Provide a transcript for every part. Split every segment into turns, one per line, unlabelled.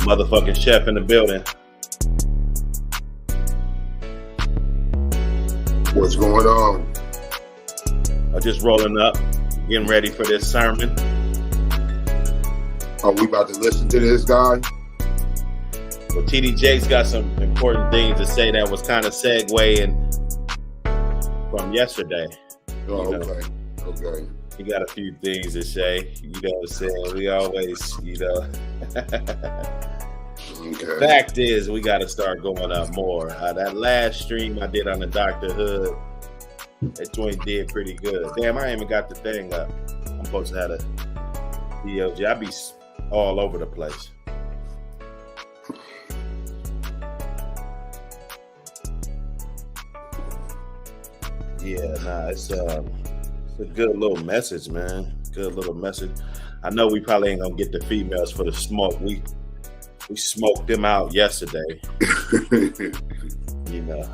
Motherfucking chef in the building.
What's going on?
I'm just rolling up, getting ready for this sermon.
Are we about to listen to this guy?
Well, TD Jakes got some important things to say that was kind of segueing from yesterday.
Oh, okay. Okay.
He got a few things to say. You know what I'm saying? We always,
Okay.
Fact is, we got to start going up more. That last stream I did on the Dr. Hood, that joint did pretty good. Damn, I ain't even got the thing up. I'm supposed to have a DLG. I be all over the place. Yeah, nah, it's a good little message, man. Good little message. I know we probably ain't gonna get the females for the smoke. We smoked them out yesterday. You know.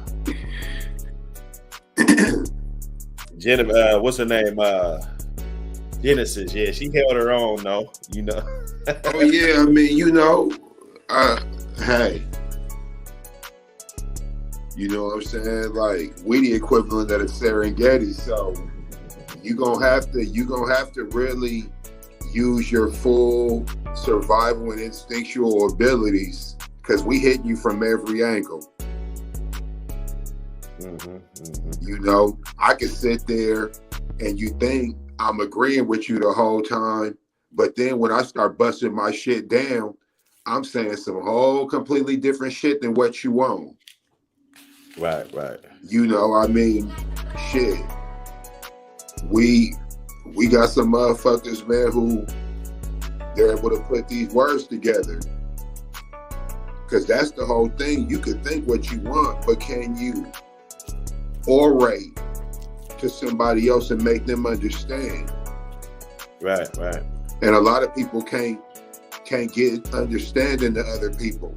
Jennifer, what's her name? Genesis. Yeah, she held her own though. You know.
Oh yeah, I mean, hey. You know what I'm saying? Like, we the equivalent of the Serengeti, so you're gonna have to really use your full survival and instinctual abilities, because we hit you from every angle. You know, I could sit there and you think I'm agreeing with you the whole time, but then when I start busting my shit down, I'm saying some whole completely different shit than what you want.
Right.
You know, I mean, shit. We got some motherfuckers, man, who they're able to put these words together. Because that's the whole thing. You can think what you want, but can you orate to somebody else and make them understand?
Right.
And a lot of people can't get understanding to other people.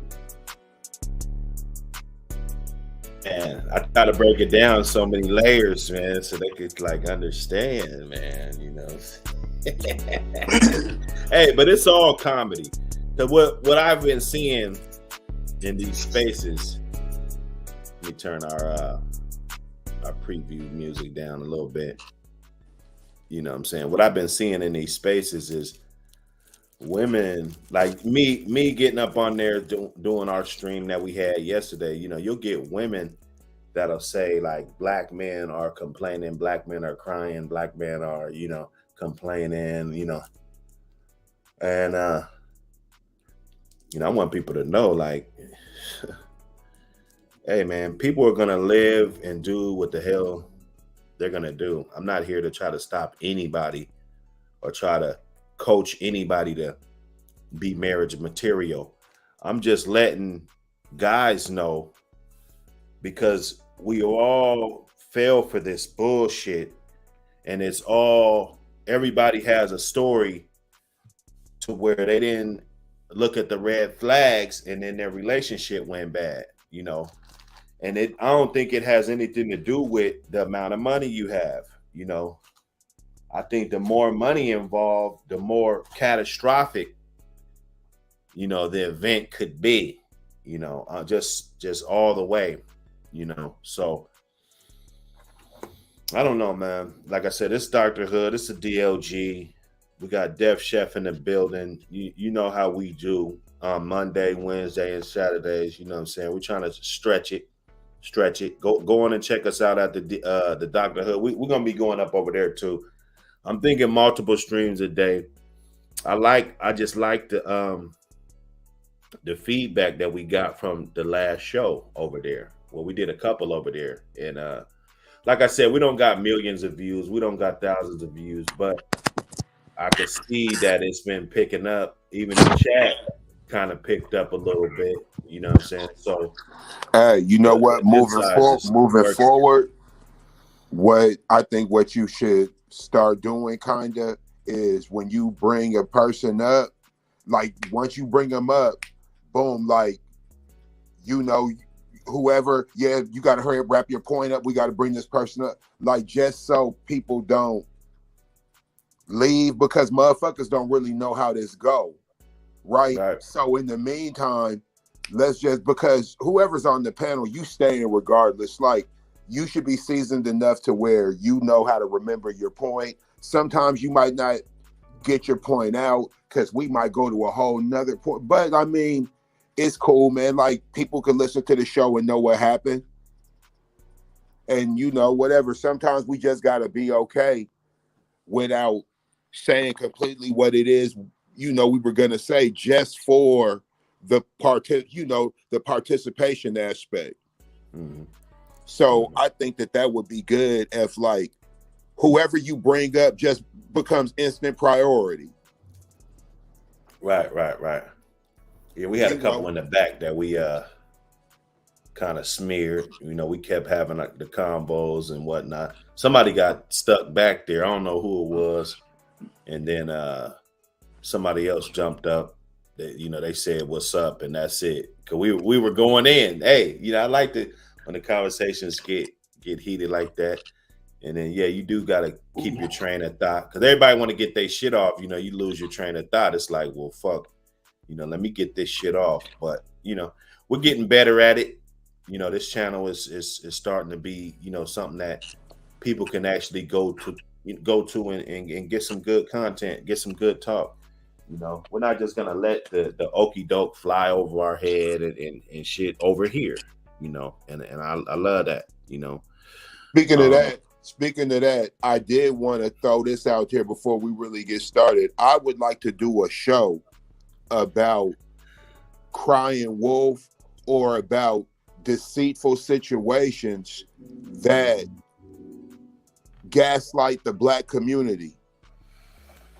Man, I try to break it down so many layers, man, so they could like understand, man. You know. Hey, but it's all comedy. So what I've been seeing in these spaces. Let me turn our preview music down a little bit. You know what I'm saying? What I've been seeing in these spaces is women like me getting up on there doing our stream that we had yesterday. You know, you'll get women that'll say like black men are complaining, black men are crying, black men are, you know, complaining, you know. And you know, I want people to know, like, hey man, people are gonna live and do what the hell they're gonna do. I'm not here to try to stop anybody or try to coach anybody to be marriage material. I'm just letting guys know, because we all fell for this bullshit, and it's all, everybody has a story to where they didn't look at the red flags and then their relationship went bad, you know. And I don't think it has anything to do with the amount of money you have, you know. I think the more money involved, the more catastrophic, you know, the event could be, you know, just all the way, you know. So I don't know, man. Like I said, it's Dr. Hood, it's a DLG. We got Def Chef in the building. You know how we do on Monday, Wednesday, and Saturdays. You know what I'm saying? We're trying to stretch it. Go on and check us out at the Dr. Hood. We're gonna be going up over there too. I'm thinking multiple streams a day. I just like the feedback that we got from the last show over there. Well, we did a couple over there, and like I said, we don't got millions of views, we don't got thousands of views, but I could see that it's been picking up. Even the chat kind of picked up a little bit. You know what I'm saying? So,
hey, you know what? Moving forward, what I think what you should start doing kind of is when you bring a person up, like once you bring them up, boom, like, you know, whoever, yeah, you got to hurry up, wrap your point up. We got to bring this person up, like, just so people don't leave, because motherfuckers don't really know how this go. right? So in the meantime, let's just, because whoever's on the panel, you staying regardless. Like, you should be seasoned enough to where you know how to remember your point. Sometimes you might not get your point out because we might go to a whole nother point. But I mean, it's cool, man. Like, people can listen to the show and know what happened. And whatever. Sometimes we just gotta be okay without saying completely what it is, we were gonna say, just for the the participation aspect. Mm-hmm. So I think that would be good if, like, whoever you bring up just becomes instant priority.
Right. Yeah, we had a couple in the back that we kind of smeared. We kept having like the combos and whatnot. Somebody got stuck back there. I don't know who it was. And then somebody else jumped up. They said, "What's up?" and that's it. Cause we were going in. Hey, I like it when the conversations get heated like that. And then you do gotta keep your train of thought, because everybody want to get their shit off. You lose your train of thought. It's like, well, fuck. Let me get this shit off. But we're getting better at it. This channel is starting to be something that people can actually go to and get some good content, get some good talk. We're not just gonna let the okie doke fly over our head and shit over here. And I love that.
Speaking of that, I did want to throw this out here before we really get started. I would like to do a show about crying wolf, or about deceitful situations that gaslight the Black community,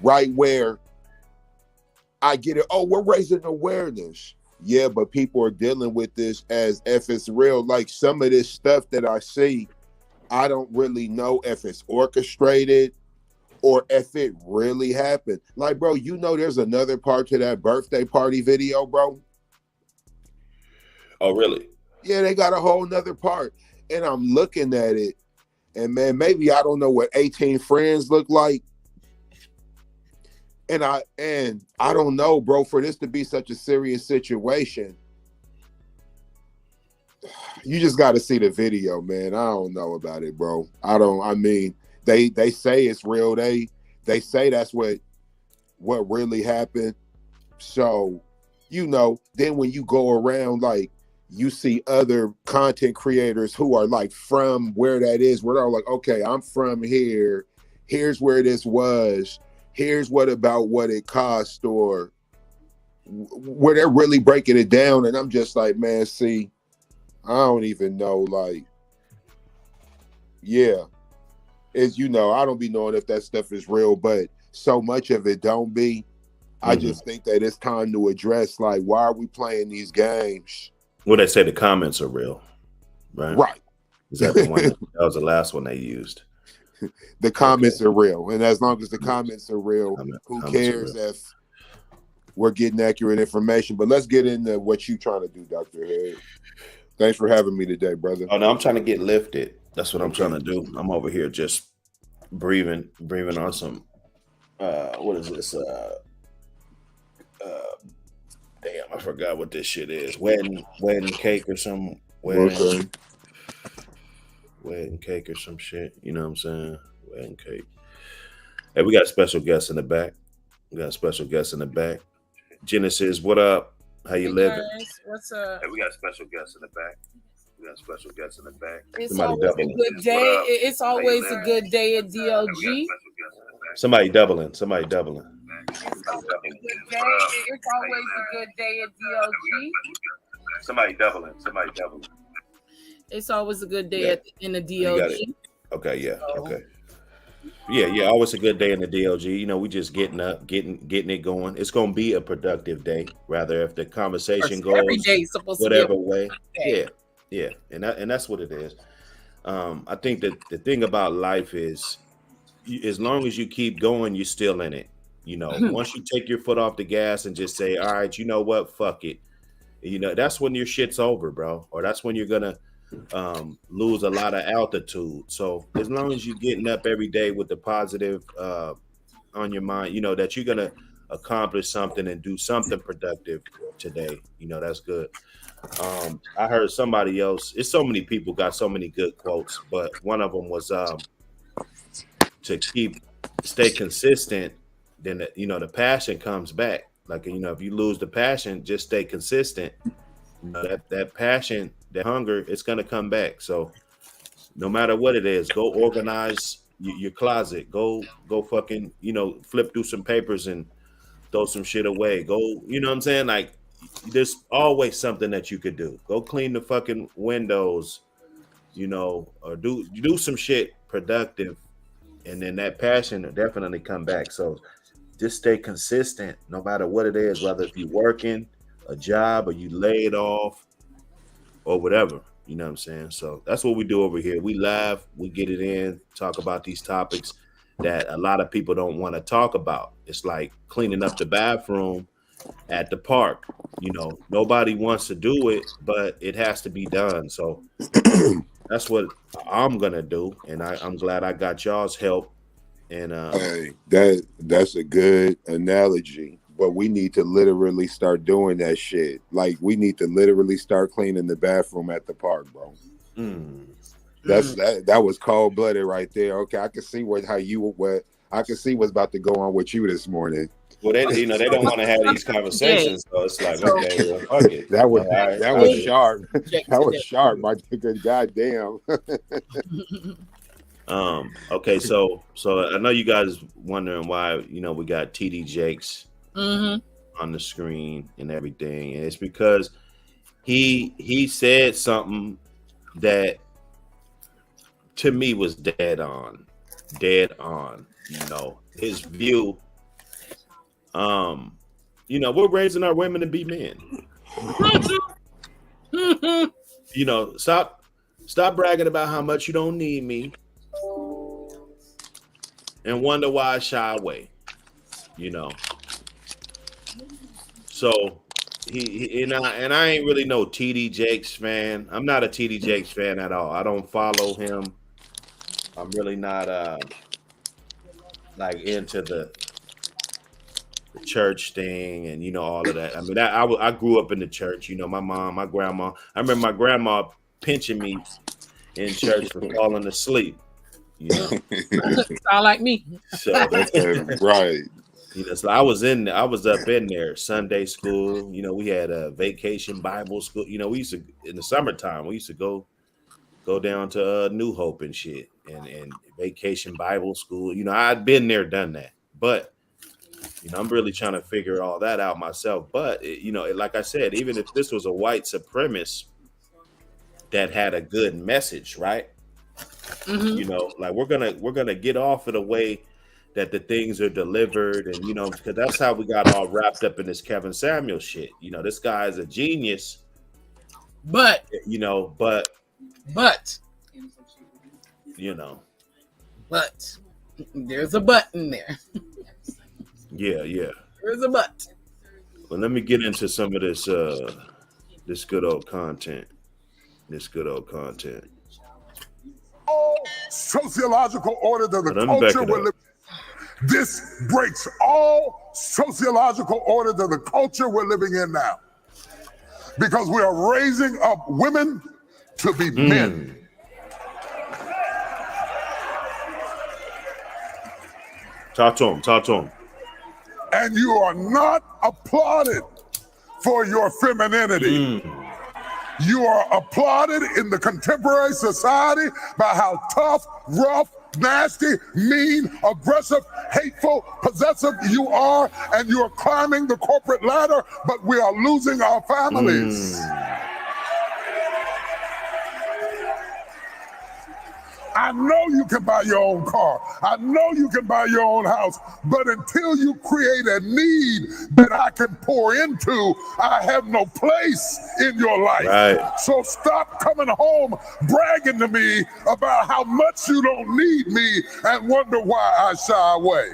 right? Where I get it. Oh, we're raising awareness. Yeah, but people are dealing with this as if it's real. Like, some of this stuff that I see, I don't really know if it's orchestrated or if it really happened. Like, bro, there's another part to that birthday party video, bro.
Oh, really?
Yeah, they got a whole nother part. And I'm looking at it, and man, maybe I don't know what 18 friends look like. And I don't know, bro, for this to be such a serious situation, you just got to see the video, man. I don't know about it, bro. They say it's real. They say that's what really happened. So, then when you go around, like, you see other content creators who are like from where that is, where they're like, okay, I'm from here. Here's where this was. Here's what it cost, or where they're really breaking it down. And I'm just like, man, see, I don't even know. Like, yeah, I don't be knowing if that stuff is real, but so much of it don't be. I just think that it's time to address, like, why are we playing these games?
Well, they say the comments are real, right?
Right.
Is that the one? That was the last one they used.
The comments are real, and as long as the comments are real, who cares if we're getting accurate information? But let's get into what you're trying to do, Dr. Head. Thanks for having me today, brother.
Oh, no, I'm trying to get lifted. That's what I'm trying to do. I'm over here just breathing on some. What is this? Damn, I forgot what this shit is. Wedding cake or some wedding cake or some shit. You know what I'm saying? Wedding cake. Hey, we got special guests in the back. Genesis, what up? How you living?
Guys, what's up?
Hey, we got special guests in the back.
It's always a good day. It's always a good day at DLG.
Somebody doubling.
It's always a good day at DLG.
Somebody doubling.
It's always a good day in the DLG.
Okay, yeah, okay. Yeah, always a good day in the DLG. We just getting up, getting it going. It's gonna be a productive day, rather, if the conversation goes
every day supposed
whatever
to be
way. Yeah, and that's what it is. I think that the thing about life is, as long as you keep going, you're still in it. Once you take your foot off the gas and just say, all right, you know what, fuck it. That's when your shit's over, bro. Or that's when you're gonna lose a lot of altitude. So as long as you're getting up every day with the positive on your mind, that you're gonna accomplish something and do something productive today. That's good. I heard somebody else. It's so many people got so many good quotes, but one of them was to stay consistent. Then the passion comes back. Like if you lose the passion, just stay consistent. That passion, that hunger, it's gonna come back. So no matter what it is, go organize your closet. Go fucking flip through some papers and throw some shit away. Go, what I'm saying? Like, there's always something that you could do. Go clean the fucking windows, or do some shit productive, and then that passion will definitely come back. So just stay consistent no matter what it is, whether if you're working a job or you laid off or whatever. You know what I'm saying? So that's what we do over here. We laugh, we get it in, talk about these topics that a lot of people don't want to talk about. It's like cleaning up the bathroom at the park. Nobody wants to do it, but it has to be done. So that's what I'm gonna do, and I'm glad I got y'all's help. And
hey, that's a good analogy. But we need to literally start doing that shit. Like, we need to literally start cleaning the bathroom at the park, bro. That was cold blooded right there. Okay, I can see I can see what's about to go on with you this morning.
Well, they don't want to have these conversations, so it's like, okay, well, fuck it.
That was sharp. That was sharp, my nigga. Goddamn.
Okay, so I know you guys wondering why we got TD Jakes on the screen and everything, and it's because he said something that to me was dead on. His view. We're raising our women to be men. Stop bragging about how much you don't need me and wonder why I shy away. So he and I ain't really no TD Jakes fan. I'm not a TD Jakes fan at all. I don't follow him. I'm really not like into the church thing and all of that. I mean, I grew up in the church. My mom, my grandma. I remember my grandma pinching me in church for falling asleep.
Sound like me.
So
right.
So I was up in there. Sunday school. We had a vacation Bible school. We used to, in the summertime, we used to go down to New Hope and shit, and vacation Bible school. I'd been there, done that, but I'm really trying to figure all that out myself. But like I said, even if this was a white supremacist that had a good message, right? Like we're gonna get off of the way that the things are delivered, and because that's how we got all wrapped up in this Kevin Samuel shit. This guy is a genius,
but
but
there's a but in there.
Yeah.
There's a but.
Well, let me get into some of this this good old content.
Sociological order to the culture we're living. This breaks all sociological order to the culture we're living in now. Because we are raising up women to be men.
Talk to him.
And you are not applauded for your femininity. You are applauded in the contemporary society by how tough, rough, nasty, mean, aggressive, hateful, possessive you are, and you are climbing the corporate ladder, but we are losing our families. I know you can buy your own car. I know you can buy your own house. But until you create a need that I can pour into, I have no place in your life.
Right.
So stop coming home bragging to me about how much you don't need me and wonder why I shy away.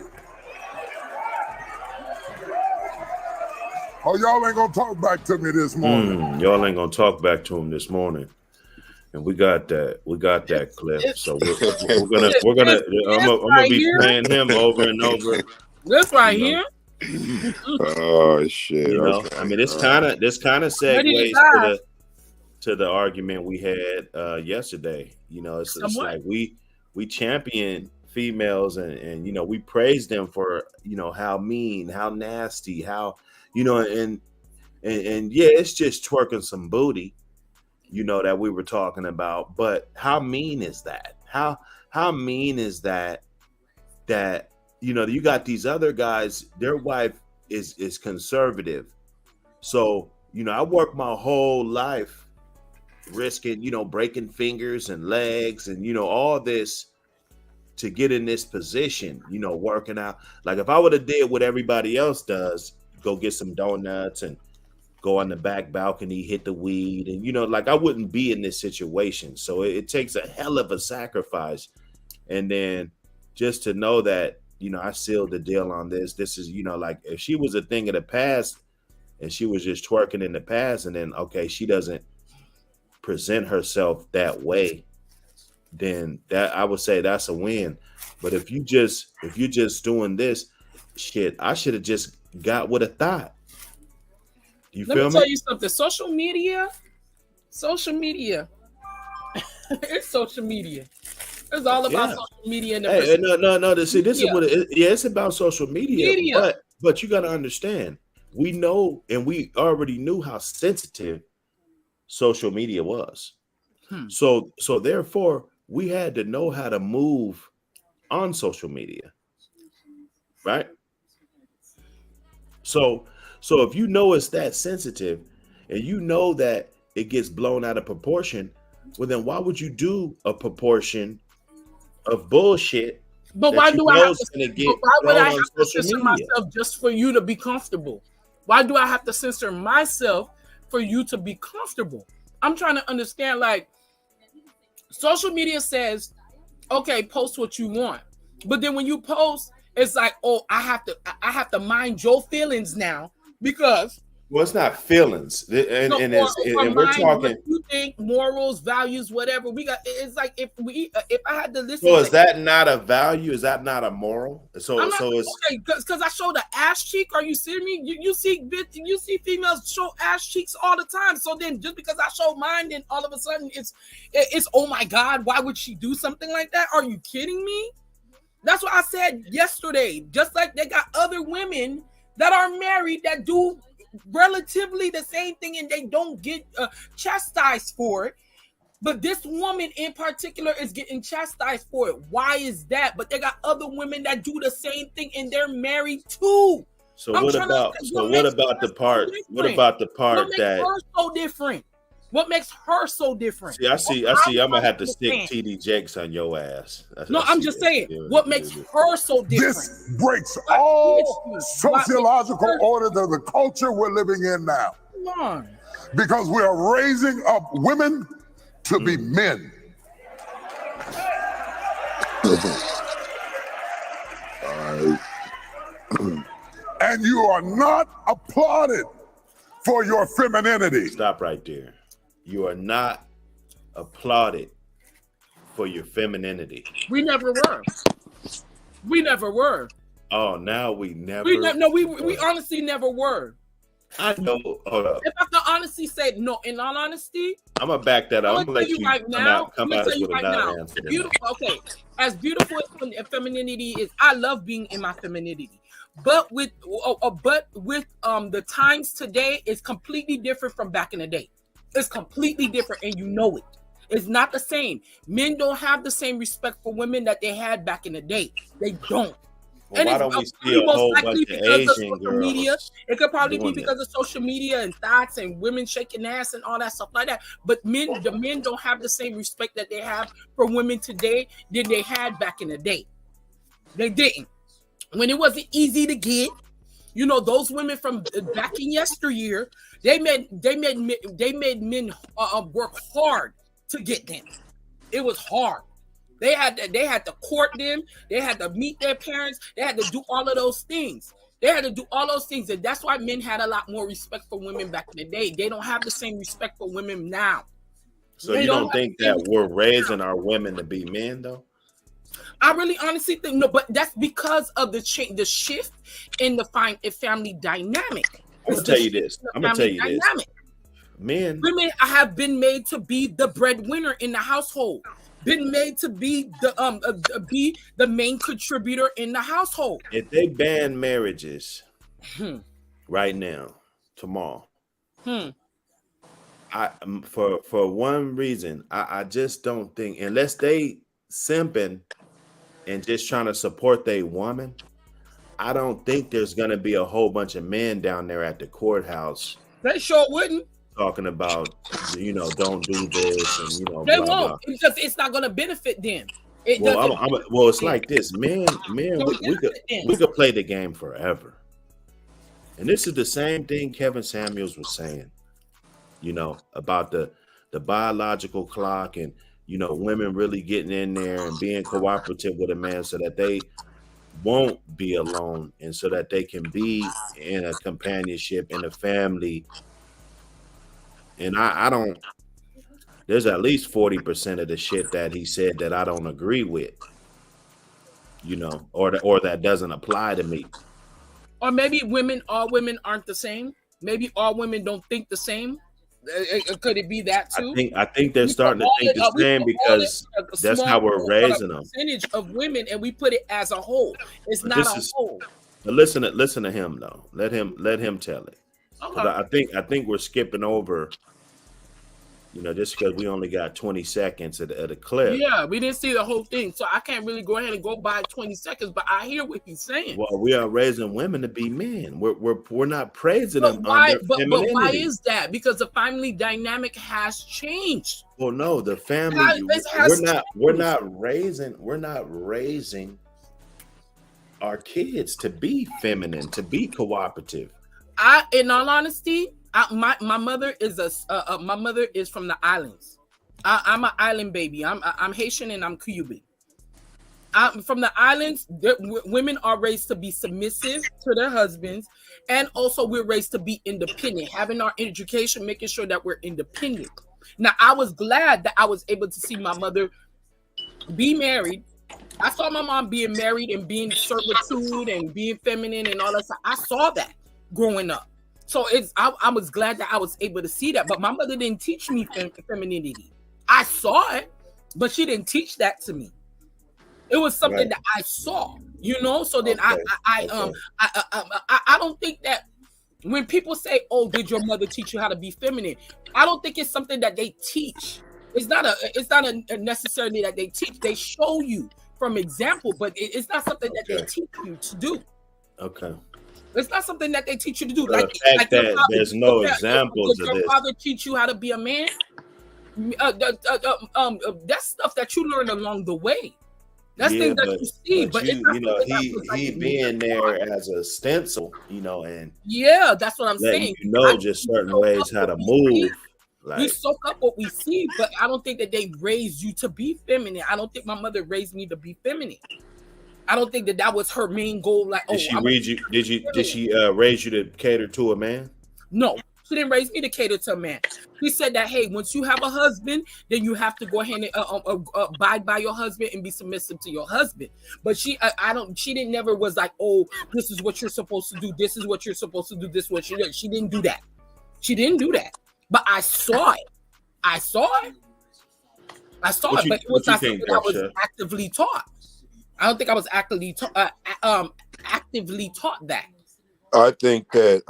Oh, y'all ain't gonna talk back to me this morning.
Y'all ain't gonna talk back to him this morning. And we got that clip. So we're gonna I'm gonna be playing him over and over.
This right here.
Oh shit!
You know,
Okay.
I mean, this kind of segues to the argument we had yesterday. You know, it's like we champion females and you know, we praise them for, you know, how mean, how nasty, how, you know, and yeah, it's just twerking some booty, you know, that we were talking about. But how mean is that? How mean is that? That, you know, you got these other guys, their wife is conservative. So, you know, I worked my whole life risking, you know, breaking fingers and legs and, you know, all this to get in this position, you know, working out. Like if I would have did what everybody else does, go get some donuts and go on the back balcony, hit the weed, and, you know, like I wouldn't be in this situation. So it takes a hell of a sacrifice. And then just to know that, you know, I sealed the deal on this. This is, you know, like if she was a thing of the past and she was just twerking in the past, and then, okay, she doesn't present herself that way, then that, I would say that's a win. But if you're just doing this shit, I should have just got with a thought. You feel me?
Let me tell you something. Social media, it's social media. It's all about social media. And
no. See, this is what it's about. Social media. But you got to understand, we know, and we already knew how sensitive social media was. So therefore, we had to know how to move on social media, right? So if you know it's that sensitive, and you know that it gets blown out of proportion, well, then why would you do a proportion of bullshit?
But why do I have to? Why would I have to censor myself just for you to be comfortable? Why do I have to censor myself for you to be comfortable? I'm trying to understand. Like, social media says, okay, post what you want, but then when you post, it's like, oh, I have to mind your feelings now because.
Well, it's not feelings, and we're talking.
What you think, morals, values, whatever we got. It's like if I had to listen.
So is that not a value? Is that not a moral? It's
okay because I showed the ass cheek. Are you serious me? You see females show ass cheeks all the time. So then just because I show mine, then all of a sudden it's oh my God, why would she do something like that? Are you kidding me? That's what I said yesterday. Just like they got other women that are married that do relatively the same thing and they don't get chastised for it, but this woman in particular is getting chastised for it. Why is that? But they got other women that do the same thing and they're married too.
So what about the part that
her so different? What makes her so different?
See, I see. I'm gonna have to stick TD Jakes on your ass.
I'm just saying. What makes her so different?
This breaks all sociological order of the culture we're living in now.
Come on.
Because we are raising up women to be men. And you are not applauded for your femininity.
Stop right there. You are not applauded for your femininity.
We never were.
Oh, now we never.
We honestly never were.
I know. Hold up.
If I can honestly say no, in all honesty,
I'm gonna back that up. I'm gonna let you
right now.
Come out with another answer.
Beautiful. Okay, as beautiful as femininity is, I love being in my femininity. But with the times today is completely different from back in the day. It's completely different, and you know it. It's not the same. Men don't have the same respect for women that they had back in the day. They don't.
Well, why don't we see a whole bunch of Asian girls?
Media. It could probably be because of social media and thoughts and women shaking ass and all that stuff like that. But the men don't have the same respect that they have for women today than they had back in the day. They didn't. When it wasn't easy to get, you know, those women from back in yesteryear, they made men work hard to get them. It was hard. They had to court them. They had to meet their parents. They had to do all of those things. And that's why men had a lot more respect for women back in the day. They don't have the same respect for women now.
So you don't think that we're raising our women to be men, though?
I really honestly think no, but that's because of the shift in the family dynamic.
I'm gonna tell you this.
Women have been made to be the breadwinner in the household, been made to be the main contributor in the household.
If they ban marriages right now, tomorrow, I for one reason, I just don't think, unless they simping and just trying to support their woman, I don't think there's gonna be a whole bunch of men down there at the courthouse.
They sure wouldn't.
Talking about, don't do this, and
they
blah,
won't
blah.
because it's not gonna benefit them.
Well, it's like this, man. We could play the game forever, and this is the same thing Kevin Samuels was saying, about the biological clock, and women really getting in there and being cooperative with a man so that they won't be alone, and so that they can be in a companionship in a family. And I don't. There's at least 40% of the shit that he said that I don't agree with, or that doesn't apply to me.
Or maybe all women aren't the same. Maybe all women don't think the same. Could it be that too?
I think they're starting to think the same because that's how we're raising them.
Percentage of women, and we put it as a whole. It's not a whole.
But listen to him though. Let him tell it. Okay. I think we're skipping over. Just because we only got 20 seconds at a clip.
Yeah, we didn't see the whole thing, so I can't really go ahead and go by 20 seconds. But I hear what he's saying.
Well, we are raising women to be men. We're not praising them on their femininity. But why
is that? Because the family dynamic has changed.
Well, no, the family. We're not raising our kids to be feminine, to be cooperative.
In all honesty, my mother is my mother is from the islands. I'm an island baby. I'm Haitian and I'm Cuban. I'm from the islands. Women are raised to be submissive to their husbands, and also we're raised to be independent, having our education, making sure that we're independent. Now, I was glad that I was able to see my mother be married. I saw my mom being married and being servitude and being feminine and all that stuff. I saw that growing up. So I was glad that I was able to see that, but my mother didn't teach me femininity. I saw it, but she didn't teach that to me. It was something that I saw, So then I don't think that when people say, "Oh, did your mother teach you how to be feminine?" I don't think it's something that they teach. It's not a necessarily that they teach. They show you from example, but it's not something that they teach you to do.
Okay.
It's not something that they teach you to do.
Like there's no examples of this.
Did your father teach you how to be a man? That's stuff that you learn along the way. That's things that you see. But
he being there as a stencil, and
that's what I'm saying.
Just certain ways how to move.
We soak up what we see, but I don't think that they raised you to be feminine. I don't think my mother raised me to be feminine. I don't think that was her main goal. Like,
did she raise you to cater to a man?
No, she didn't raise me to cater to a man. She said that, hey, once you have a husband, then you have to go ahead and abide by your husband and be submissive to your husband. But she didn't never was like, oh, this is what you're supposed to do. This is what you're supposed to do. This is what you do. She didn't do that. She didn't do that. But I saw it. I saw it, but it was not something that was actively taught. I don't think I was actively taught that.
I think that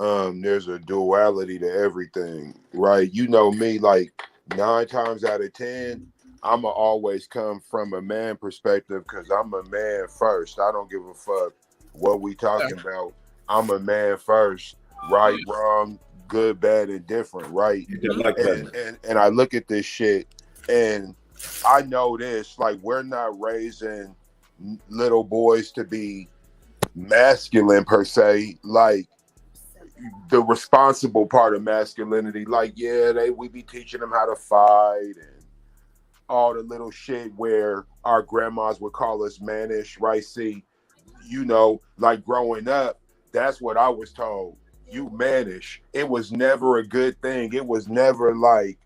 there's a duality to everything, right? You know me, like 9 times out of 10, I'ma always come from a man perspective because I'm a man first. I don't give a fuck what we talking about. I'm a man first, right, wrong, good, bad, and different, right? And I look at this shit and I know this, like we're not raising little boys to be masculine per se, like the responsible part of masculinity, like we be teaching them how to fight and all the little shit where our grandmas would call us mannish, right? See, like growing up, that's what I was told. You mannish. It was never a good thing. It was never like,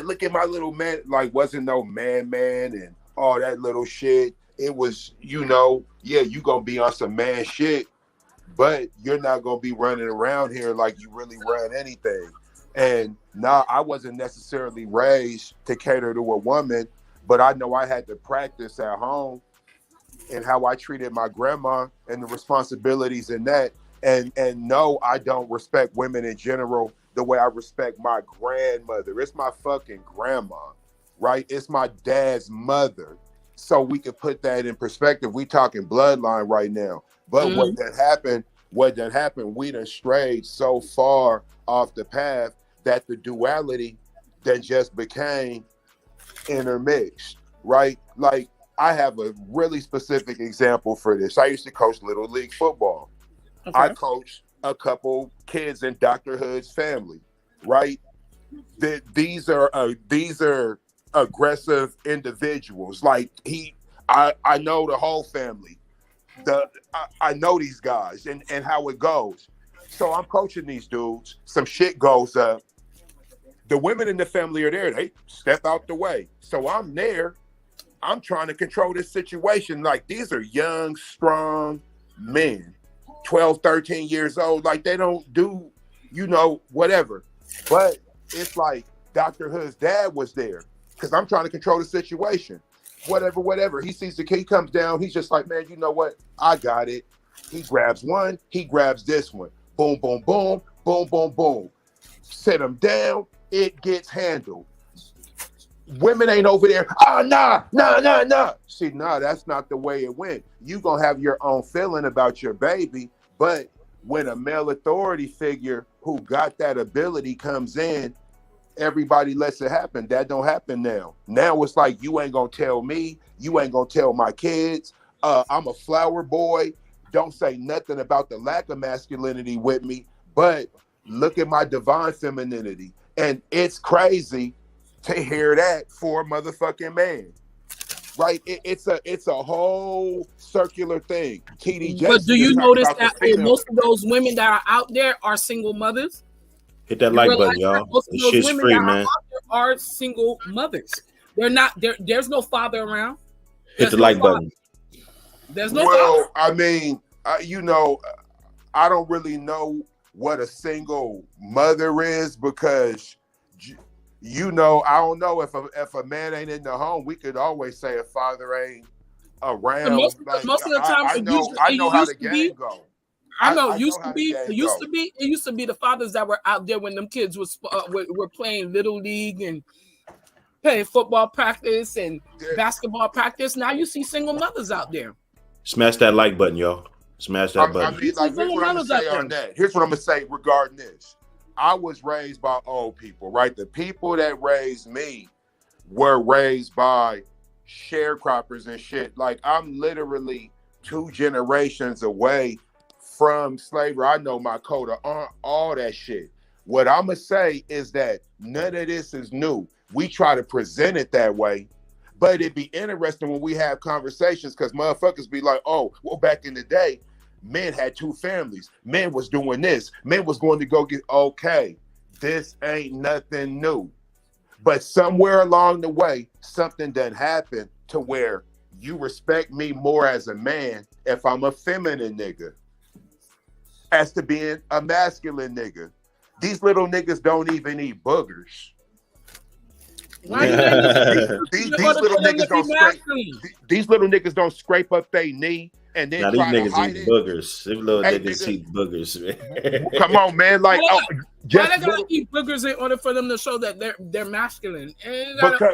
look at my little man, like wasn't no man and all that little shit. It was, you know, yeah, you gonna be on some man shit, but you're not gonna be running around here like you really run anything. And now I wasn't necessarily raised to cater to a woman, but I know I had to practice at home and how I treated my grandma and the responsibilities in that. And no, I don't respect women in general the way I respect my grandmother. It's my fucking grandma, right? It's my dad's mother. So we can put that in perspective. We talking bloodline right now. But what that happened, we done strayed so far off the path that the duality that just became intermixed, right? Like, I have a really specific example for this. I used to coach Little League football. Okay. I coached a couple kids in Dr. Hood's family, right? These are aggressive individuals. Like I know the whole family. I know these guys and how it goes. So I'm coaching these dudes. Some shit goes up. The women in the family are there. They step out the way. So I'm there. I'm trying to control this situation. Like, these are young, strong men, 12, 13 years old. Like, they don't do, you know, whatever. But it's like Dr. Hood's dad was there because I'm trying to control the situation. Whatever. He sees the kid, he comes down. He's just like, man, you know what? I got it. He grabs one. He grabs this one. Boom, boom, boom, boom, boom, boom. Set him down. It gets handled. Women ain't over there. Oh, nah. See, that's not the way it went. You gonna have your own feeling about your baby, but when a male authority figure who got that ability comes in, everybody lets it happen. That don't happen now. Now it's like, you ain't gonna tell me. You ain't gonna tell my kids. I'm a flower boy. Don't say nothing about the lack of masculinity with me, but look at my divine femininity. And it's crazy to hear that for a motherfucking man, right? It's a whole circular thing. TD
but do you notice that most of those women that are out there are single mothers?
Hit that like button, y'all. This shit's free, man.
Are single mothers. They're not there. There's no father around.
Hit the like button.
There's no father.
I mean, you know, I don't really know what a single mother is because, you know, I don't know if a man ain't in the home. We could always say a father ain't around.
Most of the time,
I know how the game go.
I know. It used to be the fathers that were out there when them kids were playing little league and playing football practice and basketball practice. Now you see single mothers out there.
Smash that like button, y'all. Smash that button.
I mean, like, here's what I'm gonna say on that. Here's what I'm gonna say regarding this. I was raised by old people, right? The people that raised me were raised by sharecroppers and shit. Like, I'm literally 2 generations away from slavery. I know my code of all that shit. What I'm gonna say is that none of this is new. We try to present it that way, but it'd be interesting when we have conversations because motherfuckers be like, oh, well, back in the day, men had 2 families. Men was doing this. Men was going to go get, okay, this ain't nothing new. But somewhere along the way, something done happened to where you respect me more as a man if I'm a feminine nigga as to being a masculine nigga. These little niggas don't even eat boogers. These little niggas don't scrape up their knee and then
now try to hide it. Boogers. These little niggas eat boogers, man.
Come on, man. Like,
why they gotta eat boogers in order for them to show that they're masculine?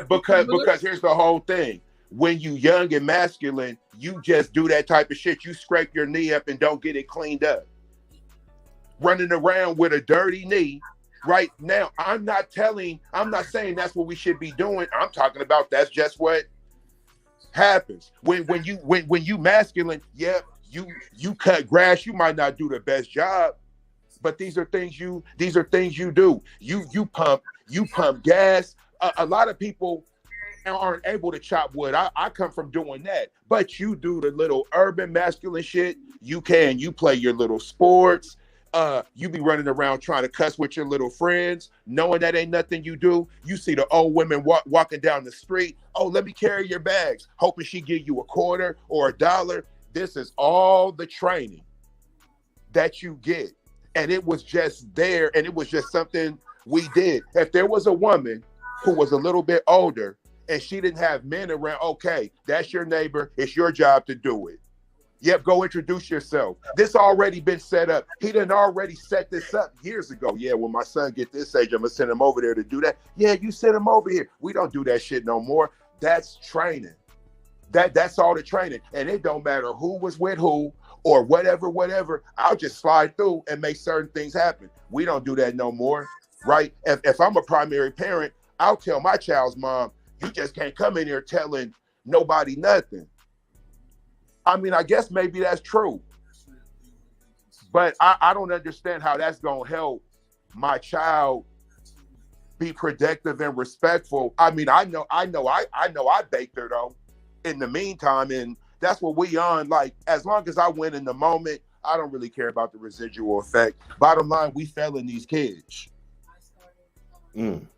Because here's the whole thing. When you young and masculine, you just do that type of shit. You scrape your knee up and don't get it cleaned up. Running around with a dirty knee. Right now, I'm not saying that's what we should be doing. I'm talking about that's just what happens. When you masculine, yeah, you cut grass, you might not do the best job, but these are things you do. You pump gas. A lot of people aren't able to chop wood. I come from doing that, but you do the little urban masculine shit. You play your little sports. You be running around trying to cuss with your little friends, knowing that ain't nothing you do. You see the old women walking down the street. Oh, let me carry your bags, hoping she give you a quarter or $1. This is all the training that you get. And it was just there, and it was just something we did. If there was a woman who was a little bit older and she didn't have men around, okay, that's your neighbor. It's your job to do it. Yep, go introduce yourself. This already been set up. He done already set this up years ago. Yeah, when my son get this age, I'm gonna send him over there to do that. Yeah, you send him over here. We don't do that shit no more. That's training. That's all the training. And it don't matter who was with who or whatever. I'll just slide through and make certain things happen. We don't do that no more, right? If I'm a primary parent, I'll tell my child's mom, you just can't come in here telling nobody nothing. I mean, I guess maybe that's true, but I don't understand how that's gonna help my child be productive and respectful. I mean, I know I baked her though in the meantime, and that's what we on. Like, as long as I win in the moment, I don't really care about the residual effect. Bottom line, we failing these kids.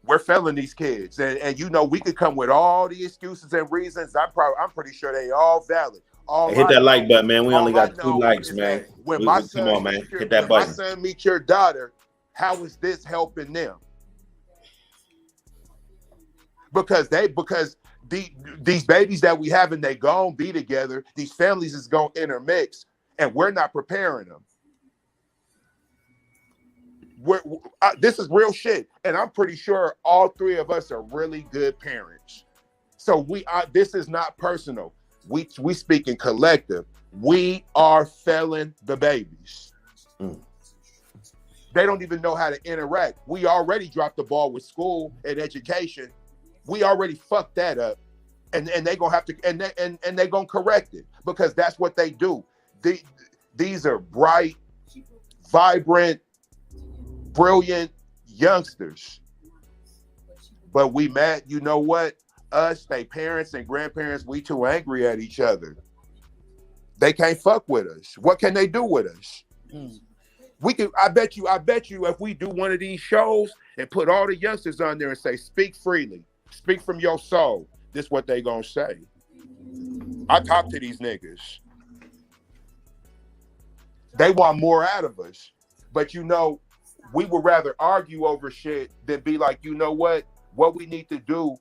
We're failing these kids, and you know, we could come with all the excuses and reasons. I'm pretty sure they all valid.
Hit that like button, man. We only got 2 likes, man.
When my son,
come on, man. Hit that button.
My son meet your daughter, how is this helping them? Because these babies that we have and they gonna be together, these families is gonna intermix, and we're not preparing them. This is real shit, and I'm pretty sure all 3 of us are really good parents. So this is not personal. We speaking collective. We are failing the babies. They don't even know how to interact. We already dropped the ball with school and education. We already fucked that up, and they gonna have to and they gonna correct it, because that's what they do. These are bright, vibrant, brilliant youngsters, but we mad. You know what? Us, they parents and grandparents, we too angry at each other. They can't fuck with us. What can they do with us? We can. I bet you, if we do one of these shows and put all the youngsters on there and say, "Speak freely, speak from your soul," this is what they gonna say. I talk to these niggas. They want more out of us, but you know, we would rather argue over shit than be like, you know what we need to do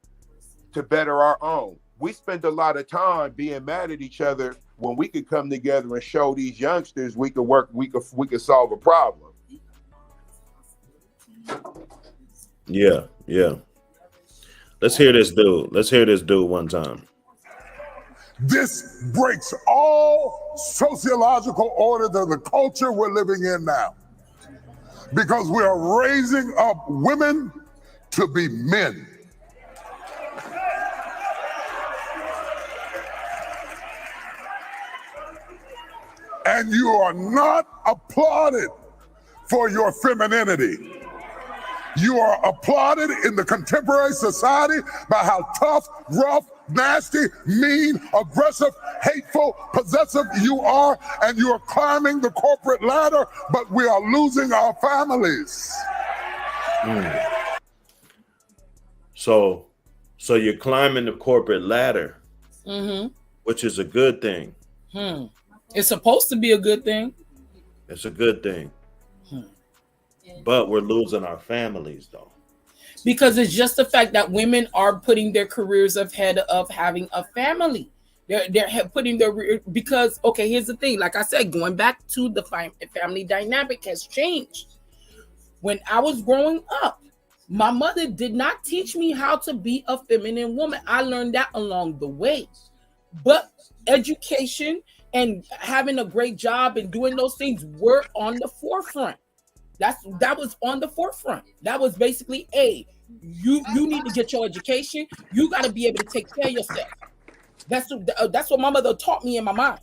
to better our own. We spend a lot of time being mad at each other when we could come together and show these youngsters we could work, we could solve a problem.
Yeah. Let's hear this dude one time.
This breaks all sociological orders of the culture we're living in now, because we are raising up women to be men. And you are not applauded for your femininity. You are applauded in the contemporary society by how tough, rough, nasty, mean, aggressive, hateful, possessive you are, and you are climbing the corporate ladder, but we are losing our families.
So you're climbing the corporate ladder, which is a good thing.
It's supposed to be a good thing.
It's a good thing. But we're losing our families, though.
Because it's just the fact that women are putting their careers ahead of having a family. They're putting their, because, okay, here's the thing. Like I said, going back to the family dynamic has changed. When I was growing up, my mother did not teach me how to be a feminine woman. I learned that along the way. But education and having a great job and doing those things were on the forefront. That was on the forefront. That was basically, you need to get your education. You got to be able to take care of yourself. That's what my mother taught me in my mind.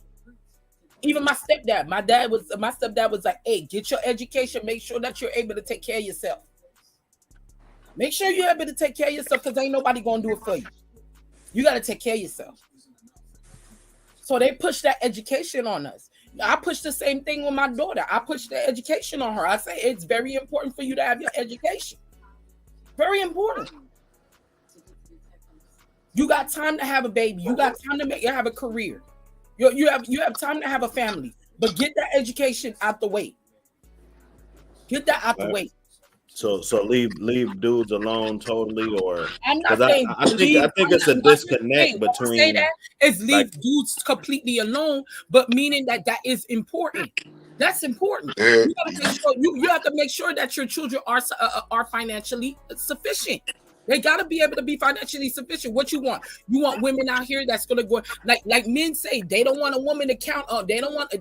Even my stepdad was like, hey, get your education. Make sure that you're able to take care of yourself. Make sure you're able to take care of yourself, because ain't nobody going to do it for you. You got to take care of yourself. So they push that education on us. I push the same thing with my daughter. I push the education on her. I say it's very important for you to have your education. Very important. You got time to have a baby. You got time to have a career. You have time to have a family. But get that education out the way. Get that out the way.
So leave dudes alone totally, or
I'm not saying
I think it's a disconnect between.
Say that is leave dudes completely alone, but meaning that is important. That's important. You have to make sure that your children are financially sufficient. They got to be able to be financially sufficient. What you want? You want women out here that's going to go like men say they don't want a woman to count on. They don't want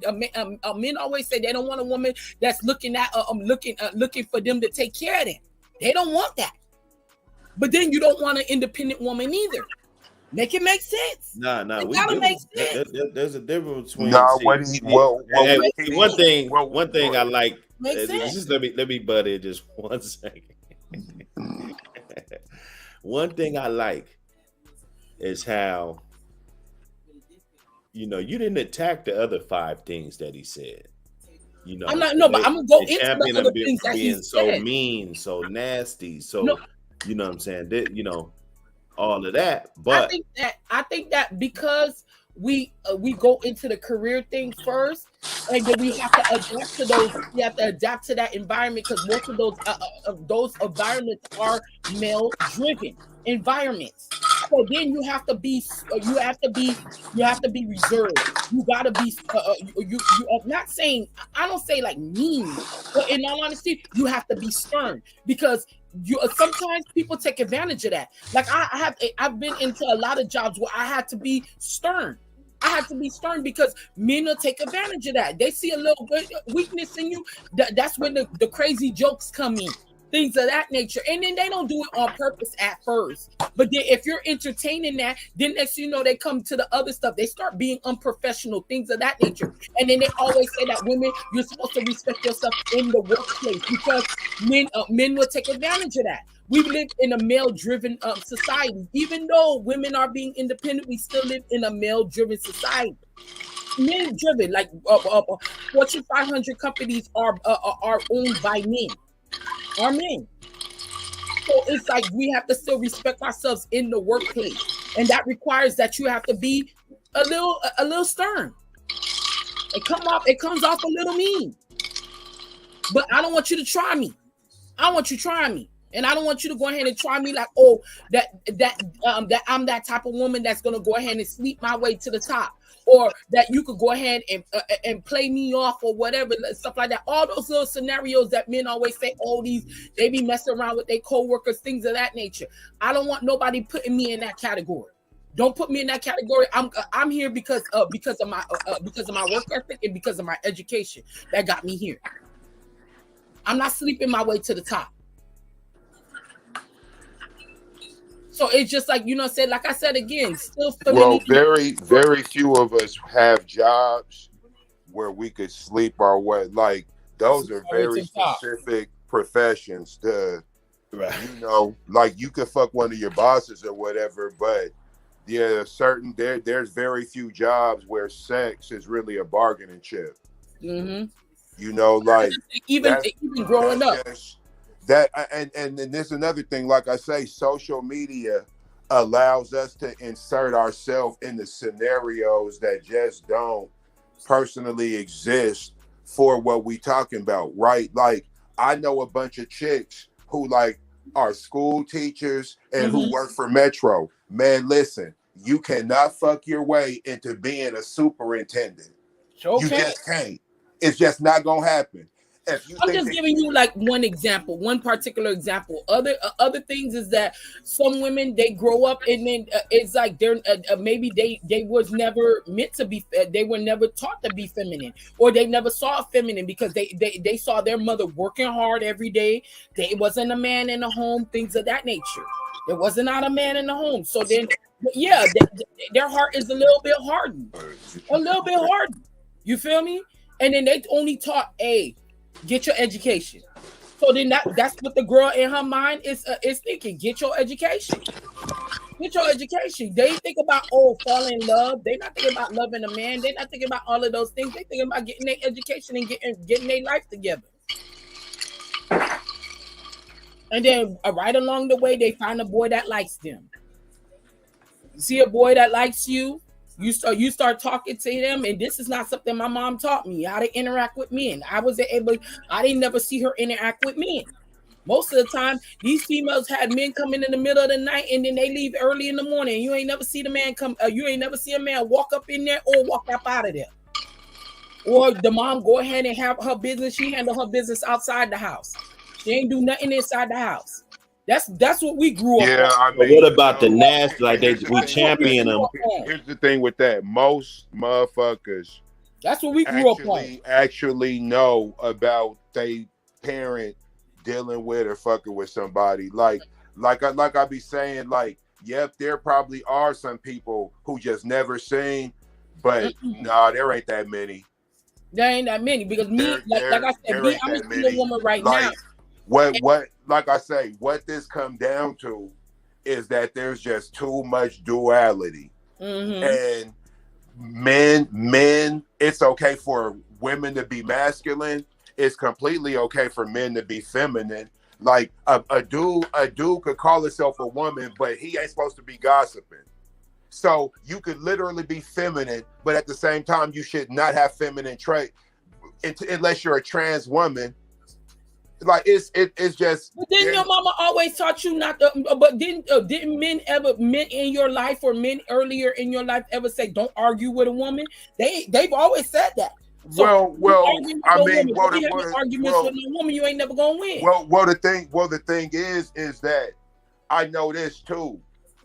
men always say they don't want a woman that's looking for them to take care of them. They don't want that. But then you don't want an independent woman either. Make it make sense.
No,
we gotta make sense.
There's a difference between. One thing I like. Just let me butt in just 1 second. One thing I like is how, you didn't attack the other 5 things that he said.
I'm not, no, but I'm gonna go into the other things that he
said. So mean, so nasty, so you know what I'm saying? All of that. But
I think that because we go into the career thing first, and then we have to adapt to those. We have to adapt to that environment because most of those environments are male-driven environments. So then you have to be reserved. You gotta be. You I'm not saying. I don't say like mean, but in all honesty, you have to be stern because. Sometimes people take advantage of that. Like I've been into a lot of jobs where I had to be stern. I have to be stern because men will take advantage of that. They see a little bit weakness in you. That's when the crazy jokes come in, things of that nature. And then they don't do it on purpose at first. But then if you're entertaining that, then next you know they come to the other stuff. They start being unprofessional, things of that nature. And then they always say that women, you're supposed to respect yourself in the workplace because men will take advantage of that. We live in a male-driven society. Even though women are being independent, we still live in a male-driven society. Men-driven, like Fortune 500 companies are owned by men. Are men. So it's like we have to still respect ourselves in the workplace, and that requires that you have to be a little stern. It comes off a little mean. But I don't want you to try me. I want you trying me. And I don't want you to go ahead and try me like, that I'm that type of woman that's gonna go ahead and sleep my way to the top, or that you could go ahead and play me off or whatever, stuff like that. All those little scenarios that men always say, they be messing around with their co-workers, things of that nature. I don't want nobody putting me in that category. Don't put me in that category. I'm here because of my work ethic and because of my education that got me here. I'm not sleeping my way to the top. So it's just like, like I said again, still femininity.
Well, very, very few of us have jobs where we could sleep our way. Like those are very specific professions. Right. Like you could fuck one of your bosses or whatever, but there's very few jobs where sex is really a bargaining chip.
Mm-hmm.
Like
even growing up.
That and there's another thing, like I say, social media allows us to insert ourselves in the scenarios that just don't personally exist for what we talking about, right? Like I know a bunch of chicks who like are school teachers and who work for Metro. Man, listen, you cannot fuck your way into being a superintendent. Okay. You just can't. It's just not gonna happen.
I'm just giving you like one particular example. Other things is that some women, they grow up and then it's like they're maybe they was never meant to be. They were never taught to be feminine, or they never saw feminine because they saw their mother working hard every day. There wasn't a man in the home, things of that nature. There wasn't not a man in the home. So then, their heart is a little bit hardened. You feel me? And then they only taught get your education. So then that's what the girl in her mind is thinking. Get your education. Get your education. They think about falling in love. They're not thinking about loving a man. They're not thinking about all of those things. They're thinking about getting their education and getting their life together. And then right along the way, they find a boy that likes them. You see a boy that likes you, you start talking to them, and this is not something my mom taught me, how to interact with men. I didn't never see her interact with men. Most of the time, these females had men come in the middle of the night, and then they leave early in the morning. You ain't never see the man come. You ain't never see a man walk up in there or walk up out of there. Or the mom go ahead and have her business. She handle her business outside the house. She ain't do nothing inside the house. That's what we grew up.
Yeah,
on. But what about the nasty? Like we champion them.
Here's the thing with that: most motherfuckers.
That's what we grew up on.
Actually know about they parent dealing with or fucking with somebody. Like I be saying, like, yep, there probably are some people who just never seen, but nah, there ain't that many.
There ain't that many because me, like I said, me, I'm a single woman right now.
What like I say, what this come down to is that there's just too much duality. And men, it's okay for women to be masculine. It's completely okay for men to be feminine. Like a dude could call himself a woman, but he ain't supposed to be gossiping. So you could literally be feminine, but at the same time, you should not have feminine trait unless you're a trans woman. Like it's just.
But didn't your mama always taught you not to? But didn't men in your life or men earlier in your life ever say don't argue with a woman? They've always said that. So
well, I mean,
arguments with no woman, you ain't never gonna win.
The thing is that I know this too.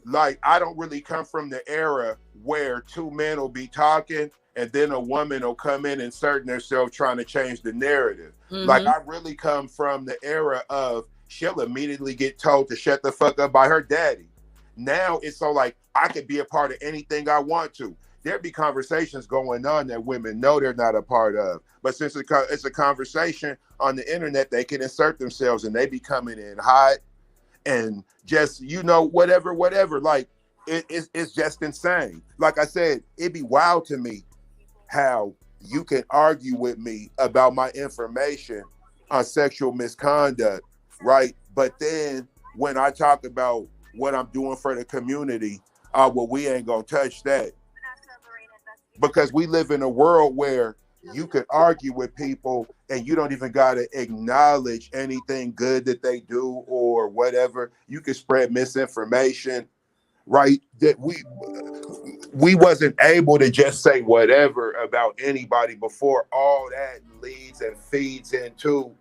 Like, I don't really come from the era where two men will be talking and then a woman will come in inserting herself trying to change the narrative. Like, I really come from the era of she'll immediately get told to shut the fuck up by her daddy. Now it's so like I could be a part of anything I want to. There be conversations going on that women know they're not a part of. But since it's a conversation on the internet, they can insert themselves and they be coming in hot and just, whatever. Like, it's just insane. Like I said, it'd be wild to me how you can argue with me about my information on sexual misconduct, right? But then when I talk about what I'm doing for the community, well, we ain't gonna touch that. Because we live in a world where you could argue with people and you don't even got to acknowledge anything good that they do or whatever. You can spread misinformation, right? That we wasn't able to just say whatever about anybody before all that leads and feeds into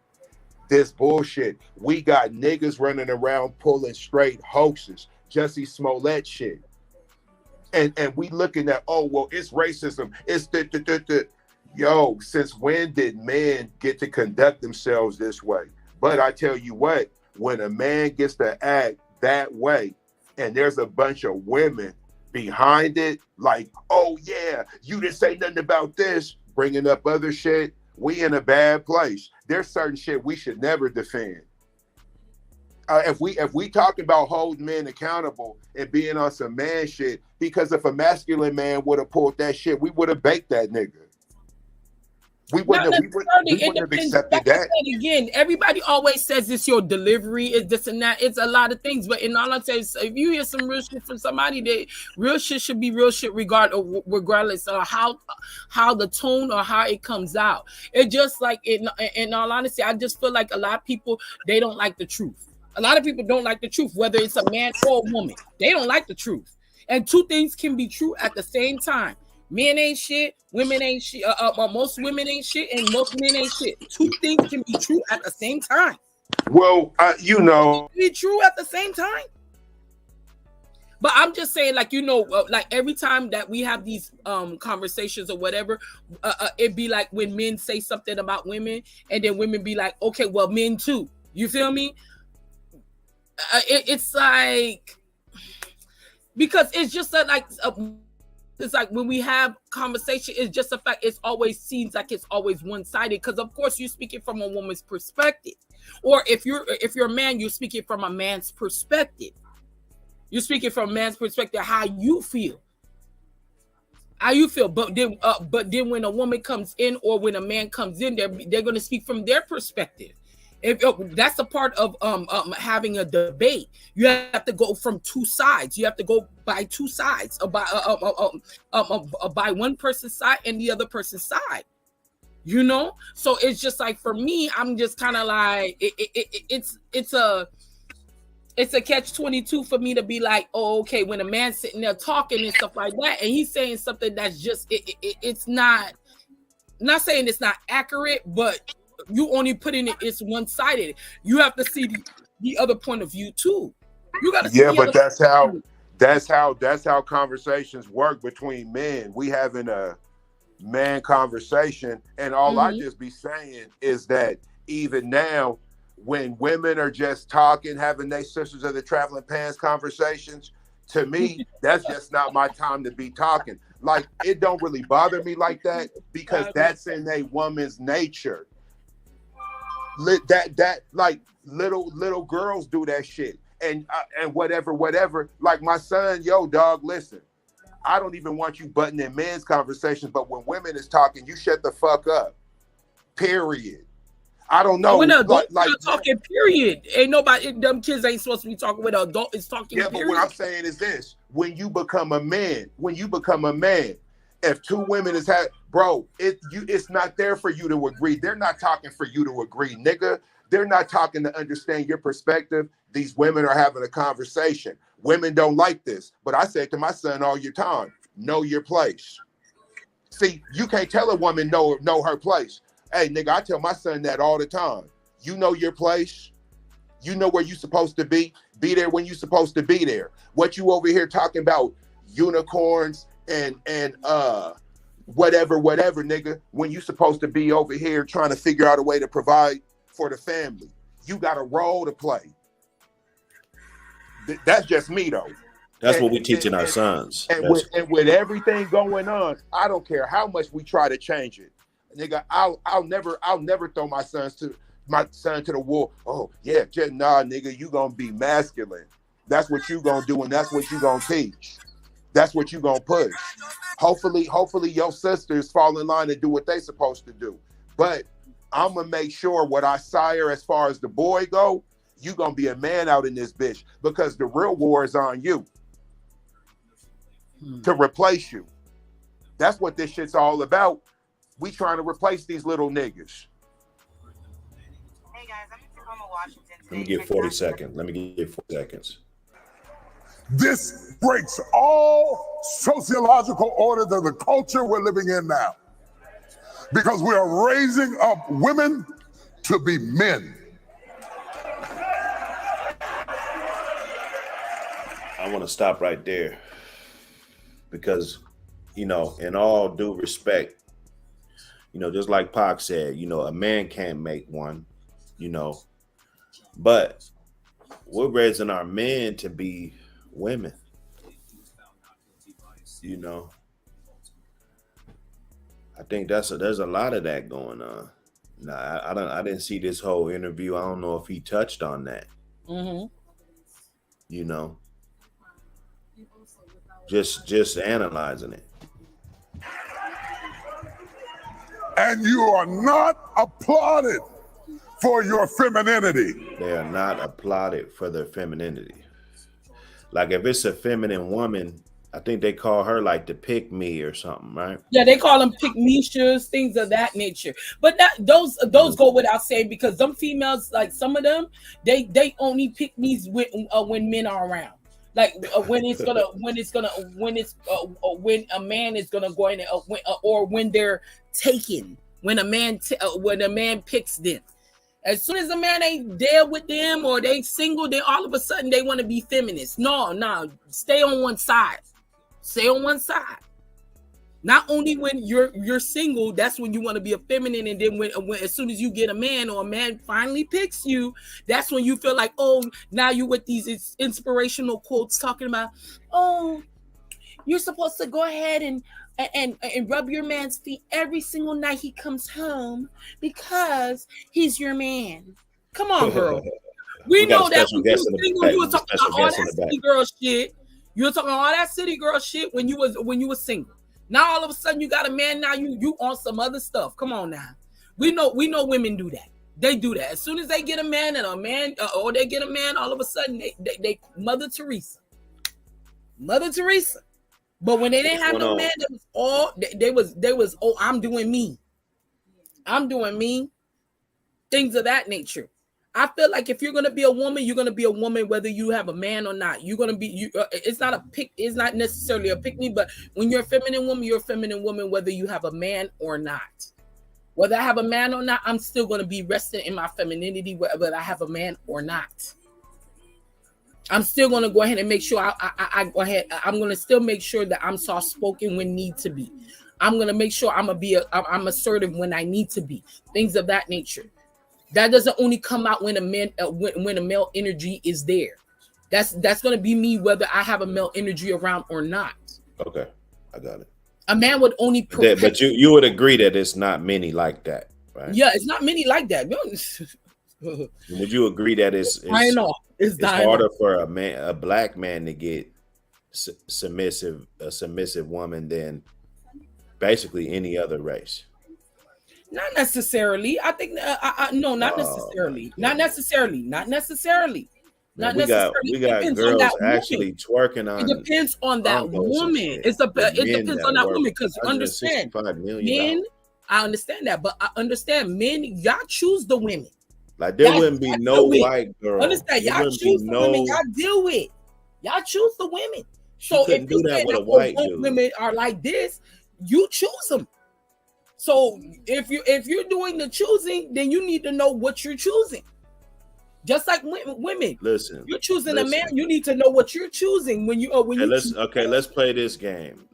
this bullshit. We got niggas running around pulling straight hoaxes, Jussie Smollett shit. And we looking at, oh, well, it's racism. It's yo, since when did men get to conduct themselves this way? But I tell you what, when a man gets to act that way and there's a bunch of women behind it, like, oh yeah, you didn't say nothing about this, bringing up other shit, we in a bad place. There's certain shit we should never defend. If we talk about holding men accountable and being on some man shit, because if a masculine man would have pulled that shit, we would have baked that nigga. We wouldn't have accepted that.
Again, everybody always says it's your delivery, it's this and that. It's a lot of things, but in all I'm saying, if you hear some real shit from somebody, that real shit should be real shit, regardless of how the tone or how it comes out. It just like in all honesty, I just feel like a lot of people, they don't like the truth. A lot of people don't like the truth, whether it's a man or a woman. They don't like the truth. And two things can be true at the same time. Men ain't shit, women ain't shit. Most women ain't shit, and most men ain't shit. Two things can be true at the same time.
Well,
be true at the same time. But I'm just saying, like, like every time that we have these conversations or whatever, it'd be like when men say something about women, and then women be like, okay, well, men too. You feel me? It's like, because it's just it's like when we have conversation, it's just a fact. It's always seems like it's always one-sided, because of course you're speaking from a woman's perspective, or if you're a man, you're speaking from a man's perspective. You're speaking from a man's perspective, how you feel. How you feel. But then when a woman comes in or when a man comes in, they're going to speak from their perspective. If that's a part of having a debate, you have to go from two sides. You have to go by two sides, by one person's side and the other person's side. You know, so it's just like, for me, I'm just kind of like, it's a catch-22 for me to be like, oh, okay, when a man's sitting there talking and stuff like that, and he's saying something that's just it's not saying it's not accurate, but you only putting it's one-sided. You have to see the other point of view too. You got to see.
Yeah, but that's how conversations work between men. We having a man conversation, and all I just be saying is that even now, when women are just talking, having their sisters of the traveling pants conversations, to me, that's just not my time to be talking. Like, it don't really bother me like that, because that's in a woman's nature. That like little girls do that shit, and whatever. Like my son, yo, dog, listen, I don't even want you butting in men's conversations, but when women is talking, you shut the fuck up. Period. I don't know.
When adults are talking, period. Ain't nobody, them kids ain't supposed to be talking with an adult. It's talking.
Yeah, period. But what I'm saying is this: when you become a man, if two women is bro, it's not there for you to agree. They're not talking for you to agree, nigga. They're not talking to understand your perspective. These women are having a conversation. Women don't like this, but I say to my son all your time, know your place. See, you can't tell a woman know her place. Hey, nigga, I tell my son that all the time. You know your place. You know where you're supposed to be. Be there when you're supposed to be there. What you over here talking about unicorns and whatever, nigga, when you supposed to be over here trying to figure out a way to provide for the family. You got a role to play. That's just me, though.
That's what we're teaching our sons.
And with everything going on, I don't care how much we try to change it. Nigga, I'll never throw my son to the wall. Oh yeah, just nah, nigga, you gonna be masculine. That's what you gonna do, and that's what you gonna teach. That's what you gonna push. Hopefully your sisters fall in line and do what they supposed to do. But I'm gonna make sure what I sire as far as the boy go, you gonna be a man out in this bitch, because the real war is on you to replace you. That's what this shit's all about. We trying to replace these little niggas.
Hey guys, I'm in Tacoma, Washington.
Let me get 40 seconds. Let me get 40 seconds.
This breaks all sociological orders of the culture we're living in now, because we are raising up women to be men.
I want to stop right there, because, you know, in all due respect, you know, just like Pac said, you know, a man can't make one, you know, but we're raising our men to be women, you know. I think there's a lot of that going on. Now, I didn't see this whole interview. I don't know if he touched on that. You know, just analyzing it.
And you are not applauded for your femininity.
They are not applauded for their femininity. Like if it's a feminine woman, I think they call her like the pick me or something, right?
Yeah, they call them pick meshas, things of that nature. But those go without saying, because some females, like some of them, they only pick me's when men are around. Like when a man is gonna go in, or when they're taken, when a man picks them. As soon as a man ain't there with them or they single, then all of a sudden they want to be feminists. No, stay on one side. Stay on one side. Not only when you're single, that's when you want to be a feminine, and then when as soon as you get a man or a man finally picks you, that's when you feel like, oh, now you with these inspirational quotes talking about, oh, you're supposed to go ahead and rub your man's feet every single night he comes home because he's your man. Come on, girl. We know that
special
when
guest
you
in
were
the
single,
back.
you were talking
Special
about all
guest in
that
the back.
city girl shit. You were talking all that city girl shit when you were single. Now all of a sudden you got a man. Now you on some other stuff. Come on now. We know women do that. They do that. As soon as they get a man or they get a man, all of a sudden they Mother Teresa. But when they didn't have no man, that was all they was. Oh, I'm doing me. Things of that nature. I feel like if you're gonna be a woman, you're gonna be a woman whether you have a man or not. You're gonna be it's not a pick. It's not necessarily a pick me, but when you're a feminine woman, you're a feminine woman whether you have a man or not. Whether I have a man or not, I'm still gonna be resting in my femininity whether I have a man or not. I'm still gonna go ahead and make sure I go ahead. I'm gonna still make sure that I'm soft spoken when need to be. I'm gonna make sure I'm assertive when I need to be. Things of that nature. That doesn't only come out when when a male energy is there. That's gonna be me whether I have a male energy around or not.
Okay, I got it.
A man would only
but you would agree that it's not many like that, right?
Yeah, it's not many like that.
Would you agree that it's harder for a black man to get a submissive woman than basically any other race?
Not necessarily. I think no, not necessarily. Not necessarily.
We got girls actually twerking on.
It depends on that woman. It depends on that woman because understand men. I understand that, but I understand men. Y'all choose the women.
Like there wouldn't be no white girl.
Understand? Y'all choose the women. Y'all deal with. Y'all choose the women. So if you say that women are like this, you choose them. So if you're doing the choosing, then you need to know what you're choosing. Just like women,
listen,
you're choosing a man. You need to know what you're choosing when you
let's play this game.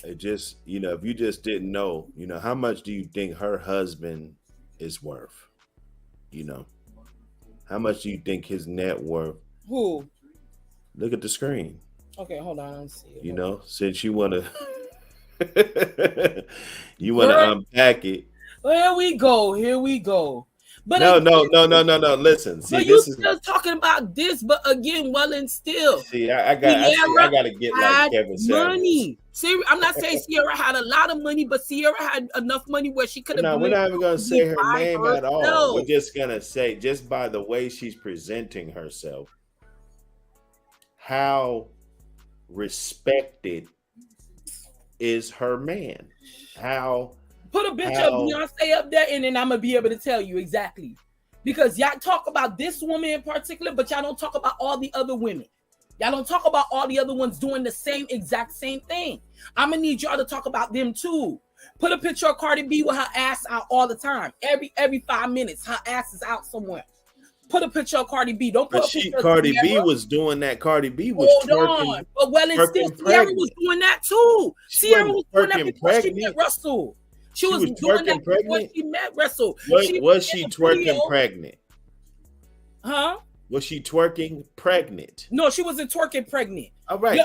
It just if you just didn't know, how much do you think her husband is worth? How much do you think his net worth?
Who?
Look at the screen.
Okay, hold on. Let's see.
Since you want to. You want to unpack it.
Here we go. But
no. Listen, see,
but you still talking about this, but again, well and still.
See, I got to get like Kevin
money. See, I'm not saying Ciara had a lot of money, but Ciara had enough money where she could have.
No, we're not even gonna say her name at all. We're just gonna say, just by the way she's presenting herself, how respected is her man? How
put a picture of Beyonce up there, and then I'm gonna be able to tell you exactly. Because y'all talk about this woman in particular, but y'all don't talk about all the other women. Y'all don't talk about all the other ones doing the exact same thing. I'm gonna need y'all to talk about them too. Put a picture of Cardi B with her ass out all the time. Every 5 minutes, her ass is out somewhere. Put a picture of Cardi B. Don't put a picture of
Cardi B was doing that. Cardi B was twerking.
But and still, Ciara was doing that too. Ciara was doing that before she met Russell. She was doing that before she met Russell.
Was she twerking pregnant?
Huh?
Was she twerking pregnant?
No, she wasn't twerking pregnant.
All right,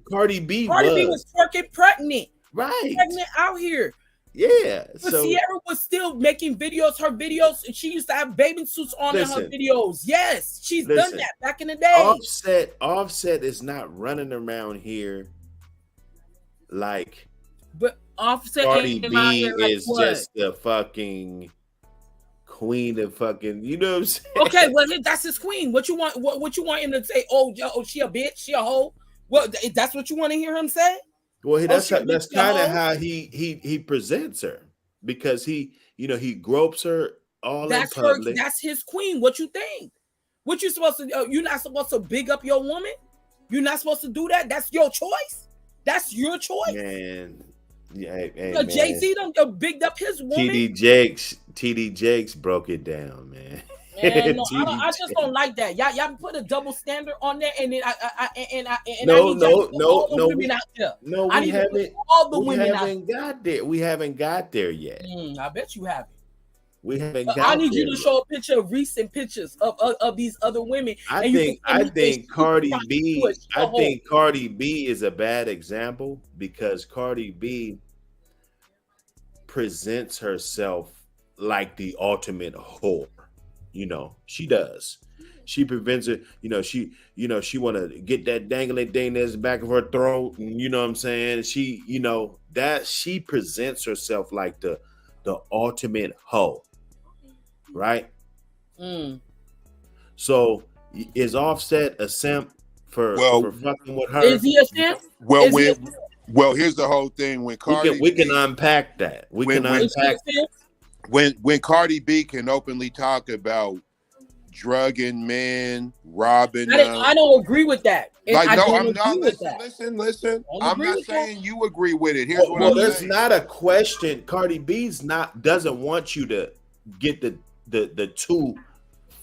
Cardi B
was twerking pregnant.
Right.
Pregnant out here.
Yeah.
But Ciara was still making videos. Her videos, she used to have bathing suits on in her videos. Yes, she's done that back in the day.
Offset is not running around here like.
But Offset
Cardi B is just the fucking queen of fucking. You know what I'm saying?
Okay, well that's his queen. What you want? What you want him to say? Oh, she a bitch. She a hoe. Well, that's what you want to hear him say.
Well, that's kind of how he presents her, because he gropes her all in public.
That's his queen. What you think? What you supposed to? You're not supposed to big up your woman. You're not supposed to do that. That's your choice. That's your choice.
Man,
Jay-Z done bigged up his woman.
TD Jakes broke it down, man.
Man, no, I just don't like that. Y'all put a double standard on there, and then
we haven't got there. We haven't got there yet.
I bet you haven't.
We haven't got.
I need you to show a picture of recent pictures of these other women.
I think Cardi B. I think Cardi B is a bad example, because Cardi B presents herself like the ultimate whore. You know, she does. She prevents it. You know, she want to get that dangling thing that's back of her throat. And you know what I'm saying? She, that she presents herself like the ultimate hoe. Right?
Mm.
So is Offset a simp for fucking with her?
Is he a simp?
Well, here's the whole thing. When Cardi
we can unpack that.
When Cardi B can openly talk about drugging men, robbing them.
I don't agree with that.
I'm not. Listen. I'm not saying you agree with it. Here's what I'm saying.
There's not a question. Cardi B's doesn't want you to get the two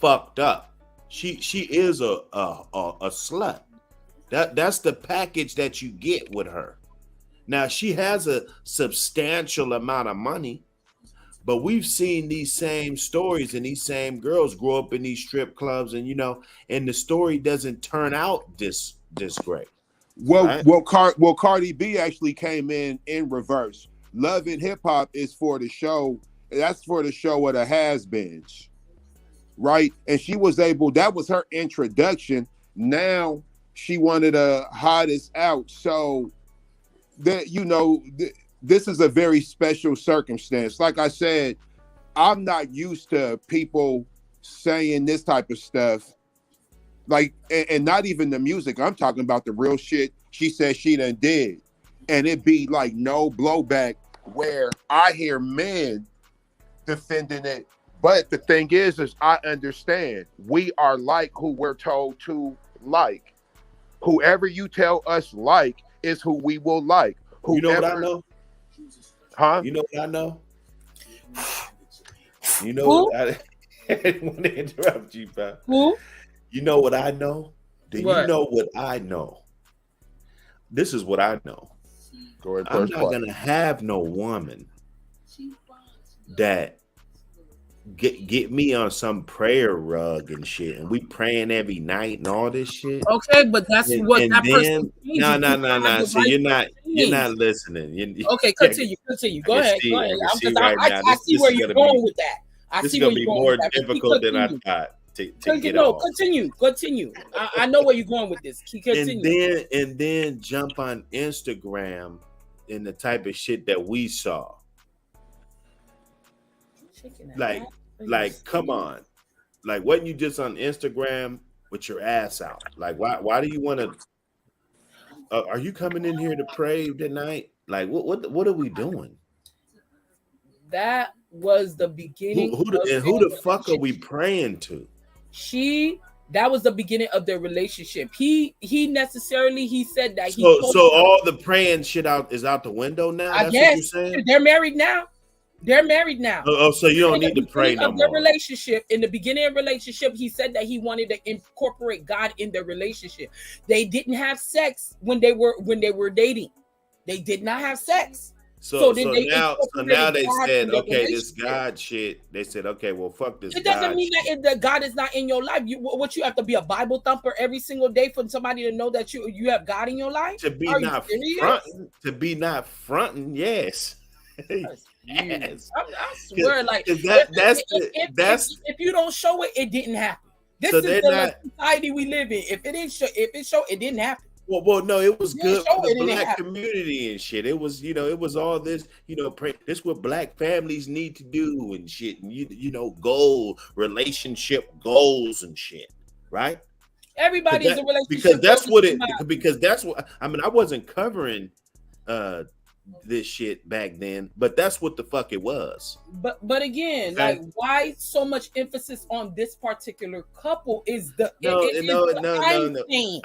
fucked up. She is a slut. That's the package that you get with her. Now she has a substantial amount of money, but we've seen these same stories and these same girls grow up in these strip clubs, and and the story doesn't turn out this great.
Cardi B actually came in reverse. Love and Hip Hop is for the show. That's for the show of the has-beens, right? And she was able. That was her introduction. Now she wanted the hottest out. So that this is a very special circumstance. Like I said, I'm not used to people saying this type of stuff. Like, and not even the music. I'm talking about the real shit she said she done did. And it be like no blowback where I hear men defending it. But the thing is I understand. We are like who we're told to like. Whoever you tell us like is who we will like.
You know what I know?
Huh?
You know what I know? You know what I didn't want to interrupt you, pal.
Who?
You know what I know? Do you know what I know? This is what I know.
Go ahead,
I'm not gonna have no woman that get me on some prayer rug and shit, and we praying every night and all this shit.
Okay, but that's what that person.
No. So you're not listening.
Okay, continue. Go ahead. I see where you're going with that.
This is gonna be more difficult than I thought to get off.
Continue. I know where you're going with this. Continue.
And then jump on Instagram in the type of shit that we saw. Like, come on. Like, wasn't you just on Instagram with your ass out? Like, why do you want to? Are you coming in here to pray tonight? Like, what are we doing?
That was the beginning.
Who the fuck are we praying to?
That was the beginning of their relationship. He said that.
So all the praying shit is out the window now.
I guess what you're saying? They're married now.
Oh, so you don't need to pray no more.
In the beginning of relationship, he said that he wanted to incorporate God in their relationship. They didn't have sex when they were dating. They did not have sex.
So now they said, okay, this God shit. They said, okay, well, fuck this.
It doesn't mean that God is not in your life. You have to be a Bible thumper every single day for somebody to know that you have God in your life.
To be not fronting, yes. Yes.
I swear, like if you don't show it, it didn't happen. This is the society we live in. If it show, it didn't happen.
Well, no, it was good for the black community and shit. It was, it was all this, this what black families need to do and shit, and relationship goals and shit, right?
Everybody is a relationship
because that's what I mean. I wasn't covering this shit back then, but that's what the fuck it was.
But again, like, why so much emphasis on this particular couple is the
no. All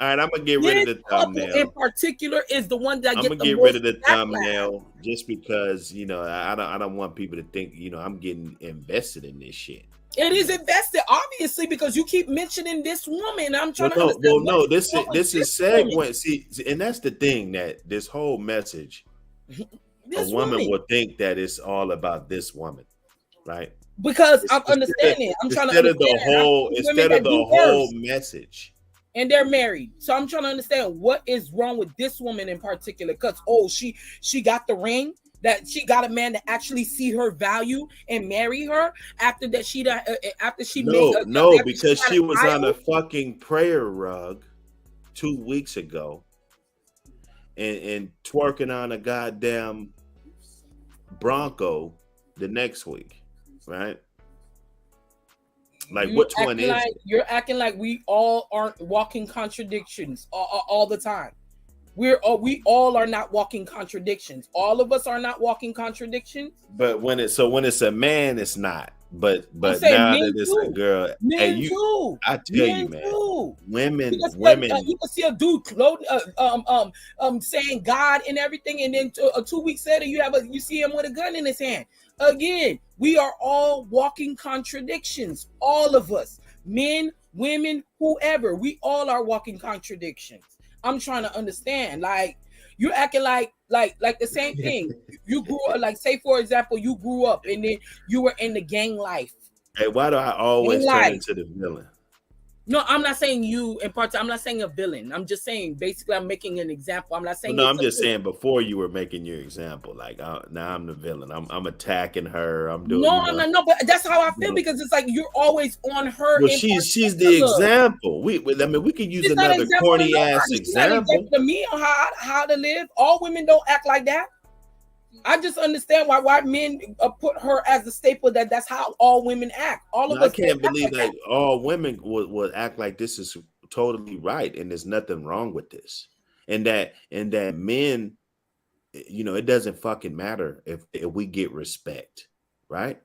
right, I'm gonna get rid of the thumbnail.
In particular, is the one that
I'm gonna get rid of the thumbnail just because I don't want people to think I'm getting invested in this shit.
It is invested, obviously, because you keep mentioning this woman. I'm trying to understand.
Well, no, this is segue. See, and that's the thing, that this whole message. A woman would think that it's all about this woman, right?
Because I'm understanding. I'm trying to understand.
Instead of the whole message.
And they're married. So I'm trying to understand what is wrong with this woman in particular. Because she got the ring. that she got a man that actually see her value and marry her after that after she made
no,
after
because
had
she
a
was on a
child?
fucking prayer rug 2 weeks ago and twerking on a goddamn Bronco the next week, right? Like, which one is it?
You're acting like we all aren't walking contradictions all the time. We all are not walking contradictions. All of us are not walking contradictions.
But when it's a man, it's not. But
I'm saying
now that
men
it's a
too.
girl,
Men too.
I tell you,
Men
man,
too.
women,
You can see a dude saying God and everything, and then 2 weeks later you see him with a gun in his hand. Again, we are all walking contradictions. All of us, men, women, whoever, we all are walking contradictions. I'm trying to understand. Like, you're acting like the same thing. You grew up, like, say for example, you grew up and then you were in the gang life.
Hey, why do I always turn into the villain?
No, I'm not saying you in part. I'm not saying a villain. I'm just saying basically I'm making an example. I'm not saying.
No, I'm just saying before you were making your example. Like, now I'm the villain. I'm attacking her. I'm doing.
No. But that's how I feel because it's like you're always on her.
Well, she's the example. We could use another corny ass example.
She's not to me on how to live. All women don't act like that. I just understand why men put her as a staple. That's how all women act. All of us.
I can't believe that all women would act like this is totally right, and there's nothing wrong with this, and that men, it doesn't fucking matter if we get respect, right?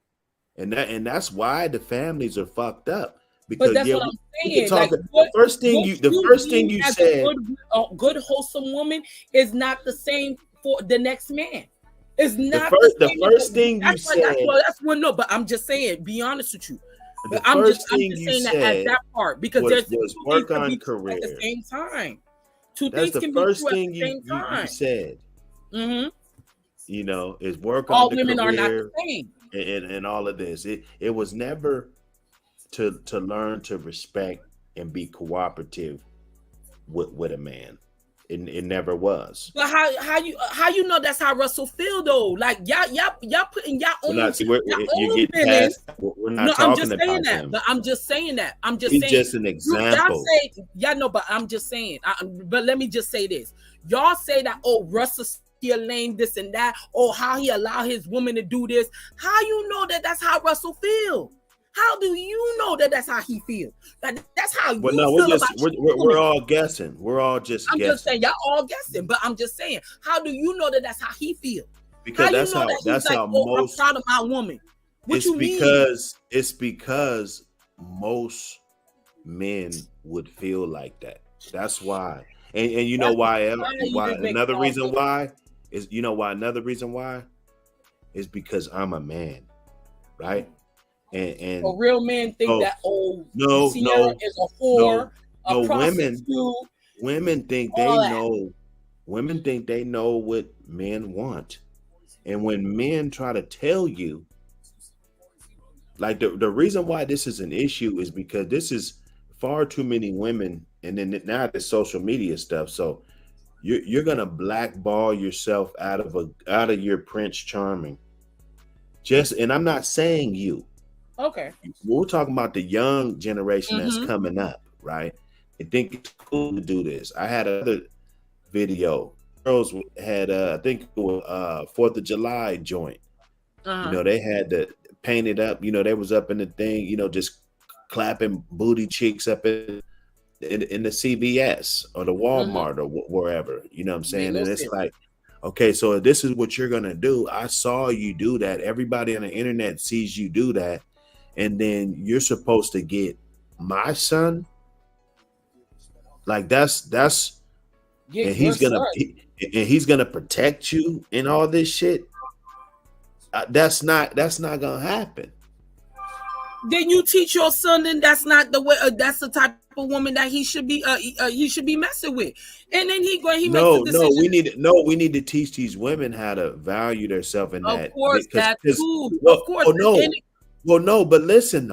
And that's why the families are fucked up. Because
that's what I'm saying.
Like, the first thing you said,
a good wholesome woman is not the same for the next man. It's not
the first thing you said.
But I'm just saying, be honest with you.
I'm just saying that
at that part because there's
work on career
at the same time.
That's the first thing you said.
Mm-hmm.
Is work
all
on the
women
career
are not the same.
And all of this. It was never to learn to respect and be cooperative with a man. It never was.
But how you know that's how Russell feel though? Like y'all putting y'all own.
We're not talking about
that. But I'm just saying that.
He's just an example.
But I'm just saying. But let me just say this. Y'all say that Russell still lame this and that. How he allow his woman to do this. How you know that that's how Russell feel? How do you know that that's how he feels? That's how you feel.
We're all guessing. We're all just guessing.
I'm just saying, y'all all guessing, but I'm just saying, how do you know that that's how he feels?
Because that's how most.
I'm proud of my woman.
It's because most men would feel like that. That's why. And you know why? Another reason why is because I'm a man, right? And
a real man think that ciara is a whore, a prostitute.
Women think they know. Women think they know what men want, and when men try to tell you, like the reason why this is an issue is because this is far too many women, and then now there's social media stuff. So you're gonna blackball yourself out of your Prince Charming. And I'm not saying you.
Okay.
We're talking about the young generation that's coming up, right? They think it's cool to do this. I had another video. Girls had, I think it was 4th of July joint. They had to paint it up. They was up in the thing, just clapping booty cheeks up in the CVS or the Walmart or wherever. You know what I'm saying? And it's like, okay, so this is what you're going to do. I saw you do that. Everybody on the internet sees you do that. And then you're supposed to get my son. Like that's and he's gonna protect you and all this shit. That's not gonna happen.
Then you teach your son, then that's not the way. That's the type of woman that he should be messing with. And then he makes a decision.
We need to teach these women how to value themselves in that.
Of course, that's true.
Of course. Well, no, but listen,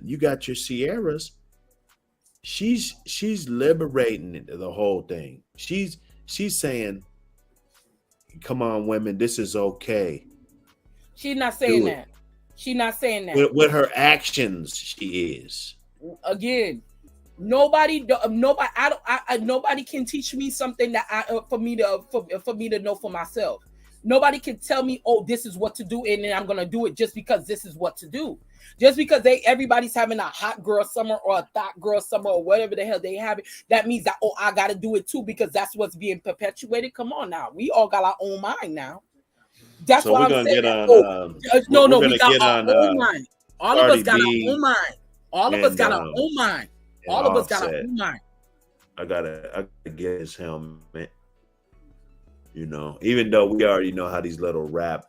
you got your Ciaras. She's liberating the whole thing. She's saying, come on, women, this is okay.
She's not saying that. She's not saying that.
With her actions, she is.
Again, nobody can teach me something that for me to know for myself. Nobody can tell me, oh, this is what to do, and then I'm gonna do it just because this is what to do. Just because everybody's having a hot girl summer or a thought girl summer or whatever the hell they have it, that means that, oh, I gotta do it too because that's what's being perpetuated. Come on now, we all got our own mind now. That's
so
why
I'm saying.
We got our own mind. All of us got our own mind. All of us got our own mind. All of us got our own mind.
I gotta get his helmet. You know, even though we already know how these little rap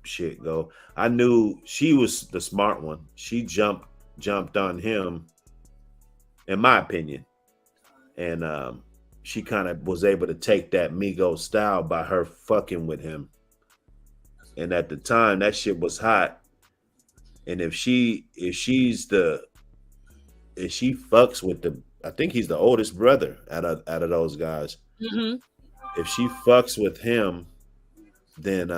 shit go, I knew she was the smart one. She jumped on him, in my opinion, and she kind of was able to take that Migos style by her fucking with him. And at the time, that shit was hot. And if she fucks with I think he's the oldest brother out of those guys.
Mm-hmm.
If she fucks with him, then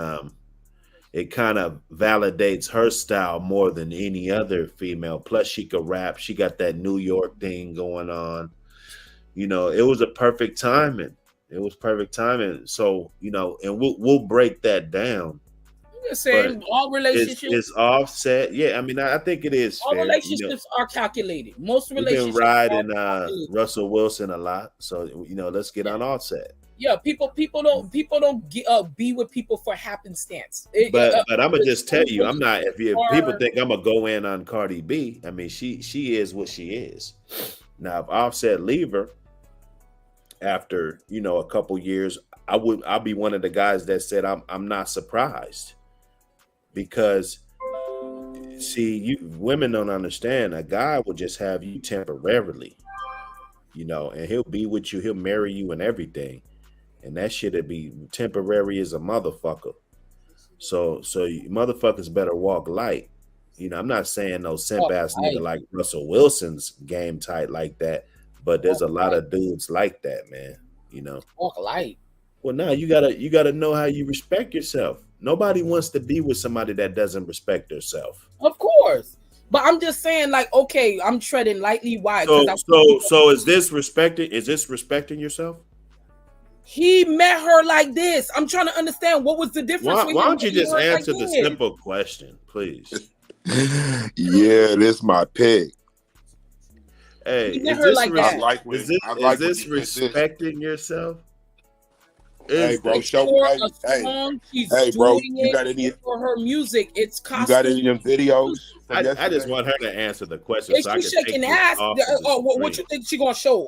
it kind of validates her style more than any other female. Plus, she could rap. She got that New York thing going on. You know, it was a perfect timing. It was perfect timing. So, you know, and we'll break that down.
Saying all relationships
is Offset. Yeah, I mean, I think it is.
All
fair.
relationships are calculated. Most relationships.
We've been riding Russell Wilson a lot, so you know, let's get on Offset.
Yeah, people don't be with people for happenstance.
But I'm gonna just tell you, I'm not. If people think I'm gonna go in on Cardi B, I mean, she is what she is. Now, if Offset leave her after a couple years, I'll be one of the guys that said I'm not surprised. Because, see, women don't understand. A guy will just have you temporarily, and he'll be with you. He'll marry you and everything, and that shit'll be temporary as a motherfucker. So you motherfuckers better walk light. I'm not saying no simp ass nigga like Russell Wilson's game tight like that, but there's a lot of dudes like that, man.
Walk light.
Well, no, you gotta know how you respect yourself. Nobody wants to be with somebody that doesn't respect herself.
Of course. But I'm just saying, like, okay, I'm treading lightly. Why?
So is this respecting yourself?
He met her like this. I'm trying to understand what was the difference.
Why don't you just answer the simple question, please?
Yeah, this my pick.
Hey, is this respecting yourself?
Hey, bro, show hey, bro, you got any
for her music? It's costume.
You got any of them videos?
I just want her to answer the question.
Is she shaking ass? What you think she gonna show?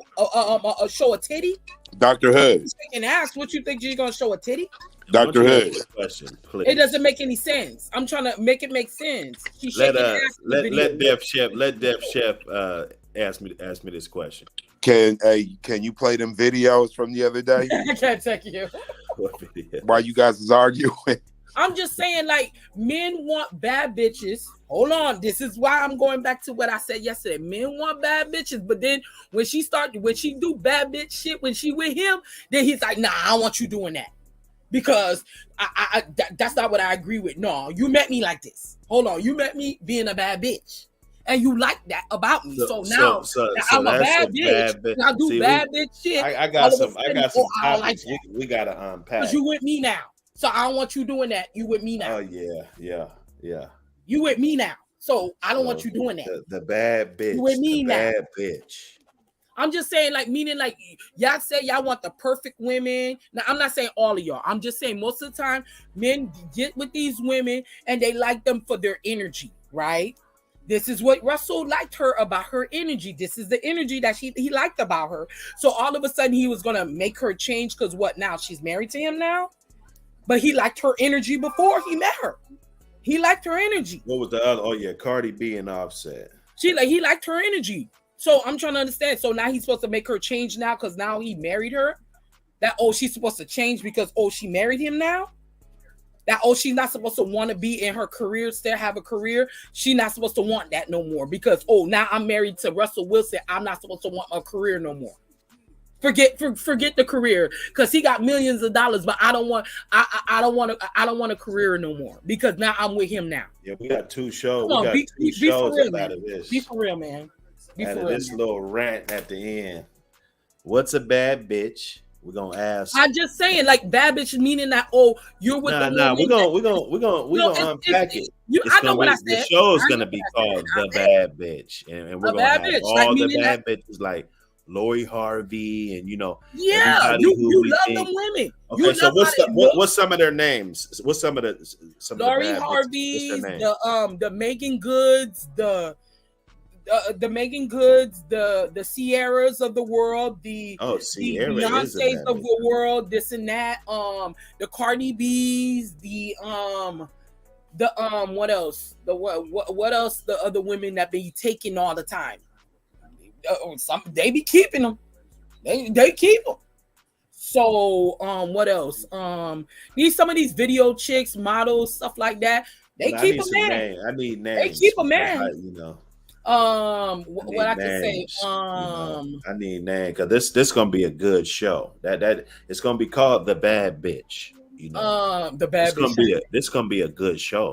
Show a titty?
Dr. Hood.
She's shaking ass. What you think she's gonna show a titty?
Dr. Hood.
Question, please.
It doesn't make any sense. I'm trying to make it make sense. She's shaking ass.
Let Def Chef ask me this question.
Can you play them videos from the other day?
I can't take you.
While you guys is arguing.
I'm just saying, like, men want bad bitches. Hold on. This is why I'm going back to what I said yesterday. Men want bad bitches, but then when she do bad bitch shit, when she with him, then he's like, nah, I don't want you doing that. Because that's not what I agree with. No, you met me like this. Hold on. You met me being a bad bitch. And you like that about me. So now I'm a bad bitch. Now do bad bitch shit.
I got some topics we gotta unpack.
Because you with me now. So I don't want you doing that. You with me now.
Oh yeah.
You with me now. So I don't want you doing that.
The bad bitch.
You with me now.
Bad bitch.
I'm just saying, like, meaning like y'all say y'all want the perfect women. Now I'm not saying all of y'all. I'm just saying most of the time men get with these women and they like them for their energy, right? This is what Russell liked her about her energy. This is the energy that he liked about her. So all of a sudden he was gonna make her change because what now? She's married to him now? But he liked her energy before he met her. He liked her energy.
What was the other? Oh yeah, Cardi B and Offset.
He liked her energy. So I'm trying to understand. So now he's supposed to make her change now because now he married her. That she's supposed to change because she married him now. That she's not supposed to want to be in her career, still have a career. She's not supposed to want that no more because now I'm married to Russell Wilson. I'm not supposed to want a career no more. Forget the career, because he got millions of dollars, but I don't want a career no more, because now I'm with him now.
Yeah, we got 2 shows.
Come on,
We got two shows
for real,
out
man.
of this.
Be for real, man.
Out of this little rant at the end. What's a bad bitch? We're gonna ask.
I'm just saying, like, bad bitch meaning that you're with the
Nah. We're gonna unpack it.
I know what I said.
The show's gonna be called The Bad Bitch, and we're gonna have all the bad bitches like Lori Harvey, and
you love them women.
Okay, so what's some of their names? What's some of
Lori Harvey's, the Megan Goods, the Megan Goods, the Ciaras of the world, the Beyonce's of the world, this and that, the Cardi B's, what else? What else? The other women that be taking all the time. They be keeping them. They keep them. So what else? These some of these video chicks, models, stuff like that. They keep a man.
I need names.
They keep a man.
What
I can say.
I need names, because this gonna be a good show. That it's gonna be called The Bad Bitch.
The bad bitch.
This gonna be a good show.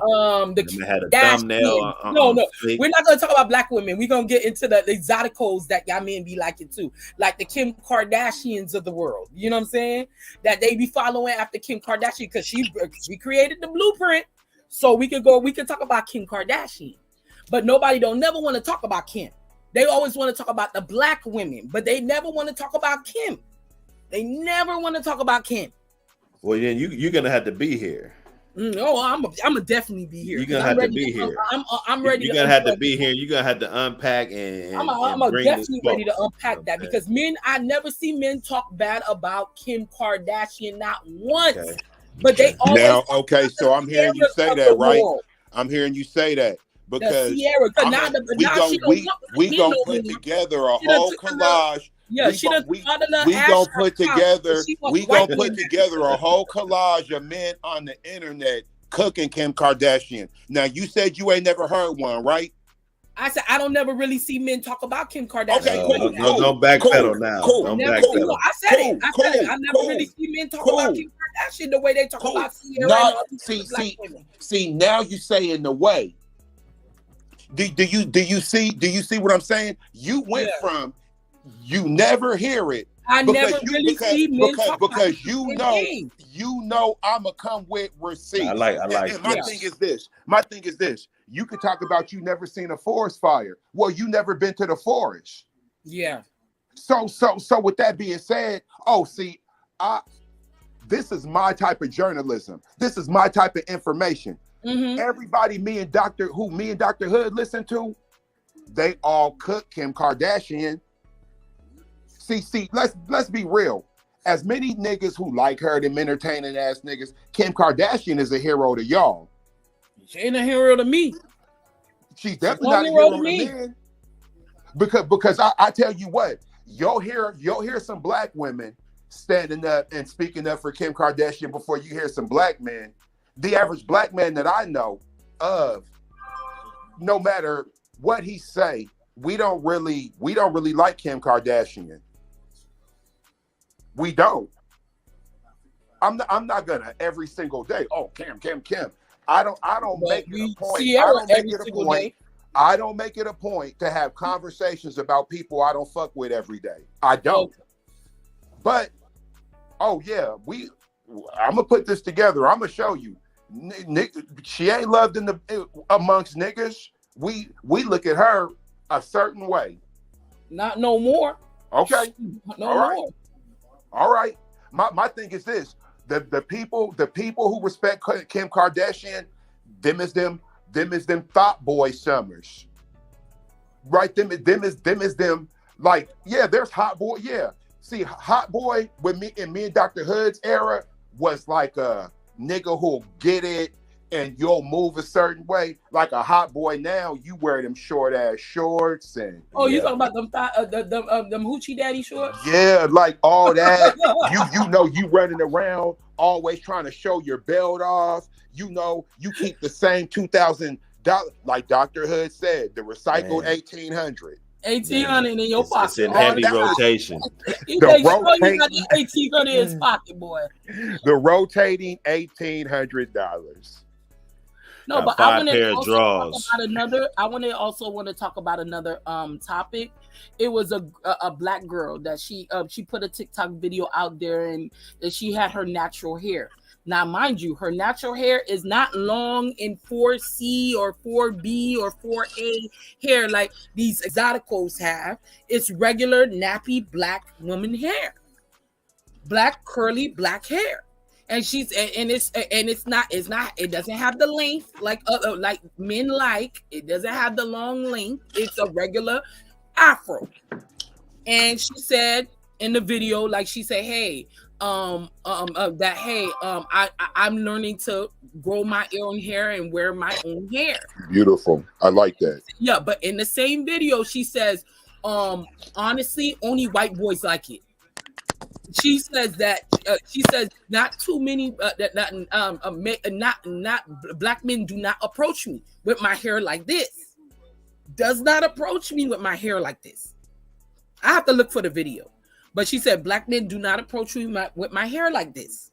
Had
a thumbnail.
No, we're not gonna talk about black women. We're gonna get into the exoticos that y'all men be liking too, like the Kim Kardashians of the world. You know what I'm saying? That they be following after Kim Kardashian, because she created the blueprint. So we could talk about Kim Kardashian, but nobody don't never want to talk about Kim. They always want to talk about the black women, but they never want to talk about Kim. They never want to talk about Kim.
Well, then you're gonna have to be here.
No, I'm gonna definitely be here.
You're gonna have to be here.
I'm ready.
You're gonna have to be here. You're gonna have to unpack and
I'm definitely ready to unpack that, because I never see men talk bad about Kim Kardashian, not once. Okay. But they always
so I'm hearing you say that, right? I'm hearing you say that, because we gonna put together a whole collage.
Yeah, we gonna
put together a whole collage of men on the internet cooking Kim Kardashian. Now, you said you ain't never heard one, right?
I said I don't never really see men talk about Kim Kardashian.
Okay, cool.
Don't backpedal now. Don't backpedal.
I said it. I never really see men talk about Kim Kardashian the way they talk about Ciara.
See, now you say in the way. Do you see what I'm saying? You went from you never hear it.
I never really see men talk about
because you know I'ma come with receipts.
I like.
And my thing is this. You could talk about you never seen a forest fire. Well, you never been to the forest.
Yeah.
So with that being said, this is my type of journalism. This is my type of information.
Mm-hmm.
Everybody me and Dr. Hood listen to, they all cook Kim Kardashian. See, let's be real. As many niggas who like her, them entertaining ass niggas, Kim Kardashian is a hero to y'all.
She ain't a hero to me.
She's definitely not a hero to me. Because I tell you what, you'll hear some black women standing up and speaking up for Kim Kardashian before you hear some black men. The average black man that I know of, no matter what he say, we don't really like Kim Kardashian. We don't. I'm not gonna every single day. Oh, Kim. I don't make it a point. I don't make it a point to have conversations about people I don't fuck with every day. I don't. But I'm gonna put this together. I'm gonna show you. She ain't loved amongst niggas. We look at her a certain way.
Not no more.
Okay.
No more.
All right. My thing is this: the people who respect Kim Kardashian, them is them thought boy summers. Right? Them is them. Like, yeah, there's hot boy. Yeah. See, hot boy with me and Dr. Hood's era was like a nigga who'll get it and you'll move a certain way. Like a hot boy now, you wear them short ass shorts and
you talking about them hoochie daddy shorts?
Yeah, like all that. you running around always trying to show your belt off. You keep the same $2,000, like Dr. Hood said, the recycled 1800.
$1,800 in your pocket.
It's in heavy rotation.
You got the $1,800 in his pocket, boy.
The rotating $1,800.
No, but I want to also talk about another topic. It was a black girl that she put a TikTok video out there, and that she had her natural hair. Now, mind you, her natural hair is not long in 4C or 4B or 4A hair like these exoticos have. It's regular nappy black woman hair, black curly black hair. And it doesn't have the length like men like. It doesn't have the long length. It's a regular afro. And she said in the video, like she said, hey, I'm learning to grow my own hair and wear my own hair.
Beautiful. I like that.
Yeah, but in the same video, she says, honestly, only white boys like it. She says that not too many not black men do not approach me with my hair like this. Does not approach me with my hair like this. I have to look for the video. But she said black men do not approach me with my hair like this.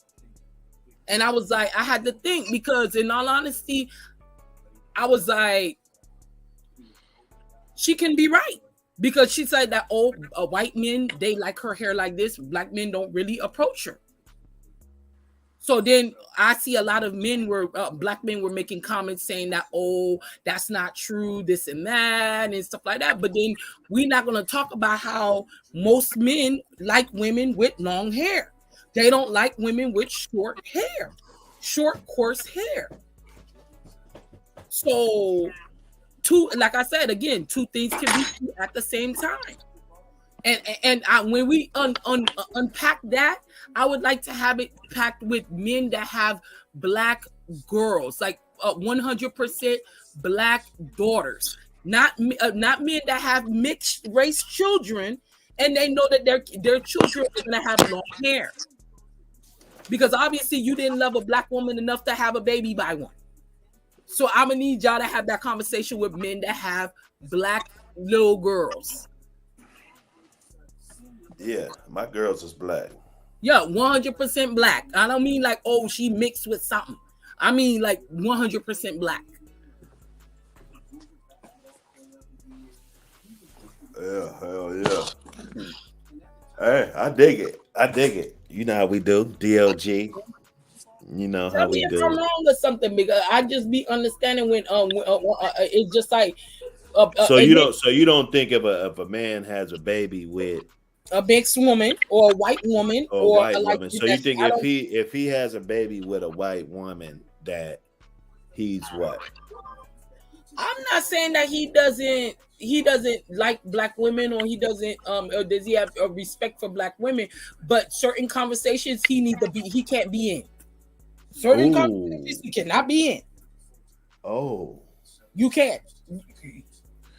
And I was like, I had to think, because in all honesty, I was like, she can be right. Because she said that white men, they like her hair like this. Black men don't really approach her. So then I see a lot of black men were making comments saying that, that's not true, this and that, and stuff like that. But then we're not going to talk about how most men like women with long hair. They don't like women with short hair, short, coarse hair. So like I said, again, two things can be true at the same time. And when we unpack that, I would like to have it packed with men that have black girls, like 100% black daughters, not men that have mixed race children, and they know that their children are going to have long hair. Because obviously you didn't love a black woman enough to have a baby by one. So I'm gonna need y'all to have that conversation with men that have black little girls.
Yeah, my girls is black.
Yeah, 100% black. I don't mean like, she mixed with something. I mean like 100% black.
Yeah, hell yeah. Hey, I dig it. You know how we do, DLG. You know how we do.
I'm wrong or something, because I just be understanding when it's just like.
So you don't think if a man has a baby with
a mixed woman or a white woman
or white woman, so you think if he has a baby with a white woman that he's what?
I'm not saying that he doesn't like black women, or he doesn't or does he have a respect for black women, but certain conversations he can't be in. Certain conversations you cannot be in.
Oh,
you can't.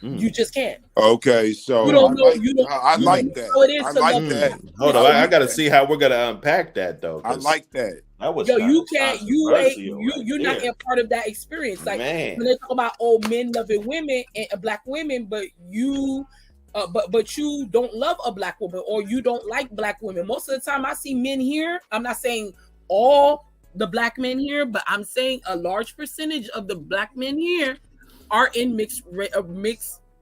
You just can't.
Okay, so
you don't know.
I like that. I like that.
Hold on, I got to see how we're gonna unpack that though.
I like that.
You can't. You're not a part of that experience. Like when they talk about men loving women and black women, but you. But you don't love a black woman, or you don't like black women. Most of the time, I see men here. I'm not saying all the black men here, but I'm saying a large percentage of the black men here are in mixed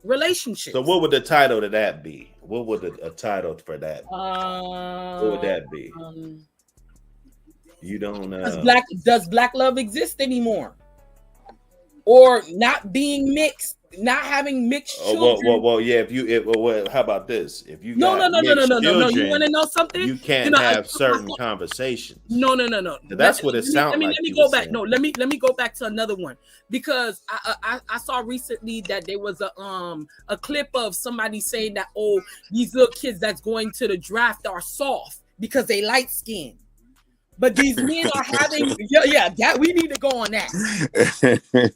relationships.
So what would the title to that be? What would a title for that? What would that be? You don't know.
Does black love exist anymore? Or not being mixed, not having mixed children?
Well, yeah. How about this? If you
no. You want to know something?
You can't have certain conversations.
No.
That's what it sounds like.
Let me go back. No, let me go back to another one, because I saw recently that there was a clip of somebody saying that these little kids that's going to the draft are soft because they light skinned. But these men are having, that we need to go on that.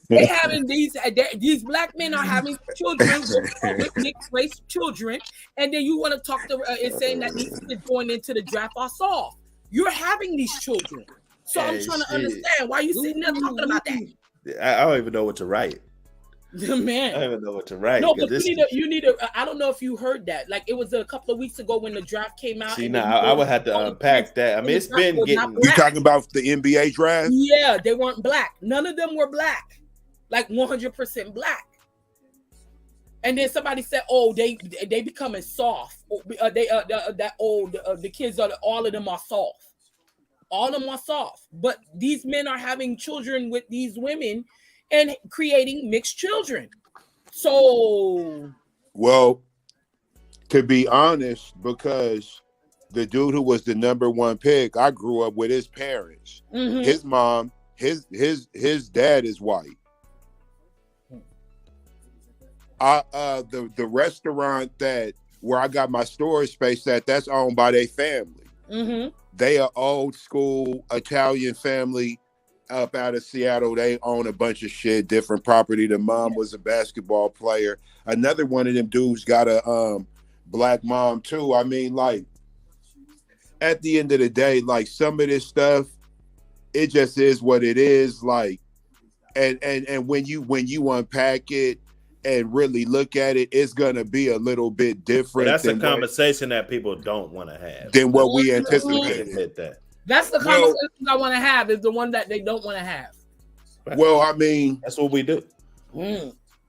They having these black men are having children with mixed race children, and then you want to talk to and saying that these kids going into the draft are soft. You're having these children, so I'm trying to understand why you sitting there talking about that.
I don't even know what to write.
Man,
I don't even know what to write.
No, but you need to. I don't know if you heard that. Like it was a couple of weeks ago when the draft came out.
See, now I would have to unpack that. I mean, it's been getting.
You talking about the NBA draft?
Yeah, they weren't black. None of them were black, like 100% black. And then somebody said, "Oh, they becoming soft. The kids are all of them are soft. All of them are soft. But these men are having children with these women and creating mixed children. So,
well, to be honest, because the dude who was the number one pick, I grew up with his parents. Mm-hmm. His mom, his dad is white. The restaurant where I got my storage space at, that's owned by their family. Mm-hmm. They are old school Italian family up out of Seattle. They own a bunch of shit, different property. The mom was a basketball player. Another one of them dudes got a black mom too. I mean, like, at the end of the day, like, some of this stuff, it just is what it is. Like, and when you unpack it and really look at it, it's gonna be a little bit different.
But that's a conversation that people don't want to have
than what we anticipated.
That's the conversation I want to have. Is the one that they don't want to have.
Well, I mean,
that's what we do.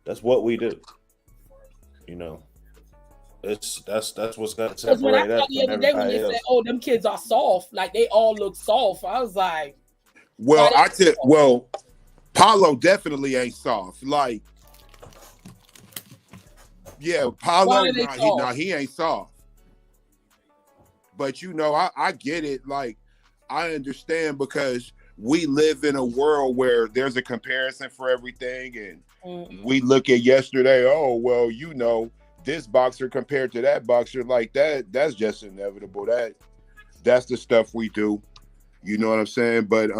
That's what we do. You know, that's what's gonna separate us
the other day when they said, "Oh, them kids are soft," like they all look soft. I was like,
"Well, Paulo definitely ain't soft. Like, yeah, Paulo, he ain't soft. But you know, I get it. Like, I understand because we live in a world where there's a comparison for everything, and we look at yesterday. Oh, well, you know, this boxer compared to that boxer, like that. That's just inevitable. That's the stuff we do. You know what I'm saying? But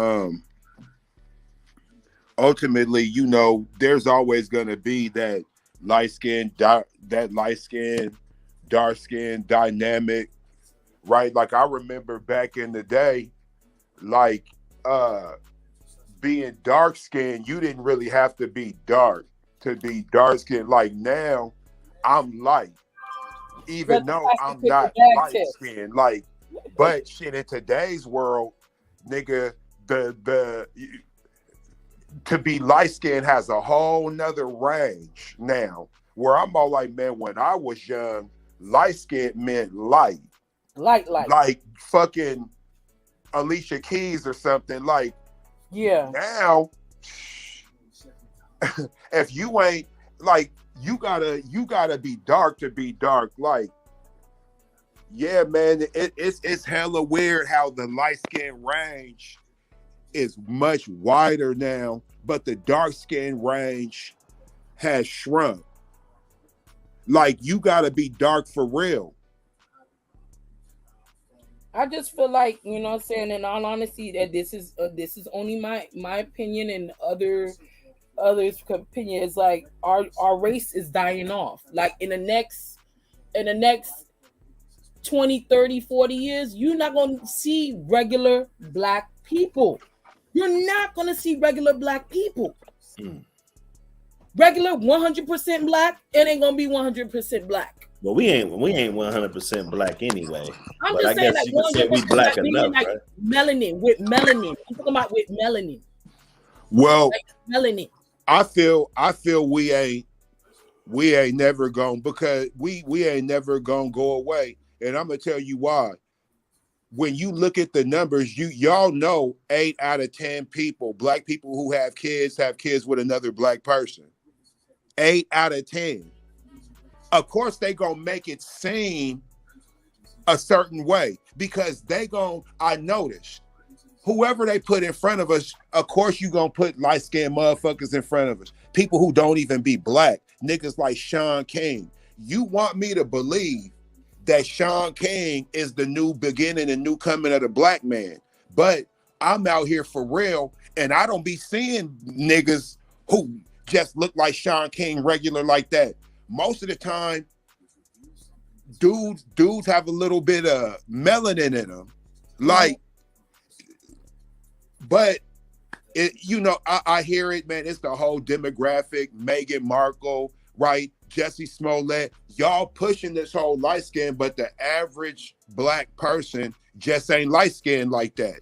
ultimately, you know, there's always gonna be that light skin, dark skin dynamic, right? Like, I remember back in the day, like, being dark skinned, you didn't really have to be dark to be dark skinned. Like, now I'm light, even though I'm not light skinned. Like, but shit, in today's world, nigga, to be light skinned has a whole nother range now, where I'm all like, man, when I was young, light skinned meant light. Like fucking Alicia Keys or something. Like, yeah. Now, if you ain't, like, you gotta be dark to be dark. Like, yeah, man, it's hella weird how the light skin range is much wider now, but the dark skin range has shrunk. Like, you gotta be dark for real.
I just feel like, you know what I'm saying, in all honesty, that this is only my opinion, and others' opinion is like our race is dying off. Like, in the next 20, 30, 40 years, you're not going to see regular black people. You're not going to see regular black people. Regular 100% black, it ain't going to be 100% black.
Well, we ain't 100% black anyway.
I'm just saying that
you can say we black enough,
like,
right?
Melanin. I'm talking about with melanin.
Well,
like melanin.
I feel we ain't never gonna, because we ain't never gonna go away. And I'm gonna tell you why. When you look at the numbers, y'all know 8 out of 10 people, black people who have kids with another black person. 8 out of 10. Of course, they gonna make it seem a certain way, because I noticed, whoever they put in front of us, of course you gonna put light-skinned motherfuckers in front of us. People who don't even be black. Niggas like Sean King. You want me to believe that Sean King is the new beginning and new coming of the black man. But I'm out here for real, and I don't be seeing niggas who just look like Sean King regular like that. Most of the time, dudes have a little bit of melanin in them. Like, but I hear it, man. It's the whole demographic, Meghan Markle, right? Jesse Smollett, y'all pushing this whole light skin, but the average black person just ain't light skinned like that.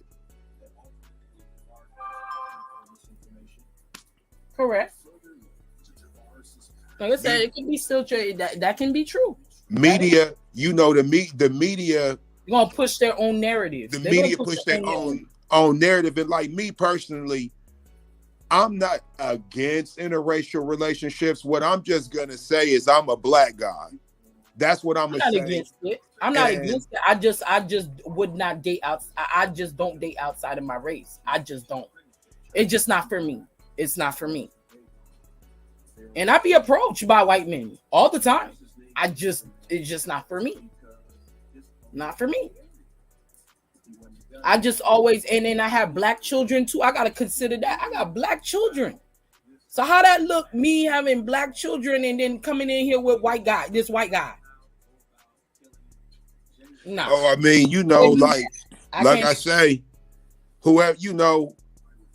Correct. Like I said, it can be still true. That can be true.
Media, the media,
you're gonna push their own narrative.
The media push their own narrative, and like me personally, I'm not against interracial relationships. What I'm just gonna say is I'm a black guy. That's what I'm gonna say.
Against it. I'm not against it. I just would not date out. I just don't date outside of my race. I just don't. It's just not for me. It's not for me. And I be approached by white men all the time. It's just not for me. Not for me. I just always, and then I have black children too. I gotta consider that. I got black children. So how that look, me having black children and then coming in here with this white guy? No.
Oh, I mean, I say, whoever,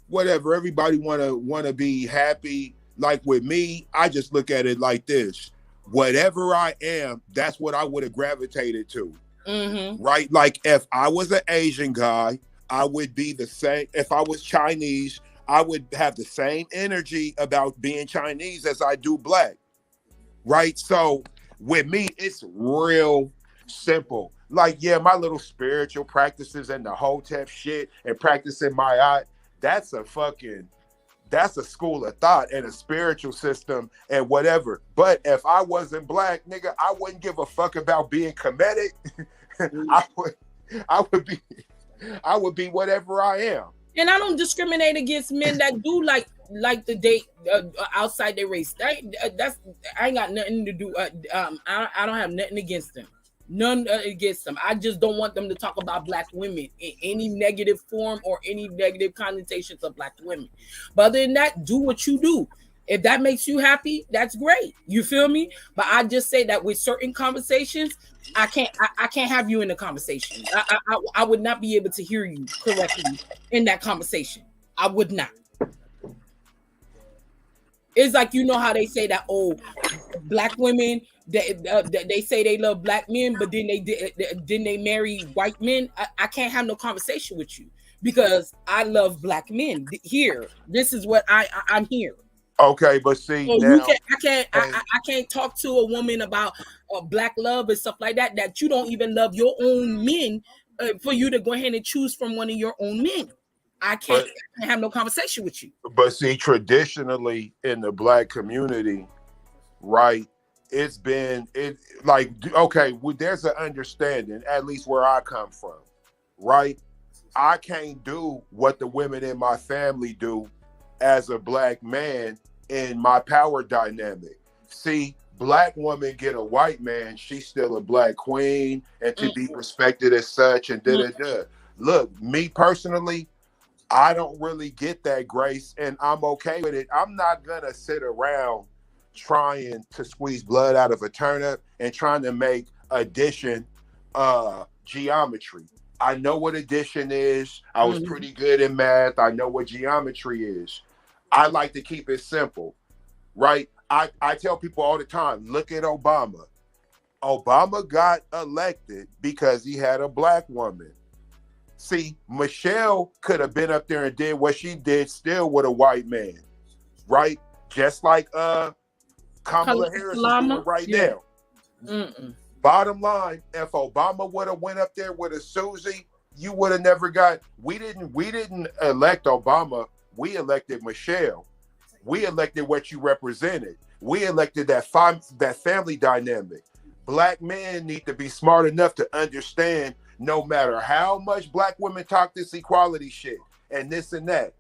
whatever, everybody wanna be happy. Like with me, I just look at it like this. Whatever I am, that's what I would have gravitated to.
Mm-hmm.
Right? Like if I was an Asian guy, I would be the same. If I was Chinese, I would have the same energy about being Chinese as I do black. Right? So with me, it's real simple. Like, yeah, my little spiritual practices and the Hotep shit and practicing my art, that's a school of thought and a spiritual system and whatever. But if I wasn't black, nigga, I wouldn't give a fuck about being comedic. I would be whatever I am.
And I don't discriminate against men that do like the date outside their race. I ain't got nothing to do. I don't have nothing against them. None against them. I just don't want them to talk about black women in any negative form or any negative connotations of black women. But other than that, do what you do. If that makes you happy, that's great. You feel me? But I just say that with certain conversations, I can't have you in the conversation. I would not be able to hear you correctly in that conversation. I would not. It's like, how they say that, black women, they say they love black men, but then they marry white men. I can't have no conversation with you because I love black men. Here, this is what I'm here.
Okay, but see,
so
now,
I can't talk to a woman about black love and stuff like that. That you don't even love your own men for you to go ahead and choose from one of your own men. I can't have no conversation with you.
But see, traditionally in the black community, right? There's an understanding, at least where I come from, right? I can't do what the women in my family do as a black man in my power dynamic. See, black woman get a white man, she's still a black queen and to be respected as such and da-da-da. Look, me personally, I don't really get that grace and I'm okay with it. I'm not gonna sit around trying to squeeze blood out of a turnip and trying to make addition geometry. I know what addition is. I was pretty good in math. I know what geometry is. I like to keep it simple, right? I tell people all the time, look at Obama. Obama got elected because he had a black woman. See, Michelle could have been up there and did what she did still with a white man, right? Just like Kamala Harris is doing right now. Bottom line, if Obama would have went up there with a Susie, you would have never got. We didn't elect Obama. We elected Michelle. We elected what you represented. We elected that family dynamic. Black men need to be smart enough to understand, no matter how much black women talk this equality shit and this and that,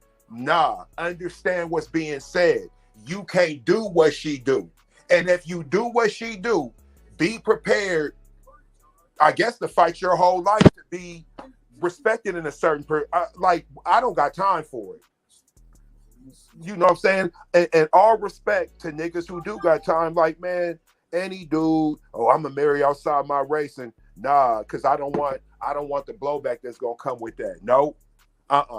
understand what's being said. You can't do what she do. And if you do what she do, be prepared, I guess, to fight your whole life to be respected in a certain I don't got time for it. You know what I'm saying? And all respect to niggas who do got time, like, man, any dude, I'm gonna marry outside my race, and because I don't want the blowback that's gonna come with that. No,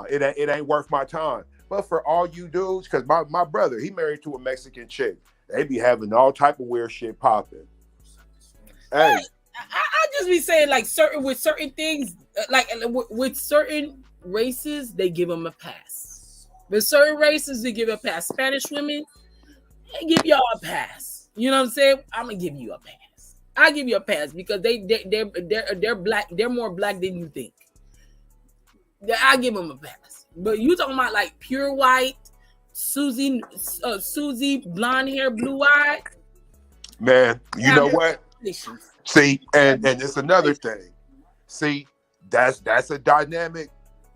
it ain't worth my time. But for all you dudes, because my brother, he married to a Mexican chick. They be having all type of weird shit popping. Hey.
I just be saying like certain things, like with certain races, they give them a pass. With certain races, they give a pass. Spanish women, they give y'all a pass. You know what I'm saying? I'm gonna give you a pass. I give you a pass because they're black. They're more black than you think. I give them a pass. But you talking about like pure white, Susie, blonde hair, blue eye.
Man, you know what? See, and it's another thing. See, that's a dynamic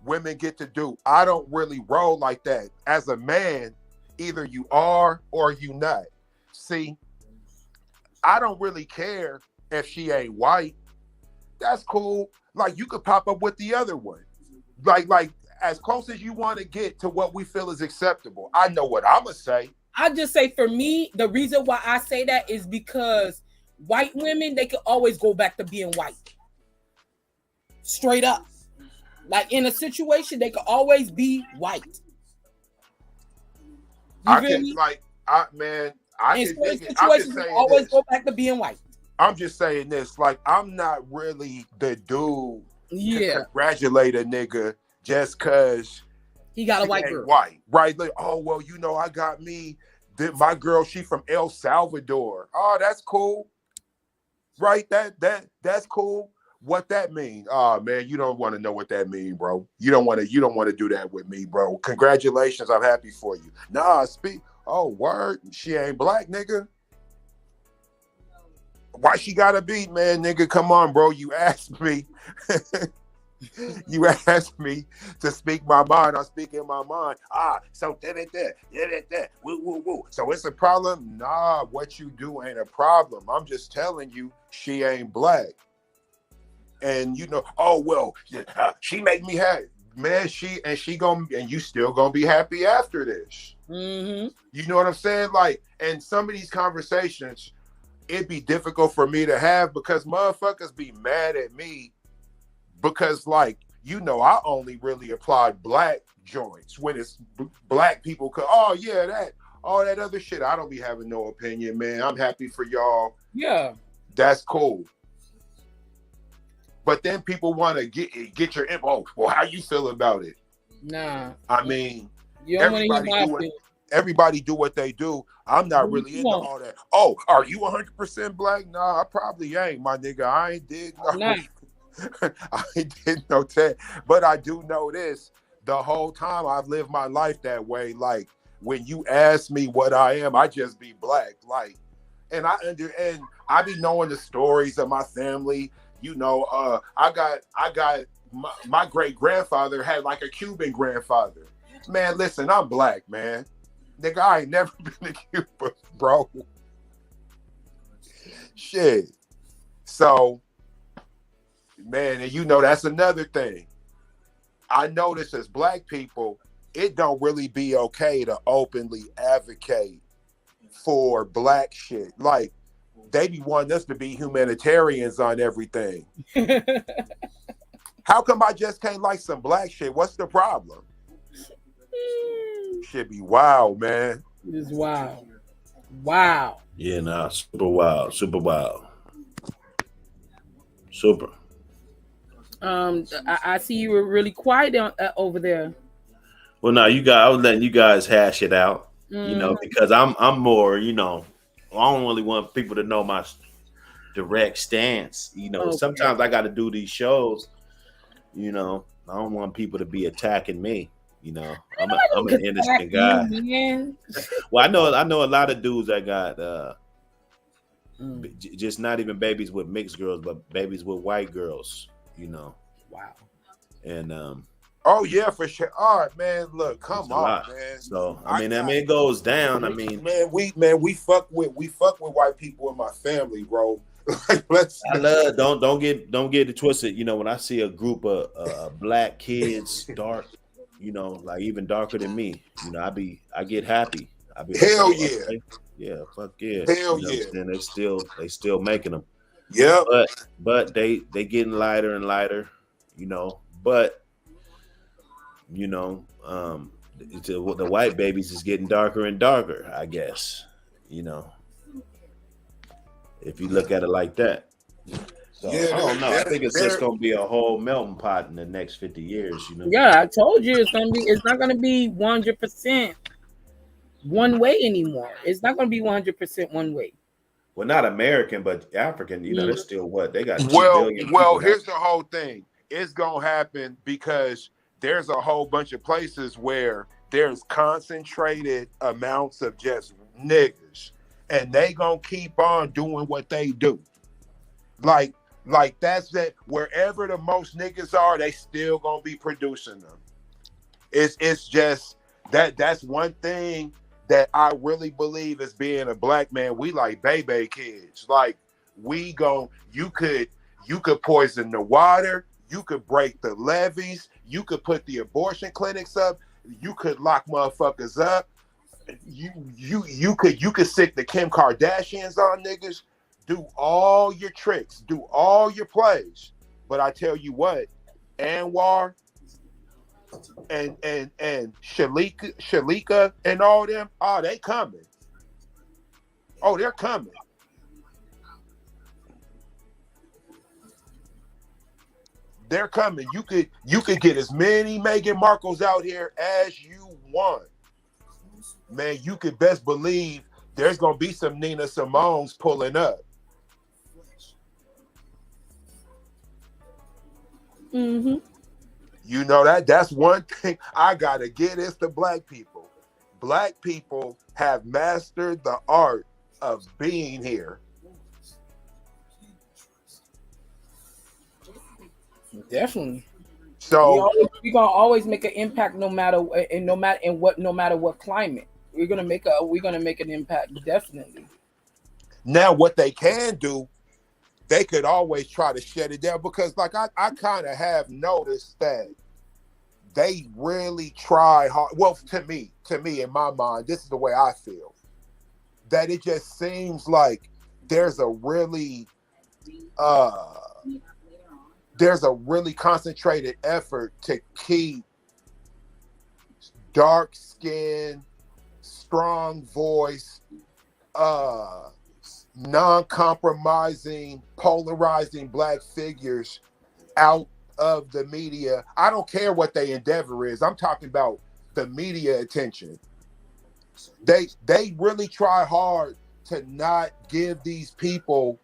women get to do. I don't really roll like that. As a man, either you are or you not. See, I don't really care if she ain't white. That's cool. Like you could pop up with the other one. Like as close as you want to get to what we feel is acceptable. I know what I'm gonna say.
I just say for me, the reason why I say that is because white women, they can always go back to being white. Straight up. Like in a situation, they can always be white.
I can dig it. I'm just saying
always go back to being white.
I'm just saying this. Like, I'm not really the dude to congratulate a nigga just cause
he got a white girl.
White, right? Like, oh well, I got me. My girl, she from El Salvador. Oh, that's cool. Right, that's cool. What that mean? Oh man, you don't want to know what that mean, bro. You don't want to do that with me, bro. Congratulations, I'm happy for you. Nah, speak. Oh, word, she ain't black, nigga. Why she gotta be, man, nigga? Come on, bro. You asked me. You asked me to speak my mind. I'm speaking my mind. So that. Woo. So it's a problem? Nah, what you do ain't a problem. I'm just telling you, she ain't black. And oh well, she make me happy, man. She you still gonna be happy after this.
Mm-hmm.
You know what I'm saying? Like, and some of these conversations, it'd be difficult for me to have because motherfuckers be mad at me. Because, like, I only really applaud black joints when it's black people. Oh, yeah, all that other shit. I don't be having no opinion, man. I'm happy for y'all.
Yeah.
That's cool. But then people want to get your info. Well, how you feel about it?
Nah.
I mean,
everybody
do what they do. I'm not really into all that. Oh, are you 100% black? Nah, I probably ain't, my nigga. I ain't did no. I didn't know that, but I do know this. The whole time I've lived my life that way. Like when you ask me what I am, I just be black. Like, and I be knowing the stories of my family. I got my great grandfather had like a Cuban grandfather. Man, listen, I'm black, man. Nigga, I ain't never been to Cuba, bro. Shit. So. Man, and that's another thing. I notice as black people, it don't really be okay to openly advocate for black shit. Like, they be wanting us to be humanitarians on everything. How come I just can't like some black shit? What's the problem? Should be wild, man.
It's wild. Wow.
Yeah, nah, super wild. Super.
I see you were really quiet over there.
Well, no, I was letting you guys hash it out, because I'm more, I don't really want people to know my direct stance. Okay. Sometimes I got to do these shows, I don't want people to be attacking me. I'm an innocent guy. Well, I know a lot of dudes that got just not even babies with mixed girls, but babies with white girls.
Wow.
And
oh yeah, for sure. All right, man. Look, come on, man.
So I mean, it goes down. I mean,
we fuck with white people in my family, bro.
Don't get it twisted. When I see a group of black kids, dark, like even darker than me, I get happy. I be
hell
like,
yeah,
okay. Yeah, fuck yeah,
hell yeah.
And they still making them.
Yeah,
but they getting lighter and lighter, but the white babies is getting darker and darker, I guess. You know, if you look at it like that. So
Yeah,
I don't know. I think it's just gonna be a whole melting pot in the next 50 years. You know.
Yeah, I told you it's gonna be. It's not gonna be 100% one way anymore. It's not gonna be 100% one way.
Well, not American, but African. You know, they're still what they got. 2 billion.
Well, here's the whole thing. It's gonna happen because there's a whole bunch of places where there's concentrated amounts of just niggas, and they gonna keep on doing what they do. Like that's that. Wherever the most niggas are, they still gonna be producing them. It's just that's one thing that I really believe as being a black man. We like baby kids. Like you could poison the water, you could break the levees, you could put the abortion clinics up, you could lock motherfuckers up, you could sick the Kim Kardashians on niggas. Do all your tricks, do all your plays. But I tell you what, Anwar and Shalika and all them, they coming. Oh, they're coming. They're coming. You could get as many Meghan Markles out here as you want. Man, you could best believe there's gonna be some Nina Simone's pulling up.
Mm-hmm.
You know that's one thing I gotta get is the black people. Black people have mastered the art of being here.
Definitely.
So
we're gonna always make an impact, no matter what climate. We're gonna make an impact, definitely.
Now, what they can do, they could always try to shut it down because, like, I kind of have noticed that they really try hard. Well, to me, in my mind, this is the way I feel. That it just seems like there's a really concentrated effort to keep dark skin, strong voice, non-compromising, polarizing black figures out of the media. I don't care what their endeavor is. I'm talking about the media attention. They really try hard to not give these people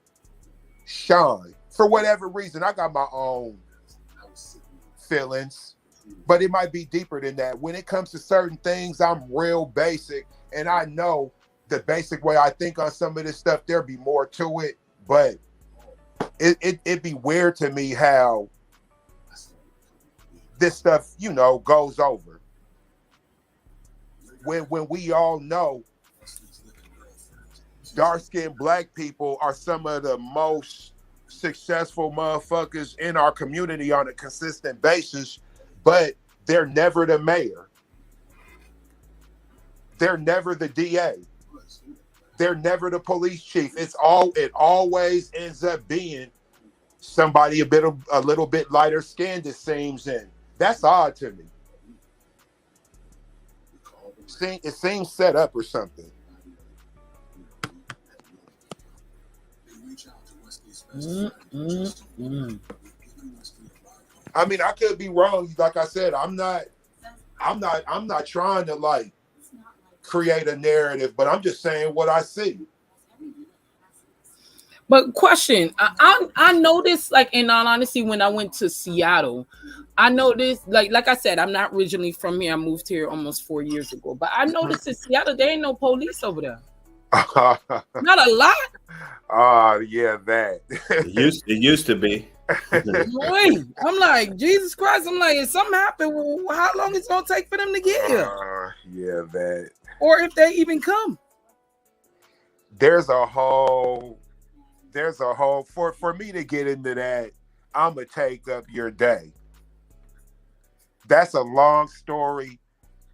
shine. For whatever reason, I got my own feelings, but it might be deeper than that. When it comes to certain things, I'm real basic, and I know the basic way I think on some of this stuff, there'll be more to it, but it'd be weird to me how this stuff, goes over. When we all know dark-skinned black people are some of the most successful motherfuckers in our community on a consistent basis, but they're never the mayor. They're never the DA. They're never the police chief. It always ends up being somebody a little bit lighter skinned, it seems, and that's odd to me. It seems set up or something. I mean, I could be wrong. Like I said, I'm not trying to like create a narrative, but I'm just saying what I see.
But question, I noticed, like, in all honesty, when I went to Seattle, I noticed, like I said, I'm not originally from here. I moved here almost 4 years ago, but I noticed in Seattle there ain't no police over there. Not a lot.
Yeah, that
it used to be.
Wait, I'm like, Jesus Christ! I'm like, if something happened, how long it's gonna take for them to get here?
Yeah, that.
Or if they even come.
There's a whole for me to get into that, I'm gonna take up your day. That's a long story.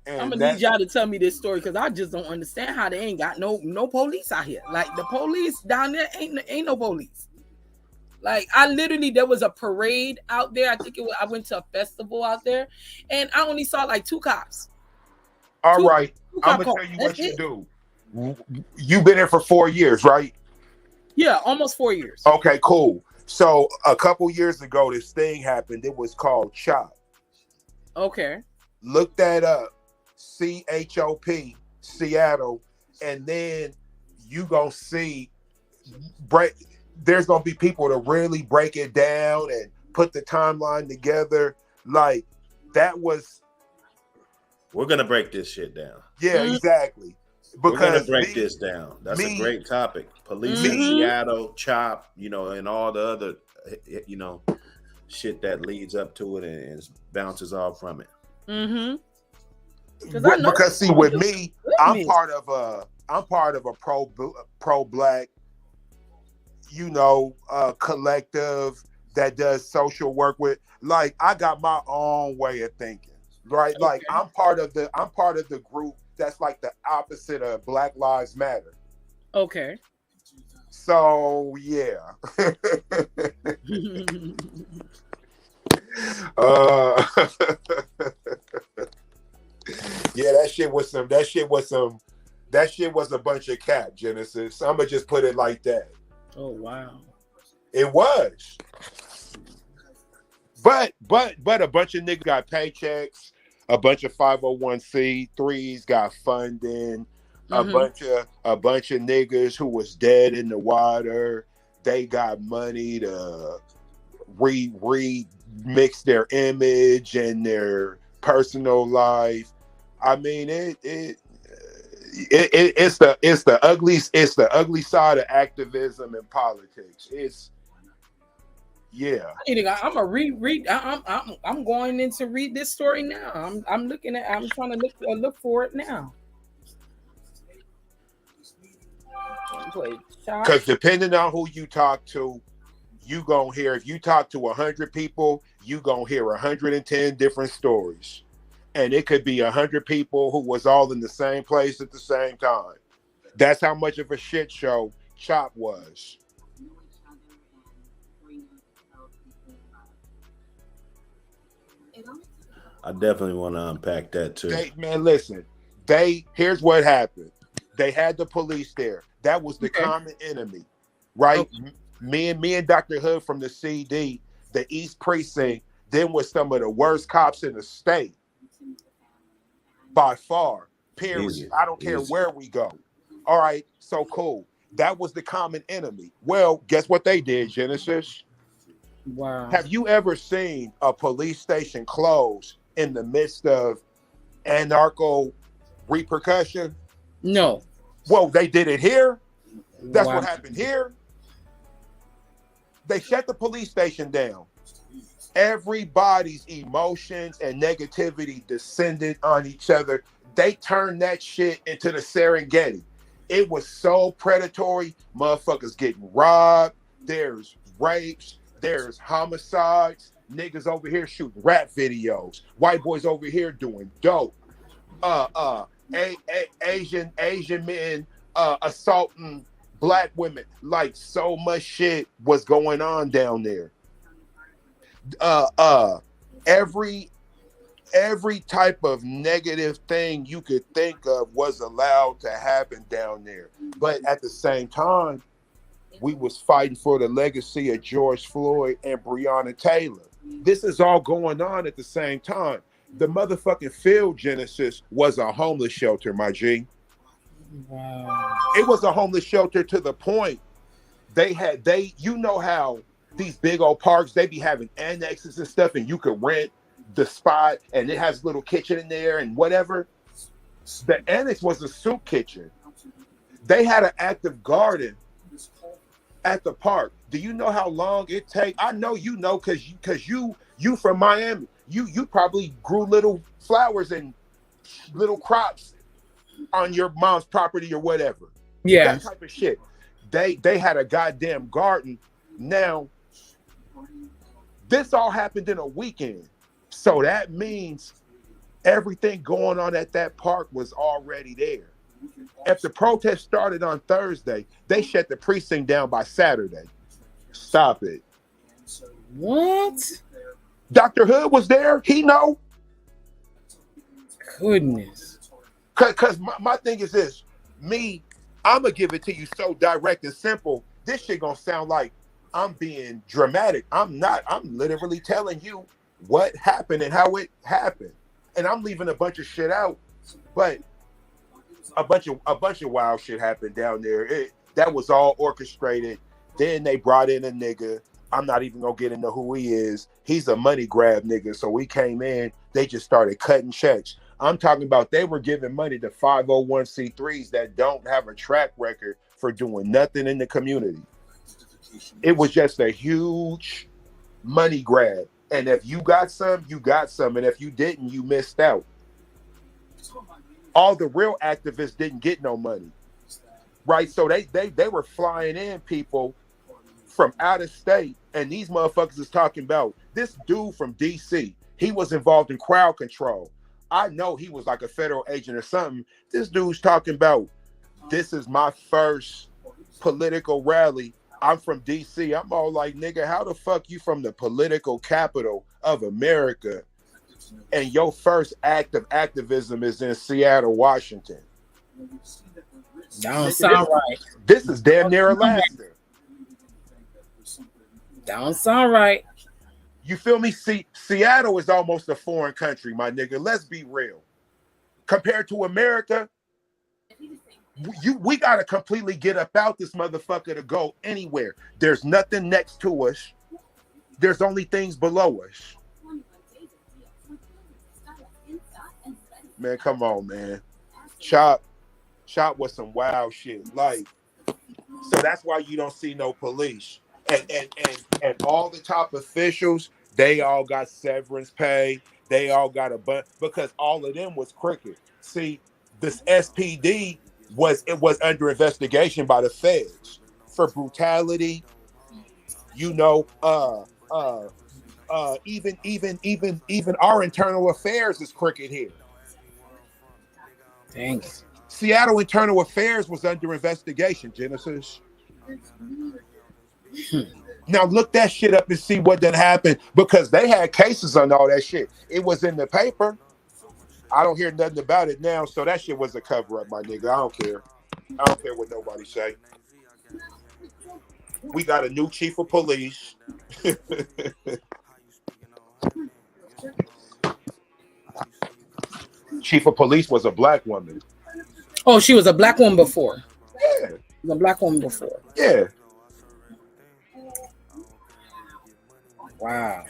And
I'm gonna need y'all to tell me this story because I just don't understand how they ain't got no police out here. Like, the police down there ain't no police. Like, there was a parade out there. I think I went to a festival out there, and I only saw like 2 cops.
All right. I'm gonna tell you what you do. You've been here for 4 years, right?
Yeah, almost 4 years.
Okay, cool. So a couple years ago, this thing happened. It was called CHOP.
Okay.
Look that up. CHOP, Seattle, and then you gonna see there's gonna be people to really break it down and put the timeline together. Like that was.
We're gonna break this shit down.
Yeah, exactly.
Because we're gonna break this down. That's a great topic. Police in Seattle, CHOP, and all the other, shit that leads up to it and bounces off from it.
Mm-hmm.
Because see, with me, I'm part of a pro black, collective that does social work with. Like, I got my own way of thinking, right? Okay. Like, I'm part of the group that's like the opposite of Black Lives Matter.
Okay.
So yeah. Yeah, that shit was a bunch of cap, Genesis. I'm gonna just put it like that.
Oh wow.
It was. But a bunch of niggas got paychecks, a bunch of 501c3s got funding, a bunch of niggas who was dead in the water, they got money to remix their image and their personal life. I mean, it's the ugly side of activism and politics. Yeah.
I'm gonna reread. I'm going in to read this story now. I'm trying to look for it now.
Because depending on who you talk to, you gonna hear. If you talk to 100 people, you gonna hear 110 different stories, and it could be 100 people who was all in the same place at the same time. That's how much of a shit show CHOP was.
I definitely want to unpack that too.
Listen. Here's what happened. They had the police there. That was the common enemy, right? Okay. Me and Dr. Hood from the CD, the East Precinct, then was some of the worst cops in the state. By far. Period. Easy. I don't care where we go. All right, so cool. That was the common enemy. Well, guess what they did, Genesis?
Wow.
Have you ever seen a police station close in the midst of anarcho repercussion?
No.
Well, they did it here. That's what happened here. They shut the police station down. Everybody's emotions and negativity descended on each other. They turned that shit into the Serengeti. It was so predatory. Motherfuckers getting robbed. There's rapes. There's homicides. Niggas over here shooting rap videos. White boys over here doing dope. Asian men assaulting black women. Like, so much shit was going on down there. Every type of negative thing you could think of was allowed to happen down there. But at the same time, we was fighting for the legacy of George Floyd and Breonna Taylor. This is all going on at the same time. The motherfucking field, Genesis, was a homeless shelter, my G.
Wow.
It was a homeless shelter to the point you know how these big old parks, they be having annexes and stuff, and you could rent the spot and it has a little kitchen in there and whatever. The annex was a soup kitchen. They had an active garden at the park. Do you know how long it take? I know you know because you from Miami. You probably grew little flowers and little crops on your mom's property or whatever.
Yeah.
That type of shit. They had a goddamn garden. Now, this all happened in a weekend. So that means everything going on at that park was already there. If the protest started on Thursday, they shut the precinct down by Saturday. Stop it.
What?
Dr. Hood was there. He know.
Goodness.
Cause my thing is this. I'm gonna give it to you so direct and simple. This shit gonna sound like I'm being dramatic. I'm not. I'm literally telling you what happened and how it happened. And I'm leaving a bunch of shit out. But a bunch of wild shit happened down there. That was all orchestrated. Then they brought in a nigga. I'm not even gonna get into who he is. He's a money grab nigga. So we came in, they just started cutting checks. I'm talking about they were giving money to 501c3s that don't have a track record for doing nothing in the community. It was just a huge money grab. And if you got some, you got some. And if you didn't, you missed out. All the real activists didn't get no money. Right? So they were flying in people from out of state, and these motherfuckers is talking about this dude from DC. He was involved in crowd control. I know he was like a federal agent or something. This dude's talking about, this is my first political rally. I'm from DC. I'm all like, nigga, how the fuck you from the political capital of America and your first act of activism is in Seattle, Washington?
Don't sound right.
This is damn near Alaska.
Don't sound right.
You feel me? See, Seattle is almost a foreign country, my nigga. Let's be real. Compared to America, we gotta completely get up out this motherfucker to go anywhere. There's nothing next to us. There's only things below us. Man, come on, man. Chop was some wild shit. Like, so that's why you don't see no police. And all the top officials, they all got severance pay. They all got a bunch because all of them was crooked. See, this SPD was under investigation by the feds for brutality. You know, even our internal affairs is crooked here.
Dang.
Seattle Internal Affairs was under investigation, Genesis. Now look that shit up and see what done happened, because they had cases on all that shit. It was in the paper. I don't hear nothing about it now, so that shit was a cover-up, my nigga. I don't care. I don't care what nobody say. We got a new chief of police. Chief of police was a black woman.
Oh, she was a black woman before.
Yeah.
She was a black woman before.
Yeah.
Wow.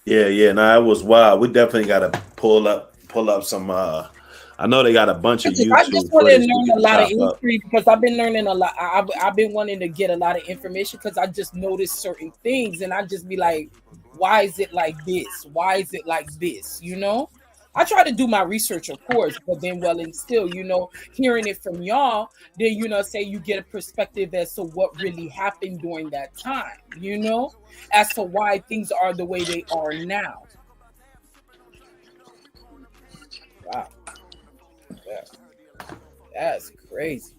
Yeah. No, it was wild. We definitely got to pull up some. I know they got a bunch of YouTube.
I just want to learn a lot of history because I've been learning a lot. I've been wanting to get a lot of information because I just noticed certain things, and I just be like, why is it like this? Why is it like this? You know, I try to do my research, of course, but then, well, and still, you know, hearing it from y'all, then, you know, say you get a perspective as to what really happened during that time, you know, as to why things are the way they are now. Wow. Yeah. That's crazy.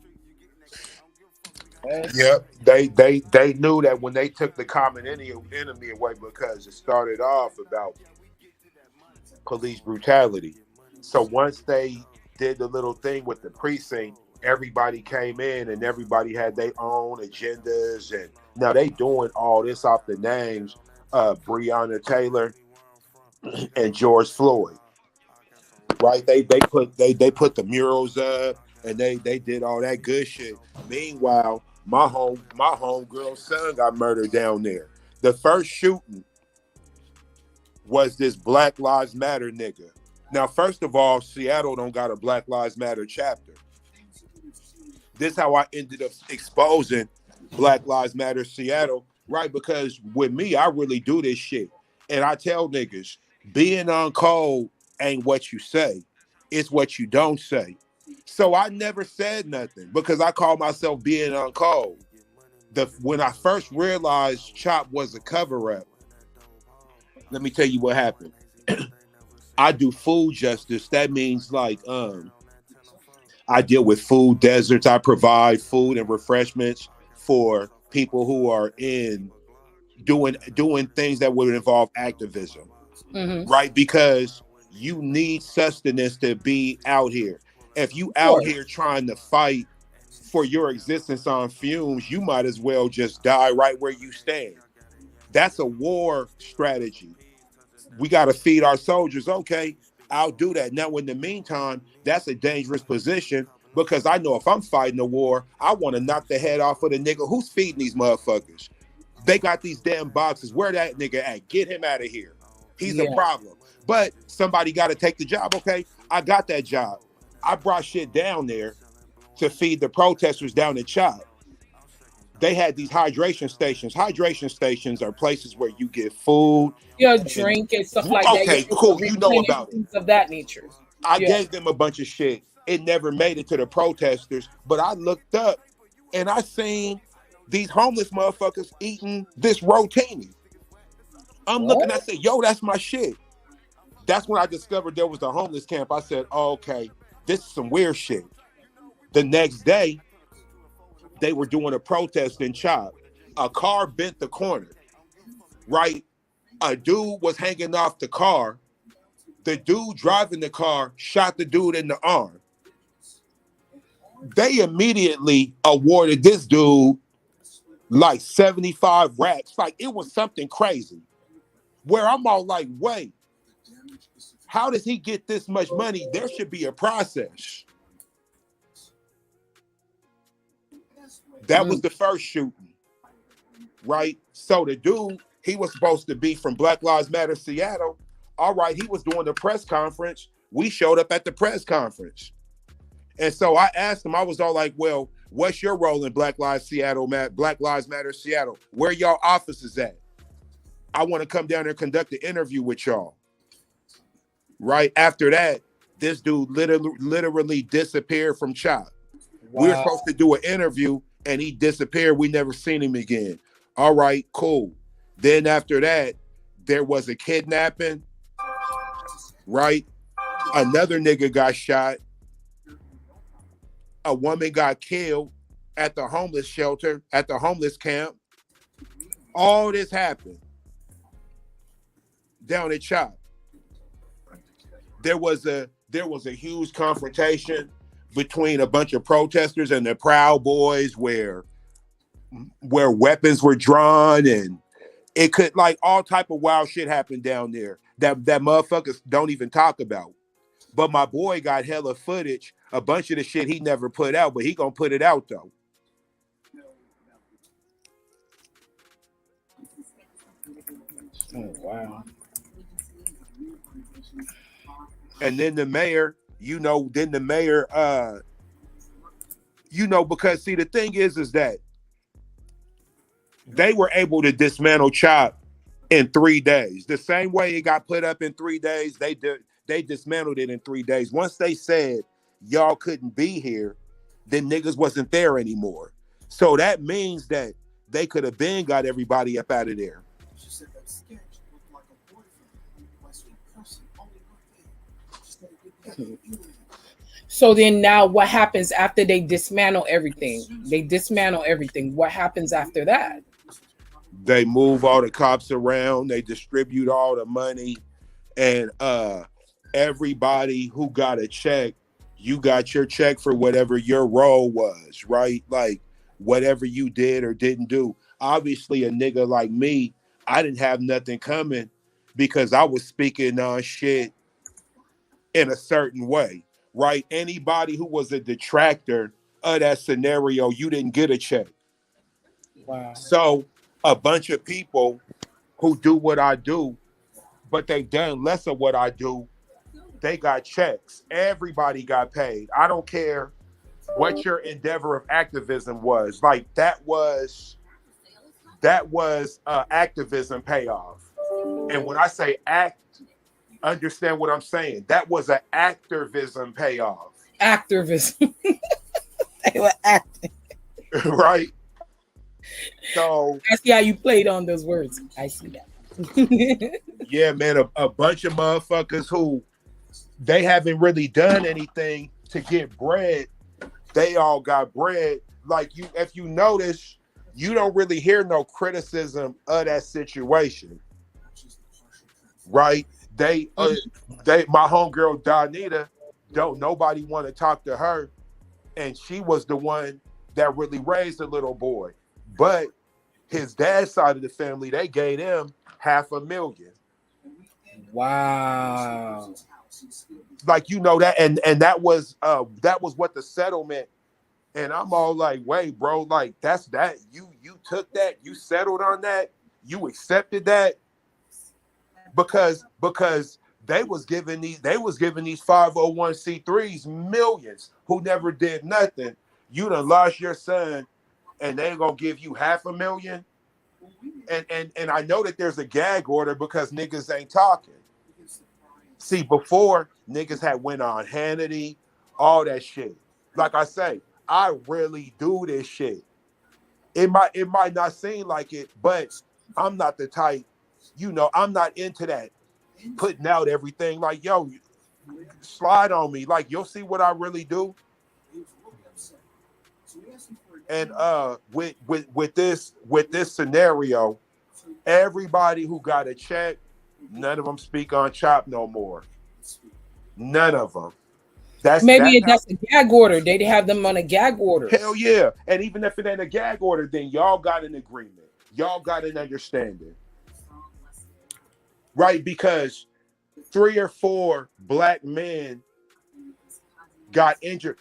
Yep, they knew that when they took the common enemy away, because it started off about police brutality. So once they did the little thing with the precinct, everybody came in and everybody had their own agendas, and now they doing all this off the names of Breonna Taylor and George Floyd. Right? They put the murals up and they did all that good shit. Meanwhile, my homegirl's son got murdered down there. The first shooting was this Black Lives Matter nigga. Now, first of all, Seattle don't got a Black Lives Matter chapter. This is how I ended up exposing Black Lives Matter Seattle, right? Because with me, I really do this shit. And I tell niggas, being on code ain't what you say. It's what you don't say. So I never said nothing because I call myself being on code. When I first realized Chop was a cover-up, let me tell you what happened. I do food justice. That means like I deal with food deserts. I provide food and refreshments for people who are in doing things that would involve activism. Mm-hmm. Right? Because you need sustenance to be out here. If you out here trying to fight for your existence on fumes, you might as well just die right where you stand. That's a war strategy. We got to feed our soldiers. Okay, I'll do that. Now, in the meantime, that's a dangerous position because I know if I'm fighting a war, I want to knock the head off of the nigga who's feeding these motherfuckers. They got these damn boxes. Where that nigga at? Get him out of here. He's a problem. But somebody got to take the job. Okay, I got that job. I brought shit down there to feed the protesters down in Chop. They had these hydration stations. Hydration stations are places where you get food,
drink and stuff like that.
Okay, cool. You know about
things of that nature.
I gave them a bunch of shit. It never made it to the protesters, but I looked up and I seen these homeless motherfuckers eating this rotini. I'm looking, I said, yo, that's my shit. That's when I discovered there was a homeless camp. I said, oh, okay, this is some weird shit. The next day, they were doing a protest in Chop. A car bent the corner, right? A dude was hanging off the car. The dude driving the car shot the dude in the arm. They immediately awarded this dude like 75 racks. Like, it was something crazy. Where I'm all like, wait, how does he get this much money? There should be a process. That was the first shooting, right? So the dude, he was supposed to be from Black Lives Matter Seattle. All right, he was doing the press conference. We showed up at the press conference. And so I asked him, I was all like, well, what's your role in Black Lives Matter Seattle? Where y'all offices at? I want to come down there and conduct an interview with y'all. Right after that, this dude literally disappeared from Chop. Wow. We were supposed to do an interview and he disappeared. We never seen him again. All right, cool. Then after that, there was a kidnapping, right? Another nigga got shot. A woman got killed at the homeless shelter, at the homeless camp. All this happened down at Chop. There was a huge confrontation between a bunch of protesters and the Proud Boys where weapons were drawn, and it could, like, all type of wild shit happened down there that motherfuckers don't even talk about. But my boy got hella footage, a bunch of the shit he never put out, but he gonna put it out though.
Oh, wow.
And then the mayor, because see, the thing is that they were able to dismantle Chop in 3 days. The same way it got put up in 3 days, they dismantled it in 3 days. Once they said y'all couldn't be here, then niggas wasn't there anymore. So that means that they could have been got everybody up out of there.
So then now what happens after they dismantle everything? What happens after that?
They move all the cops around. They distribute all the money. And everybody who got a check, you got your check for whatever your role was, right? Like whatever you did or didn't do. Obviously, a nigga like me, I didn't have nothing coming because I was speaking on shit in a certain way, right? Anybody who was a detractor of that scenario, you didn't get a check.
Wow.
So a bunch of people who do what I do, but they done less of what I do, they got checks. Everybody got paid. I don't care what your endeavor of activism was. Like that was activism payoff. And when I say act, understand what I'm saying. That was an activism payoff.
Activism. They were acting.
Right? So
I see how you played on those words. I see that.
Yeah, man, a bunch of motherfuckers who they haven't really done anything to get bread. They all got bread. Like you, if you notice, you don't really hear no criticism of that situation. Right? my homegirl Donita, don't nobody want to talk to her, and she was the one that really raised the little boy. But his dad's side of the family, they gave him $500,000.
Wow.
Like, you know, that and that was what the settlement. And I'm all like, wait, bro, like that's that. You took that, you settled on that, you accepted that because they was giving these 501c3s millions who never did nothing. You done lost your son and they gonna give you $500,000. And I know that there's a gag order because niggas ain't talking. See, before niggas had went on Hannity, all that shit. Like I say, I really do this shit. It might not seem like it, but I'm not the type, you know, I'm not into that putting out everything. Like, yo, slide on me. Like, you'll see what I really do. And with this scenario, everybody who got a check, none of them speak on Chop no more. None of them.
That's a gag order. They have them on a gag order.
Hell yeah. And even if it ain't a gag order, then y'all got an agreement. Y'all got an understanding. Right? Because 3 or 4 black men got injured.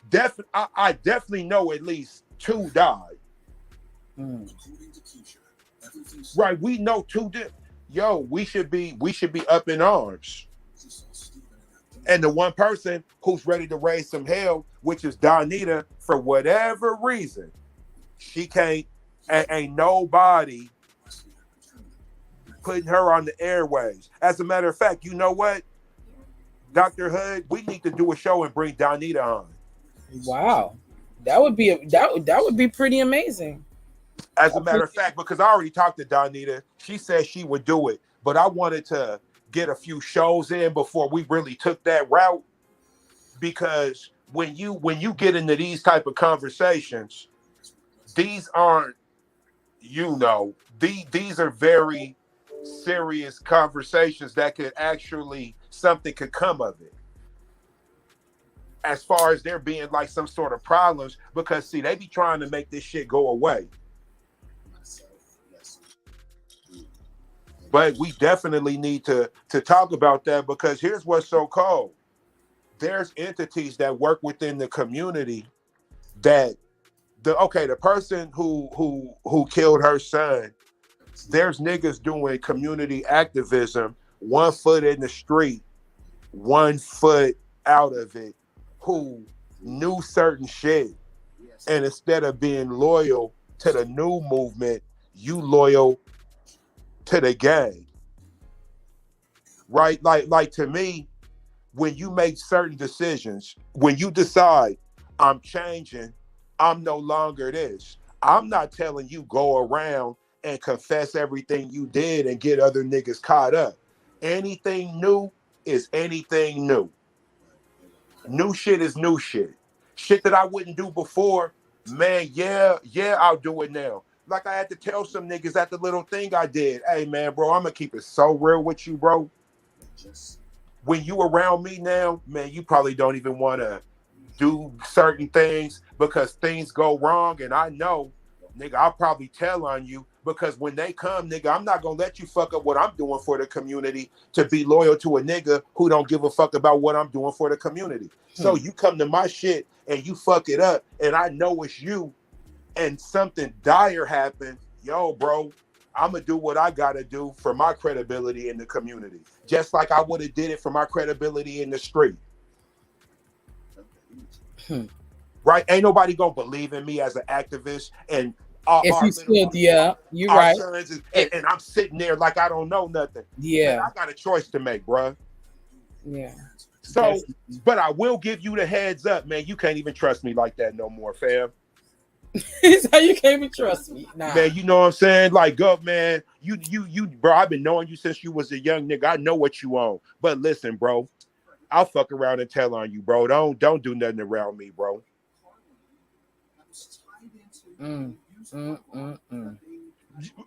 I definitely know at least 2 died. Right? We know 2 did. Yo, we should be up in arms. And the one person who's ready to raise some hell, which is Donita, for whatever reason, she can't, ain't nobody putting her on the airwaves. As a matter of fact, you know what, Dr. Hood, we need to do a show and bring Donita on.
Wow, that would be pretty amazing.
As a matter of fact, because I already talked to Donita, she said she would do it, but I wanted to get a few shows in before we really took that route, because when you get into these type of conversations, these aren't, you know, these are very serious conversations that could actually, something could come of it, as far as there being like some sort of problems, because see, they be trying to make this shit go away. But we definitely need to talk about that, because here's what's so cold. There's entities that work within the community that the person who killed her son, there's niggas doing community activism, 1 foot in the street, 1 foot out of it, who knew certain shit. And instead of being loyal to the new movement, you loyal to the gang. Right? Like to me, when you make certain decisions, when you decide, I'm changing, I'm no longer this, I'm not telling you go around and confess everything you did and get other niggas caught up. Anything new is anything new. New shit is new shit. Shit that I wouldn't do before, man, yeah, I'll do it now. Like I had to tell some niggas at the little thing I did, hey man, bro, I'm gonna keep it so real with you, bro. When you around me now, man, you probably don't even want to do certain things because things go wrong. And I know, nigga, I'll probably tell on you, because when they come, nigga, I'm not going to let you fuck up what I'm doing for the community to be loyal to a nigga who don't give a fuck about what I'm doing for the community. So you come to my shit and you fuck it up, and I know it's you, and something dire happened, yo, bro, I'm going to do what I got to do for my credibility in the community. Just like I would have did it for my credibility in the street. Right? Ain't nobody going to believe in me as an activist. And
you're right.
And I'm sitting there like I don't know nothing.
Yeah.
Man, I got a choice to make, bro.
Yeah.
So, but I will give you the heads up, man. You can't even trust me like that no more, fam.
So you can't even trust me, nah.
Man. You know what I'm saying? Like, go, man. You, bro. I've been knowing you since you was a young nigga. I know what you own. But listen, bro, I'll fuck around and tell on you, bro. Don't do nothing around me, bro.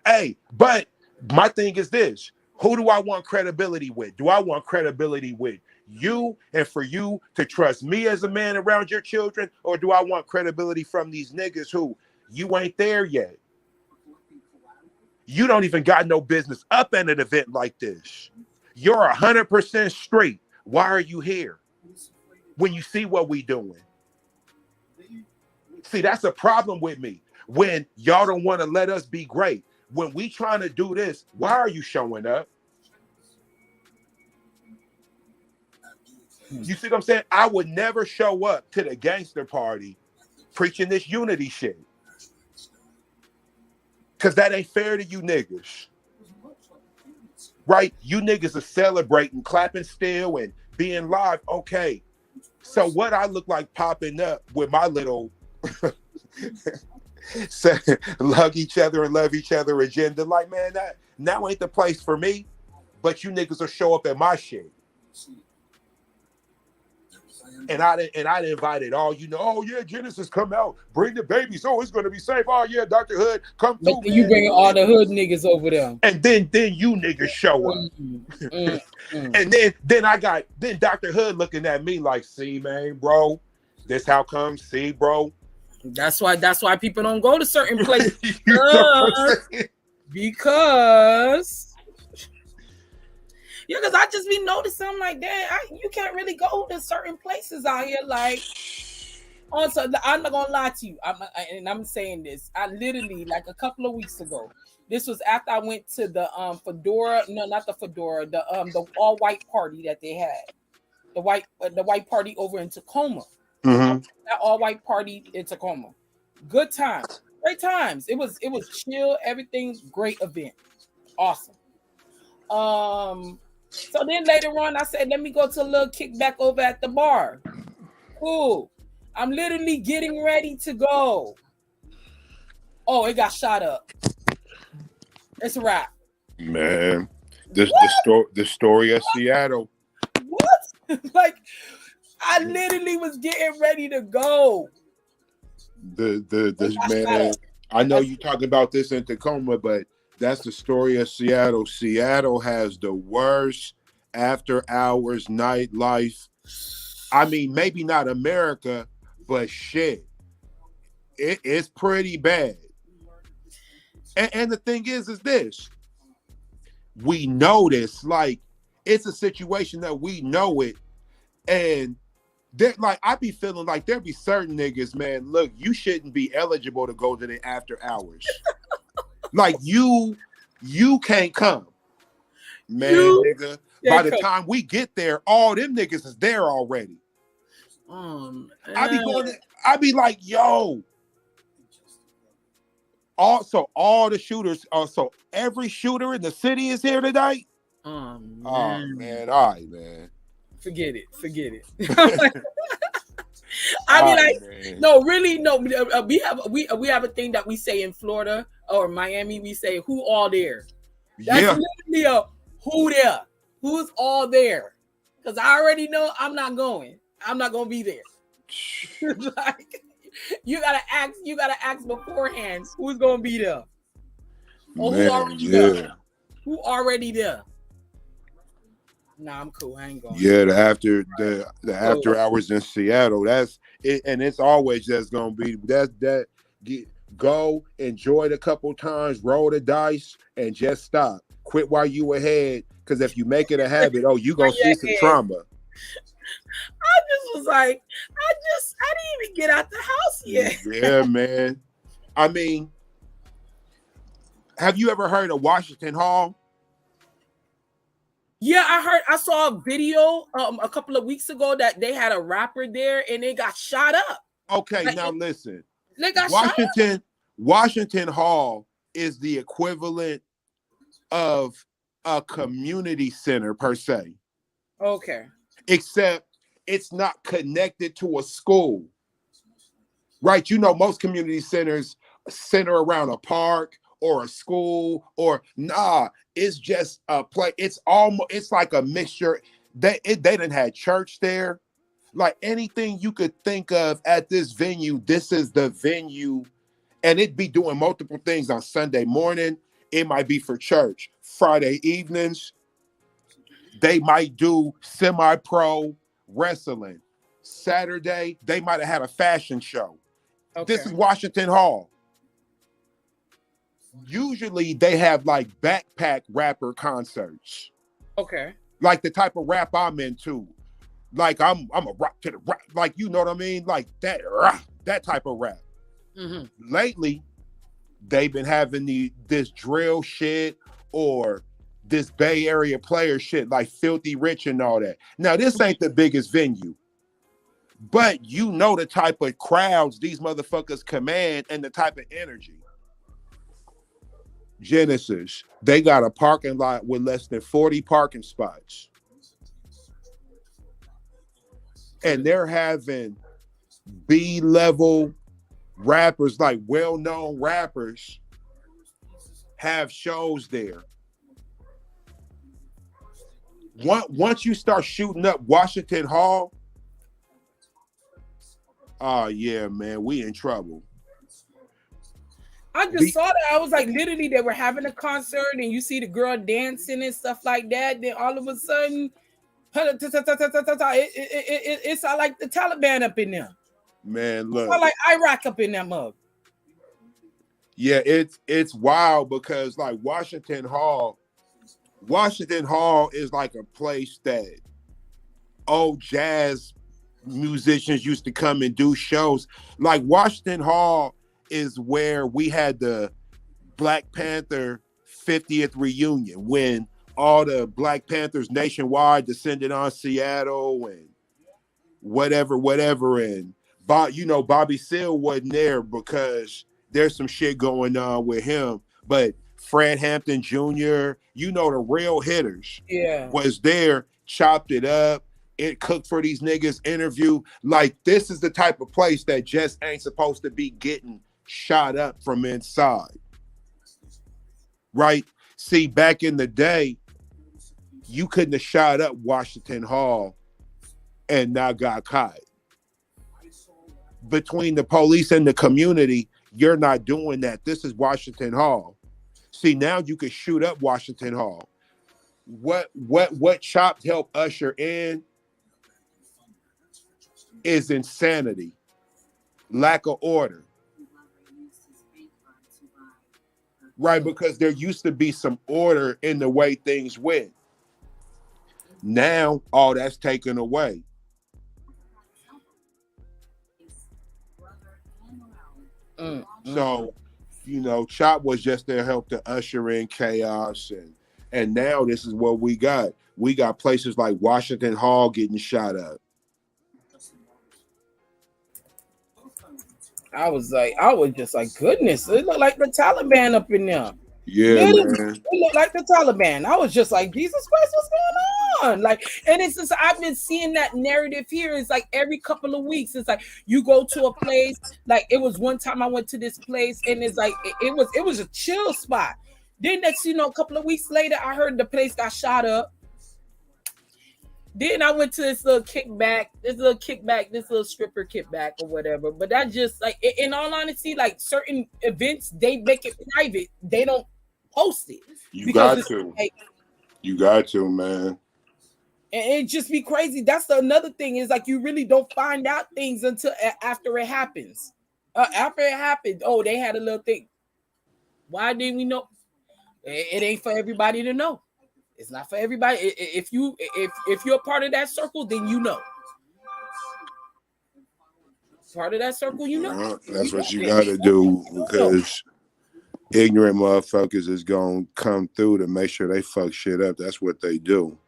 Hey, but my thing is this: Who do I want credibility with? Do I want credibility with you and for you to trust me as a man around your children? Or do I want credibility from these niggas who you ain't there yet? You don't even got no business up at an event like this. You're 100% straight. Why are you here? When you see what we doing. See, that's a problem with me. When y'all don't want to let us be great. When we trying to do this, why are you showing up? You see what I'm saying? I would never show up to the gangster party preaching this unity shit. Because that ain't fair to you niggas. Right? You niggas are celebrating, clapping still, and being live. Okay. So what I look like popping up with my little hug each other and love each other agenda, like, man, that now ain't the place for me, but you niggas will show up at my shit. And I invited all, you know, oh yeah, Genesis come out, bring the babies, oh, it's gonna be safe. Oh yeah, Dr. Hood, come through.
You bring all the hood niggas over there.
And then you niggas show up. And then Dr. Hood looking at me like, see, man, bro, this how come, see, bro.
That's why people don't go to certain places. Because yeah, because I just be noticing, I'm like, damn, you can't really go to certain places out here. Like, also, I'm not gonna lie to you. I'm saying this. I literally, like a couple of weeks ago, this was after I went to the fedora. No, not the fedora. The all white party that they had. The white party over in Tacoma.
Mm-hmm.
That all white party in Tacoma. Good times, great times. It was chill. Everything's great event. Awesome. So then later on, I said, let me go to a little kickback over at the bar. Cool. I'm literally getting ready to go. Oh, it got shot up. It's a wrap.
Man, the story of Seattle.
What? Like, I literally was getting ready to go.
The man. I know you talking about this in Tacoma, but that's the story of Seattle. Seattle has the worst after hours nightlife. I mean, maybe not America, but shit, it's pretty bad. And the thing is this: we know this. Like, it's a situation that we know it, and like I be feeling like there be certain niggas, man. Look, you shouldn't be eligible to go to the after hours. Like you can't come, man, nigga. By the time we get there, all them niggas is there already. I be like, yo. Also, all the shooters. So every shooter in the city is here tonight.
Oh man.
All right, man.
Forget it. I mean, like, man. No, really, no. We have a thing that we say in Florida or Miami. We say, "Who all there?" That's literally a who there. Who's all there? Because I already know I'm not going. I'm not gonna be there. Like, you gotta ask beforehand who's gonna be there. Or who already there? Who already there? Nah, I'm cool. I ain't going.
Yeah, the after hours in Seattle. That's it, and it's always just gonna be go enjoy it a couple times, roll the dice, and just stop. Quit while you ahead, because if you make it a habit, you gonna see some trauma.
I just was like, I didn't even get out the house yet.
Yeah, man. I mean, have you ever heard of Washington Hall?
Yeah, I saw a video a couple of weeks ago that they had a rapper there and they got shot up.
Okay, like, now listen.
They got shot up.
Washington Hall is the equivalent of a community center per se.
Okay.
Except it's not connected to a school. Right? You know, most community centers center around a park or a school, or it's just a place. It's like a mixture. They done had church there. Like anything you could think of at this venue, this is the venue. And it'd be doing multiple things on Sunday morning. It might be for church. Friday evenings, they might do semi-pro wrestling. Saturday, they might have had a fashion show. Okay. This is Washington Hall. Usually they have like backpack rapper concerts.
Okay.
Like the type of rap I'm into. Like I'm a rock to the rap. Like, you know what I mean? Like that type of rap. Mm-hmm. Lately, they've been having this drill shit or this Bay Area player shit like Filthy Rich and all that. Now, this ain't the biggest venue, but you know the type of crowds these motherfuckers command and the type of energy. Genesis, they got a parking lot with less than 40 parking spots. And they're having B-level rappers, like well-known rappers, have shows there. Once you start shooting up Washington Hall, oh yeah, man, we in trouble.
I just saw that. I was like, literally, they were having a concert, and you see the girl dancing and stuff like that. Then all of a sudden, it's like the Taliban up in there.
Man, look,
it's like Iraq up in that mug.
Yeah, it's wild because like Washington Hall is like a place that old jazz musicians used to come and do shows. Like Washington Hall is where we had the Black Panther 50th reunion when all the Black Panthers nationwide descended on Seattle and whatever. And Bobby Seale wasn't there because there's some shit going on with him. But Fred Hampton Jr., the real hitters, was there, chopped it up. It cooked for these niggas, interview. Like, this is the type of place that just ain't supposed to be getting shot up from inside. Right? See, back in the day, you couldn't have shot up Washington Hall and not got caught. Between the police and the community, you're not doing that. This is Washington Hall. See, now you can shoot up Washington Hall. What Chopped helped usher in is insanity, lack of order. Right, because there used to be some order in the way things went. Now, all that's taken away. So, Chop was just there to help to usher in chaos. And now this is what we got. We got places like Washington Hall getting shot up.
I was just like, goodness, it looked like the Taliban up in there.
Yeah, man.
It looked like the Taliban. I was just like, Jesus Christ, what's going on? Like, and it's just, I've been seeing that narrative here. It's like every couple of weeks, it's like you go to a place. Like, it was one time I went to this place, and it's like it was a chill spot. Then next, a couple of weeks later, I heard the place got shot up. Then I went to this little stripper kickback or whatever. But that just, like, in all honesty, like, certain events, they make it private. They don't post it.
You got to. Like, you got to, man.
And it just be crazy. That's another thing is, like, you really don't find out things until after it happens. After it happened, oh, they had a little thing. Why didn't we know? It ain't for everybody to know. It's not for everybody. If you're a part of that circle, then you know. Part of that circle, you know.
That's what you got to do, because ignorant motherfuckers is going to come through to make sure they fuck shit up. That's what they do.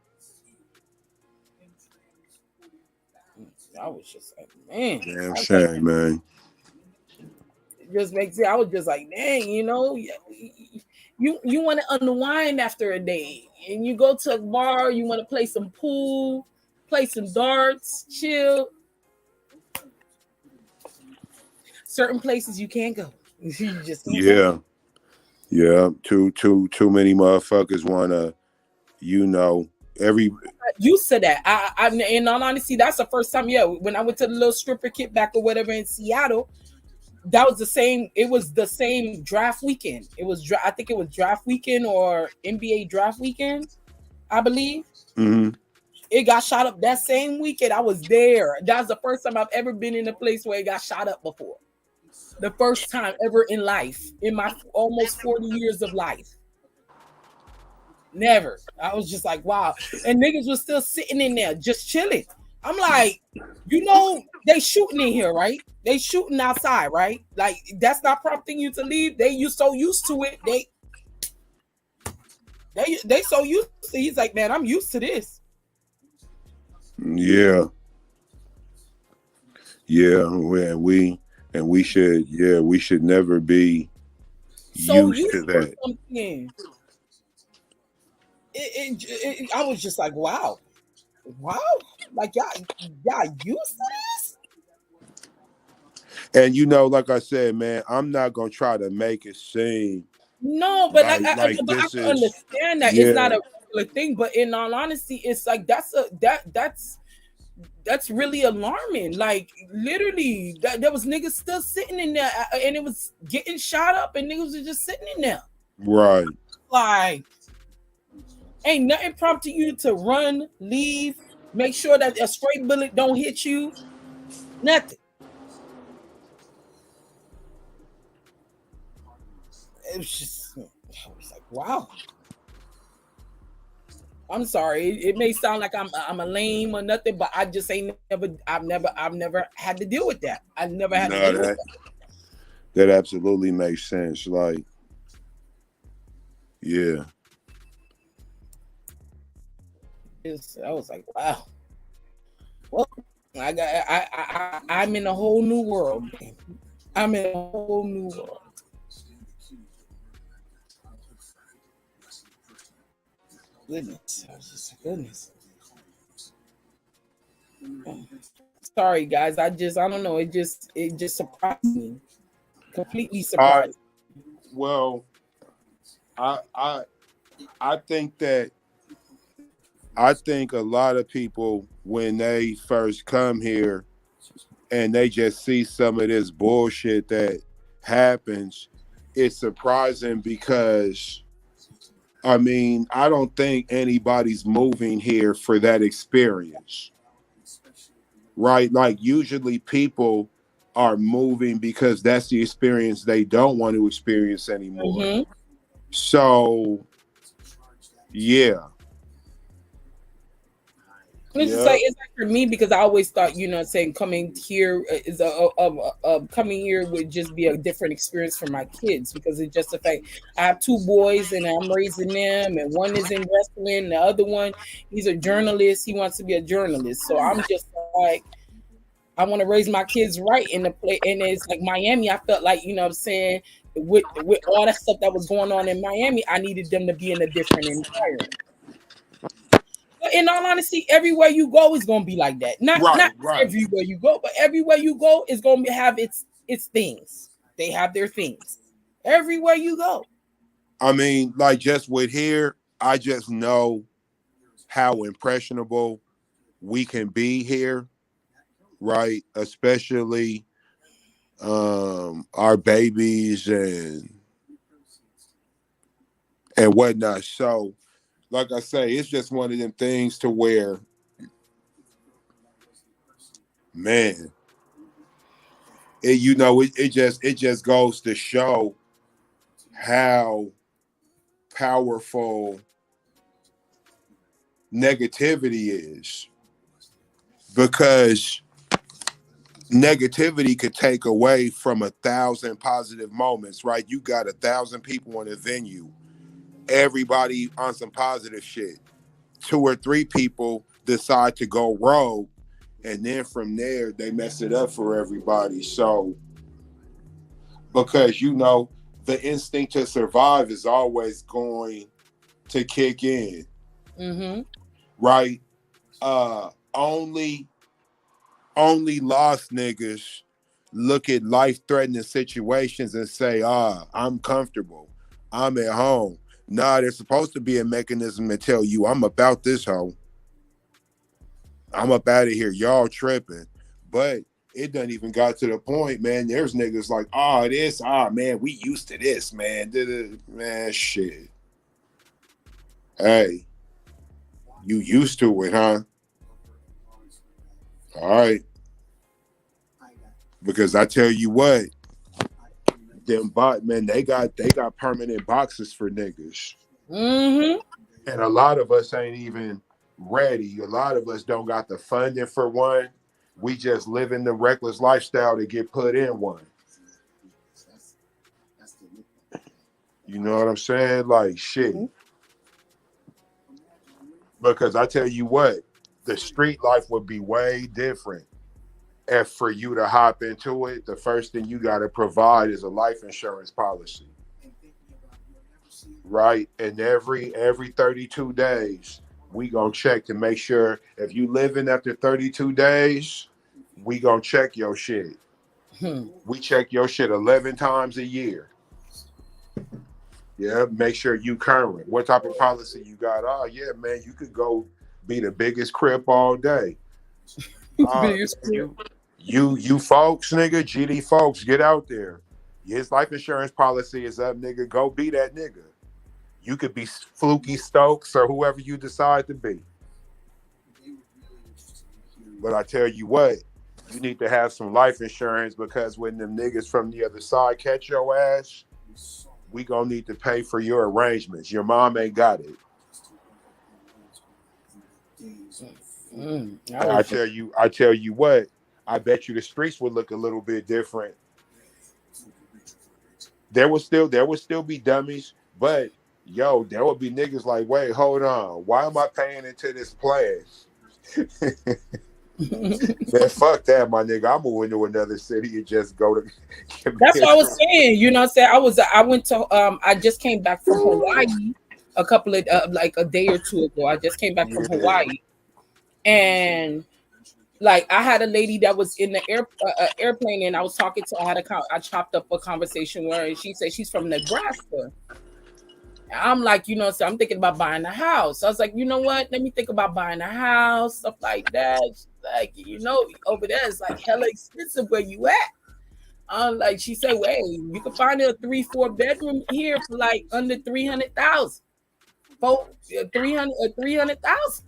I was just like, man.
Damn shame, man.
It just makes it. I was just like, dang, you want to unwind after a day, and you go to a bar, you want to play some pool, play some darts, chill. Certain places you can't go. You just can't go. Too many motherfuckers want to, every. You said that. I in all honesty, that's the first time. Yeah, when I went to the little stripper kickback or whatever in Seattle, that was the same. It was the same draft weekend. It was I think it was draft weekend or NBA draft weekend, I believe.
Mm-hmm.
It got shot up that same weekend. I was there. That's the first time I've ever been in a place where it got shot up before. The first time ever in life, in my almost 40 years of life. Never. I was just like, wow. And niggas was still sitting in there, just chilling. I'm like, you know, they shooting in here, right? They shooting outside, right? Like, that's not prompting you to leave. You so used to it. They so used to. He's like, man, I'm used to this.
Yeah. Yeah. We should never be
So
used to that.
I was just like, wow, like y'all used to this.
And you know, like I said, man, I'm not gonna try to make it seem.
No, but I can understand that it's not a regular thing. But in all honesty, it's like that's really alarming. Like literally, there was niggas still sitting in there, and it was getting shot up, and niggas were just sitting in there.
Right.
Like, ain't nothing prompting you to run, leave, make sure that a stray bullet don't hit you. Nothing. It was just, I was like, wow. I'm sorry. It may sound like I'm a lame or nothing, but I just I've never had to deal with that. I never had to deal with that.
That absolutely makes sense. Like, yeah.
I was like, wow. Well, I'm in a whole new world. I'm in a whole new world. Goodness, I was just goodness. Sorry, guys. I don't know. It just surprised me. Completely surprised.
Well, I think a lot of people, when they first come here and they just see some of this bullshit that happens, it's surprising because, I mean, I don't think anybody's moving here for that experience, right? Like, usually people are moving because that's the experience they don't want to experience anymore. Mm-hmm. So, yeah.
It's like for me, because I always thought, saying coming here is coming here would just be a different experience for my kids, because it's just the fact I have two boys and I'm raising them, and one is in wrestling, and the other one, he's a journalist. He wants to be a journalist. So I'm just like, I want to raise my kids right in the play. And it's like Miami, I felt like, what I'm saying, with all that stuff that was going on in Miami, I needed them to be in a different environment. But in all honesty, everywhere you go is going to be like that. Not everywhere you go, but everywhere you go is going to have its things. They have their things everywhere you go.
I mean, like, just with here, I just know how impressionable we can be here, right? Especially our babies and whatnot. So, like I say, it's just one of them things to where, man, it just goes to show how powerful negativity is, because negativity could take away from 1,000 positive moments, right? You got 1,000 people in a venue, everybody on some positive shit. 2 or 3 people decide to go rogue, and then from there they mess it up for everybody. So, because the instinct to survive is always going to kick in, mm-hmm. right? Only lost niggas look at life-threatening situations and say, I'm comfortable, I'm at home. Nah, there's supposed to be a mechanism to tell you, I'm about this hoe. I'm up out of here. Y'all tripping. But it done even got to the point, man. There's niggas like, man, we used to this, man. Man, shit. Hey, you used to it, huh? All right. Because I tell you what, man, they got permanent boxes for niggas.
Mm-hmm.
And a lot of us ain't even ready. A lot of us don't got the funding for one. We just living the reckless lifestyle to get put in one. You know what I'm saying? Like, shit. Because I tell you what, the street life would be way different. If for you to hop into it, the first thing you got to provide is a life insurance policy. Right? And every 32 days, we gonna check to make sure if you living after 32 days, we gonna check your shit. We check your shit 11 times a year. Yeah, make sure you current. What type of policy you got? Oh yeah, man, you could go be the biggest crip all day. You folks, nigga, GD folks, get out there. His life insurance policy is up, nigga. Go be that nigga. You could be Fluky Stokes or whoever you decide to be. But I tell you what, you need to have some life insurance because when them niggas from the other side catch your ass, we gonna need to pay for your arrangements. Your mom ain't got it. I tell you what, I bet you the streets would look a little bit different. There would still be dummies, but yo, there would be niggas like, wait, hold on, why am I paying into this plan? Man, fuck that, my nigga. I'm moving to another city and just go to.
That's what I was saying. You know what I'm saying? I went to I just came back from Hawaii a couple of like a day or two ago. I just came back from Hawaii, and like I had a lady that was in the airplane, and I was talking to her. I chopped up a conversation where and she said she's from Nebraska. I'm like, you know, so I'm thinking about buying a house. I was like, you know what? Let me think about buying a house, stuff like that. Like, you know, over there it's like hella expensive where you at. Like she said, wait, you can find a 3-4 bedroom here for like under 300,000. 300,000.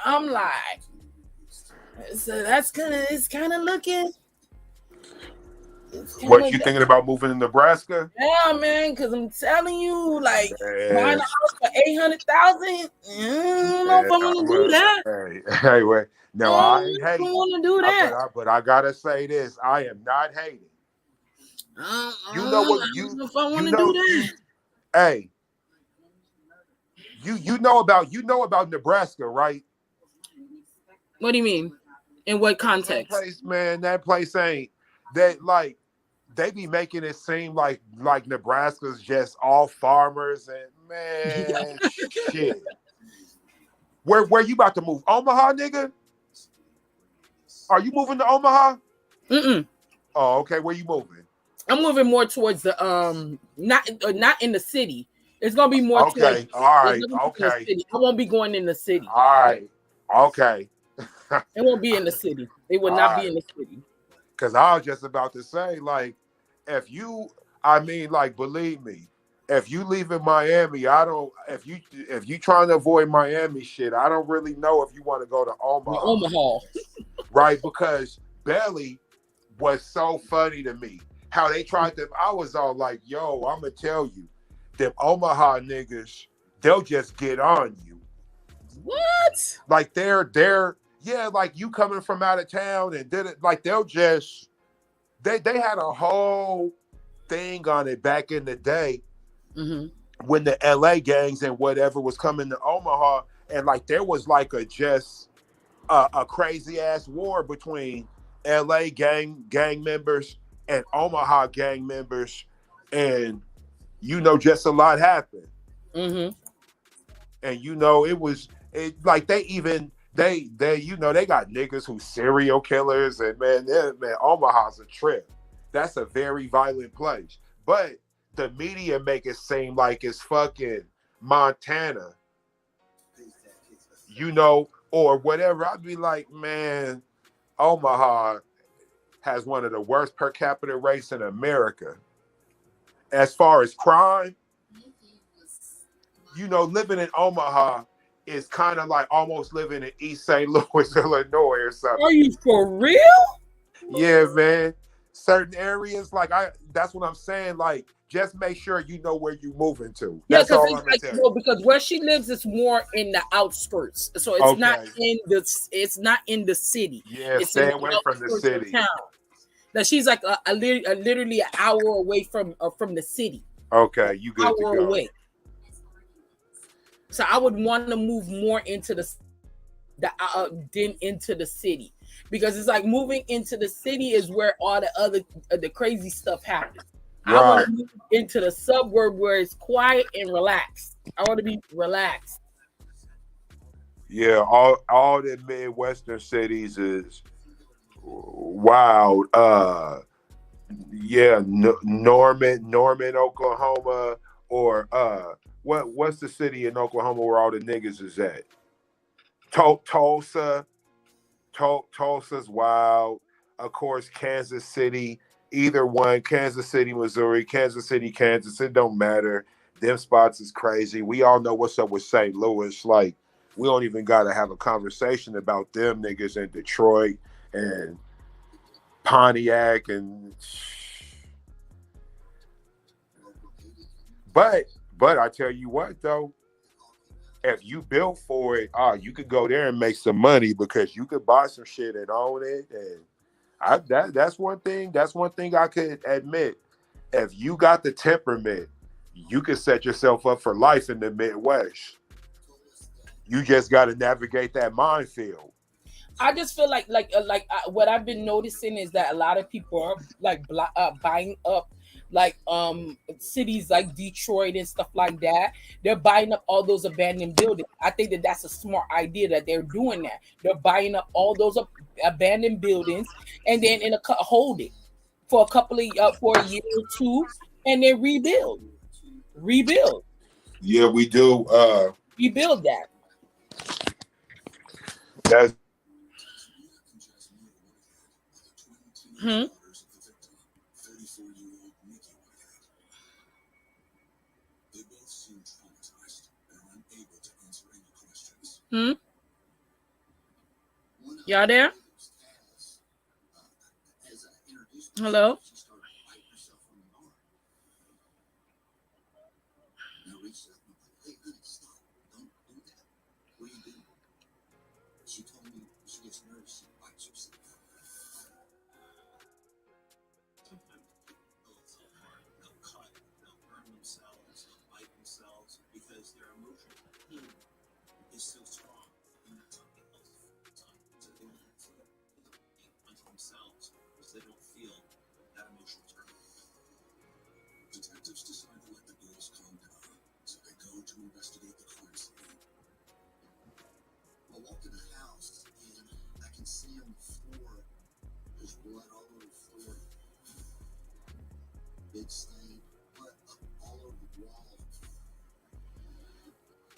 I'm like, so it's kind of looking.
What you thinking about moving to Nebraska?
Yeah, man, because I'm telling you, like buying a house for 800,000. I don't know if I want to do that.
Hey, wait. No, I ain't hating.
I don't want to do that.
But I gotta say this: I am not hating. You know what?
I don't know if I want to do that.
Hey, you know about Nebraska, right?
What do you mean? In what context?
That place ain't that like. They be making it seem like Nebraska's just all farmers and man, shit. Where you about to move? Omaha, nigga? Are you moving to Omaha?
Mm-mm.
Oh, okay. Where you moving?
I'm moving more towards the not in the city. It's gonna be more
okay.
Towards,
all right. Okay.
I won't be going in the city.
All right. Okay.
It won't be in the city. It will not be in the city.
Because I was just about to say, like, if you, I mean, like, believe me, if you leave in Miami, if you trying to avoid Miami shit, I don't really know if you want to go to Omaha. Right? Because Belly was so funny to me. How they tried to, I was all like, yo, I'm going to tell you, them Omaha niggas, they'll just get on you.
What?
Like yeah, like you coming from out of town and did it, like they'll just, they had a whole thing on it back in the day when the LA gangs and whatever was coming to Omaha, and like there was like a crazy ass war between LA gang members and Omaha gang members, and you know, just a lot happened. And you know, like they you know, they got niggas who serial killers, and man, Omaha's a trip. That's a very violent place. But the media make it seem like it's fucking Montana, you know, or whatever. I'd be like, man, Omaha, has one of the worst per capita rates in America. As far as crime, you know, living in Omaha is kind of like almost living in East St. Louis, Illinois or something.
Are you for real?
Yeah, man. Certain areas, that's what I'm saying. Like, just make sure you know where you're moving to. That's all I'm gonna tell you.
Because where she lives is more in the outskirts, so it's not in the city.
Yeah,
it's
stay
in
away
the
from the
outskirts
city.
of town. Now she's like literally an hour away from the city.
Okay, you good to go.
Away. So I would want to move more into the than into the city, because it's like moving into the city is where all the other the crazy stuff happens. Right. I want to move into the suburb where it's quiet and relaxed. I want to be relaxed.
Yeah, all the Midwestern cities is wild. Yeah, Norman, Oklahoma, or what's the city in Oklahoma where all the niggas is at? Tulsa. Tulsa's wild. Of course, Kansas City. Either one, Kansas City, Missouri, Kansas City, Kansas. It don't matter. Them spots is crazy. We all know what's up with St. Louis. Like, we don't even got to have a conversation about them niggas in Detroit and Pontiac and. But I tell you what though, if you built for it, you could go there and make some money, because you could buy some shit and own it. And that's one thing. That's one thing I could admit. If you got the temperament, you could set yourself up for life in the Midwest. You just got to navigate that minefield.
I just feel like what I've been noticing is that a lot of people are like buying up like cities like Detroit and stuff like that. They're buying up all those abandoned buildings. I think that that's a smart idea that they're doing that. They're buying up all those abandoned buildings and then hold it for a couple of for a year or two, and then rebuild.
Yeah, we do.
Rebuild that.
That's.
Y'all there? Hello?
Detectives decide to let the girls calm down, so they go to investigate the crime scene. I walk in the house, and I can see on the floor, there's blood all over the floor. Big stain, blood up all over the wall.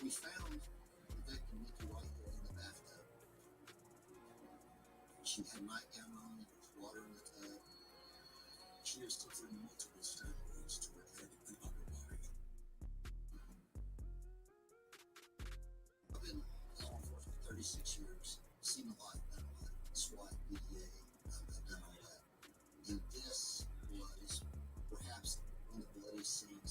We found the victim, Nikki Whitehead, in the bathtub. She had a nightgown on, there was water in the tub. She has suffered multiple stab wounds to her head and upper body. I've been law enforcement 36 years, seen a lot, done a lot. SWAT, BDA, I've done all that. And this was perhaps one of the bloodiest scenes